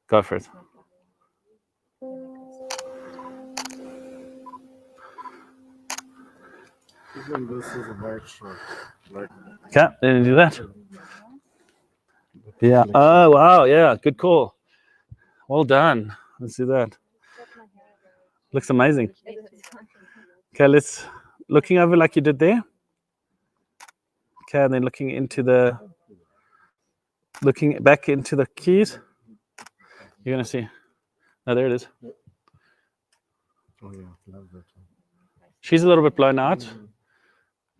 Go for it. Even this is a night shot. Like, Okay, then do that. Yeah. Oh, wow. Yeah, good call. Well done. Let's do that. Looks amazing. Okay, let's looking over like you did there. Okay, and then looking back into the keys. You're gonna see. Oh, there it is. oh yeah, love that one. She's a little bit blown out,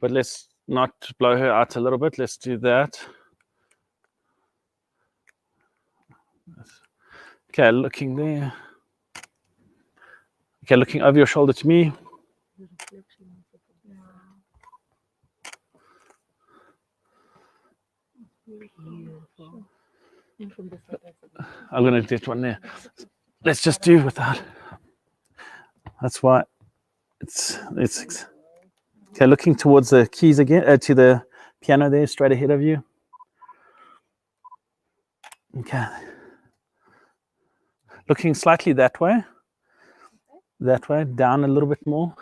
but let's not blow her out a little bit. Let's do that. Okay, looking there. Okay, looking over your shoulder to me. I'm going to get one there. Let's just do without. That's why it's okay. Looking towards the keys again, to the piano there, straight ahead of you. Okay. Looking slightly that way, down a little bit more.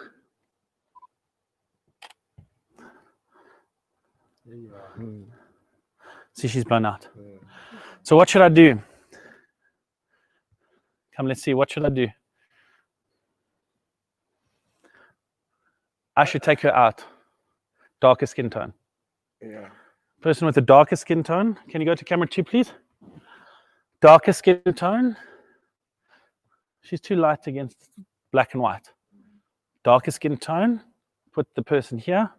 See, she's blown out. So what should I do? Come, let's see. What should I do? I should take her out. Darker skin tone. Yeah. Person with the darker skin tone. Can you go to camera 2, please? Darker skin tone. She's too light against black and white. Darker skin tone. Put the person here.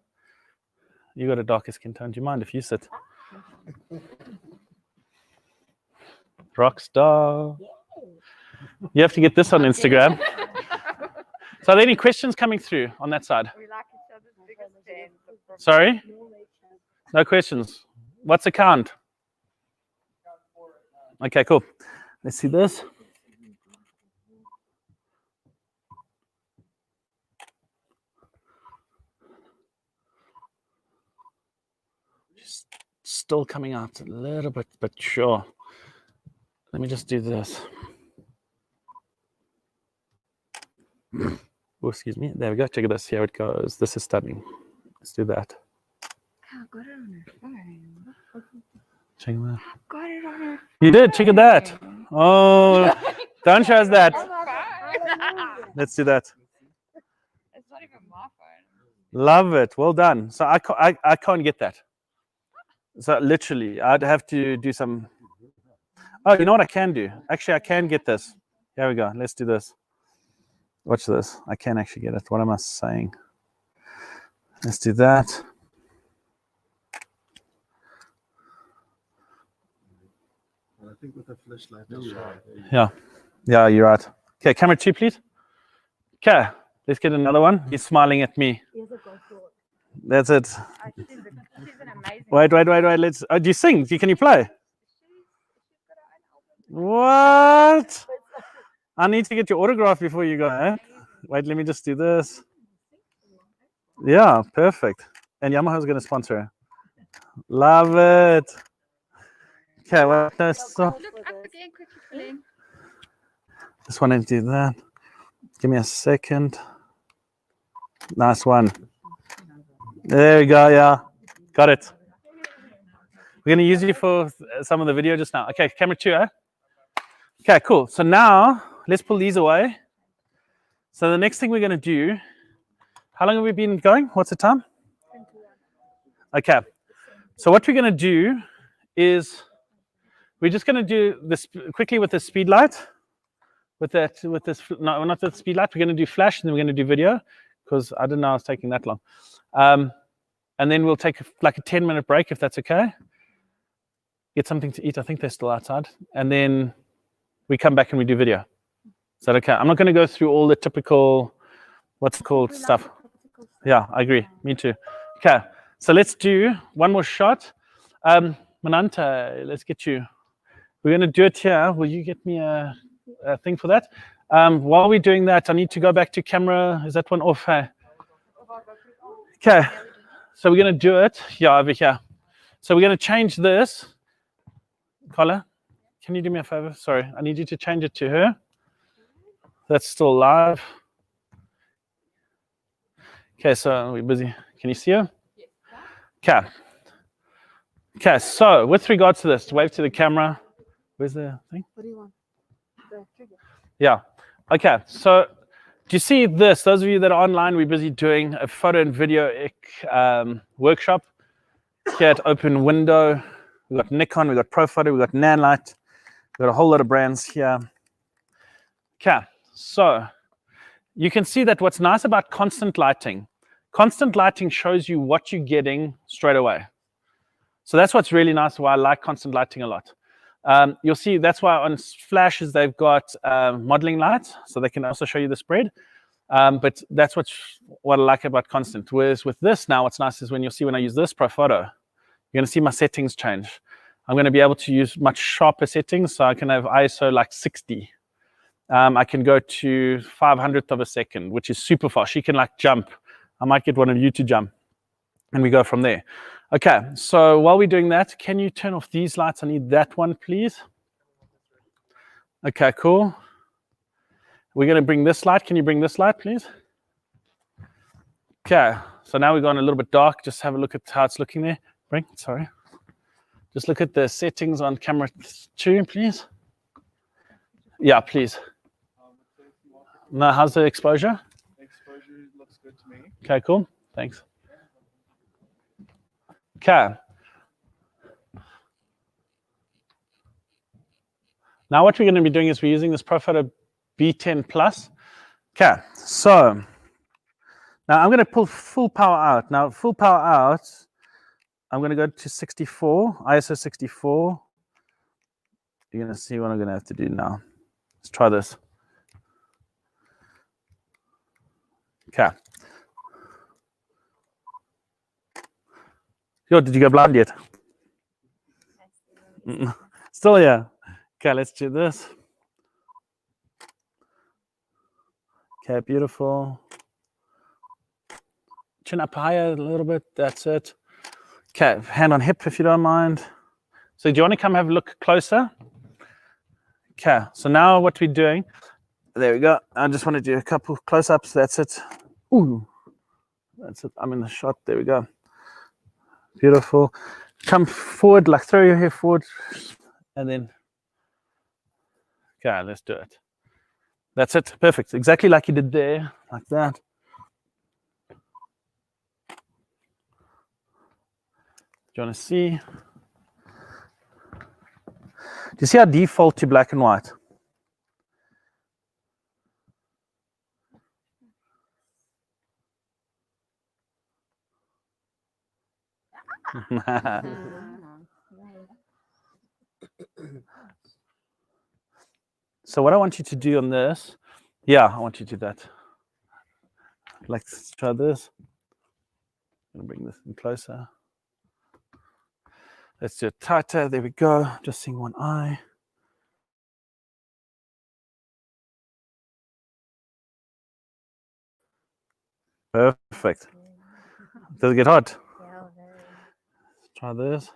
You got a darker skin tone. Do you mind if you sit? Rock star. You have to get this on Instagram. So are there any questions coming through on that side? We like each other's biggest fans. Sorry? No questions. What's the count? Okay, cool. Let's see this. Just still coming out a little bit, but sure. Let me just do this. Oh, excuse me. There we go. Check this. See how it goes. This is stunning. Let's do that. I got it on her phone. Check that. I got it on her You did. Check that. Oh, don't show us that. phone. Let's do that. It's not even my phone. Love it. Well done. So I can't get that. So literally, I'd have to do some. Oh, you know what I can do? Actually, I can get this. Here we go. Let's do this. Watch this. I can actually get it. What am I saying? Let's do that. I think with a flashlight. Yeah, you're right. Okay, camera 2, please. Okay, let's get another one. He's smiling at me. That's it. She's an amazing. Wait. Let's. Oh, do you sing? Can you play? What? I need to get your autograph before you go. Eh? Wait, let me just do this. Yeah, perfect. And Yamaha's going to sponsor her. Love it. Okay, well, so Look up again, quickly, Glenn. just want to do that. Give me a second. Nice one. There we go. Yeah, got it. We're going to use you for some of the video just now. Okay, camera 2, eh? Okay, cool. So now let's pull these away. So the next thing we're going to do, how long have we been going? What's the time? Okay. So what we're going to do is we're just going to do this quickly with the speed light. With this, no, not the speed light. We're going to do flash, and then we're going to do video, because I didn't know I was taking that long. And then we'll take like a 10-minute break, if that's okay. Get something to eat. I think they're still outside. And then we come back and we do video. Is that okay? I'm not going to go through all the typical, what's it called, stuff. Yeah, I agree. Me too. Okay, so let's do one more shot. Mananta, let's get you. We're going to do it here. Will you get me a thing for that? While we're doing that, I need to go back to camera. Is that one off? Okay, so we're going to do it. Yeah, over here. So we're going to change this. Carla, can you do me a favor? Sorry, I need you to change it to her. That's still live. Okay, so we're busy. Can you see her? Okay. Okay, so with regards to this, wave to the camera. Where's the thing? What do you want? The trigger. Yeah. Okay, so do you see this? Those of you that are online, we're busy doing a photo and video workshop here at Open Window. We've got Nikon, we've got Profoto, we've got Nanlite. We've got a whole lot of brands here. Okay, so you can see that what's nice about constant lighting shows you what you're getting straight away. So that's what's really nice, why I like constant lighting a lot. You'll see that's why on flashes they've got modeling lights, so they can also show you the spread. But that's what I like about constant. Whereas with this now, what's nice is when I use this Profoto, you're going to see my settings change. I'm going to be able to use much sharper settings, so I can have ISO like 60. I can go to 500th of a second, which is super fast. She can like jump. I might get one of you to jump, and we go from there. Okay, so while we're doing that, can you turn off these lights? I need that one, please. Okay, cool. We're going to bring this light. Can you bring this light, please? Okay, so now we've gone a little bit dark. Just have a look at how it's looking there. Sorry. Just look at the settings on camera 2, please. Yeah, please. Now, how's the exposure? Exposure looks good to me. Okay, cool. Thanks. Okay. Now what we're going to be doing is we're using this Profoto B10 Plus. Okay, so now I'm going to pull full power out. Now full power out I'm going to go to 64, ISO 64. You're going to see what I'm going to have to do now. Let's try this. Okay. Yo, did you go blind yet? Still here. Okay, let's do this. Okay, beautiful. Chin up higher a little bit. That's it. Okay, hand on hip if you don't mind. So do you want to come have a look closer? Okay, so now what we're doing, there we go. I just want to do a couple close-ups. That's it. Ooh, that's it. I'm in the shot. There we go. Beautiful. Come forward, like throw your hair forward, and then, okay, let's do it. That's it. Perfect. Exactly like you did there, like that. Do you want to see? Do you see how default to black and white? So what I want you to do on this, yeah, I want you to do that. Let's try this. I'm going to bring this in closer. Let's do it tighter. There we go. Just seeing one eye. Perfect. Does it get hot? Yeah, very. Let's try this.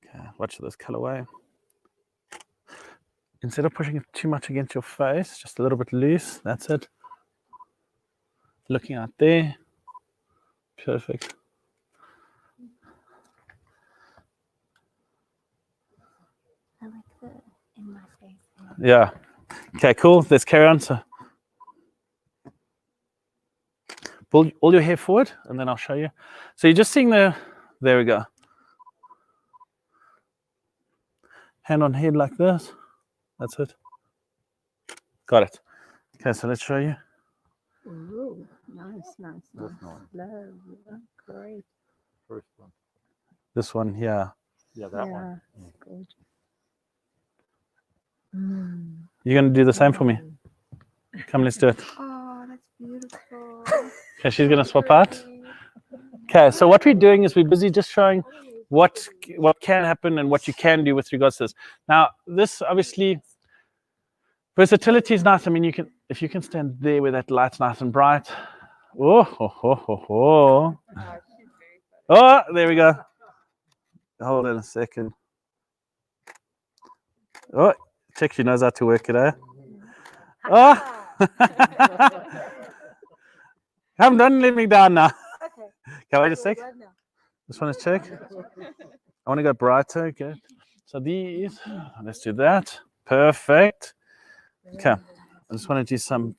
Okay, watch this colorway. Instead of pushing it too much against your face, just a little bit loose. That's it. Looking out there. Perfect. I like the in my face. Yeah. Okay, cool. Let's carry on. So pull all your hair forward and then I'll show you. So you're just seeing there we go. Hand on head like this. That's it. Got it. Okay, so let's show you. Ooh, nice. That's nice. Low, great. First one. This one here. Yeah, that one. It's gorgeous. Mm. You're going to do the same for me. Come, let's do it. Oh, that's beautiful. Okay, she's going to swap out. Okay, so what we're doing is we're busy just showing what can happen and what you can do with regards to this. Now, this obviously, versatility is nice. I mean, if you can stand there where that light's nice and bright. Oh, there we go. Hold on a second. Oh, check she knows how to work it, eh? Oh! Don't let me down now. Okay. Can I just check? Just want to check. I want to go brighter. Good. So these, let's do that. Perfect. Okay. I just want to do some.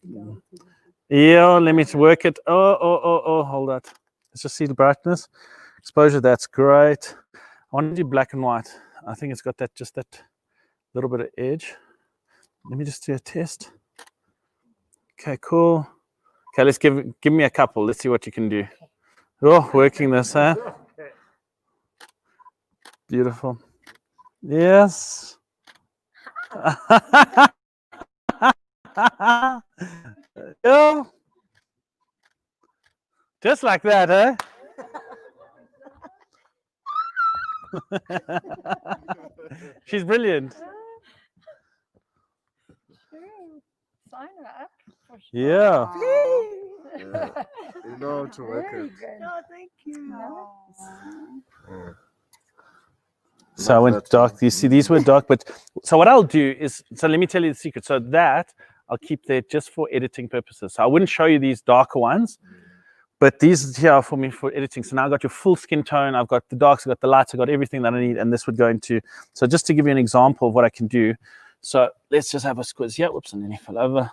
Yeah, let me work it. Oh, hold that. Let's just see the brightness. Exposure, that's great. I want to do black and white. I think it's got that just that little bit of edge. Let me just do a test. Okay, cool. Okay, let's give me a couple. Let's see what you can do. Oh, working this, huh? Beautiful. Yes. Oh. Just like that, eh? She's brilliant. Sign her up. Yeah. You know how to work it. No, thank you. So I went dark. You see, these were dark, but so what I'll do is, so let me tell you the secret. So that I'll keep there just for editing purposes. So I wouldn't show you these darker ones, but these here are for me for editing. So now I've got your full skin tone. I've got the darks, I've got the lights, I've got everything that I need. And this would go into, so just to give you an example of what I can do. So let's just have a squiz here. Whoops, and then he fell over.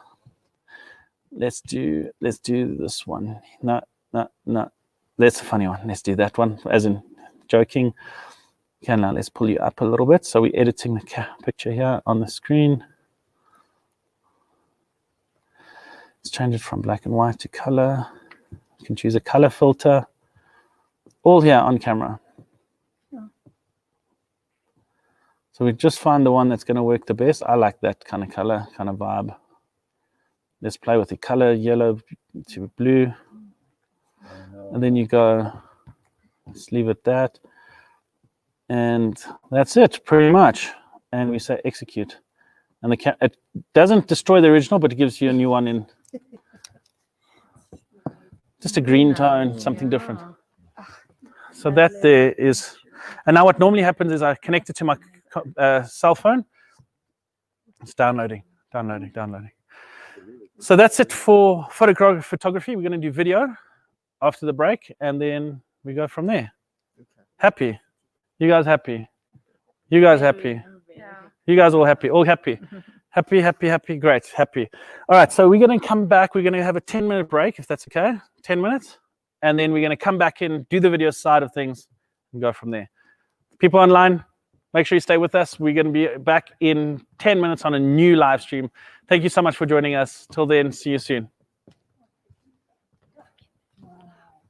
Let's do this one. No. That's a funny one. Let's do that one, as in joking. Okay, now let's pull you up a little bit. So we're editing the picture here on the screen. Let's change it from black and white to color. You can choose a color filter. All here on camera. So we just find the one that's going to work the best. I like that kind of color, kind of vibe. Let's play with the color, yellow to blue. And then you go, let's leave it that. And that's it, pretty much. And we say execute. And it doesn't destroy the original, but it gives you a new one in just a green tone, something different. So that there is. And now what normally happens is I connect it to my cell phone. It's downloading. So that's it for photography. We're going to do video after the break, and then we go from there. Happy? You guys happy? You guys happy? You guys all happy? All happy? Happy, great, happy. All right, so we're going to come back. We're going to have a 10-minute break, if that's okay. 10 minutes. And then we're going to come back in, do the video side of things, and go from there. People online, make sure you stay with us. We're going to be back in 10 minutes on a new live stream. Thank you so much for joining us. Till then, see you soon.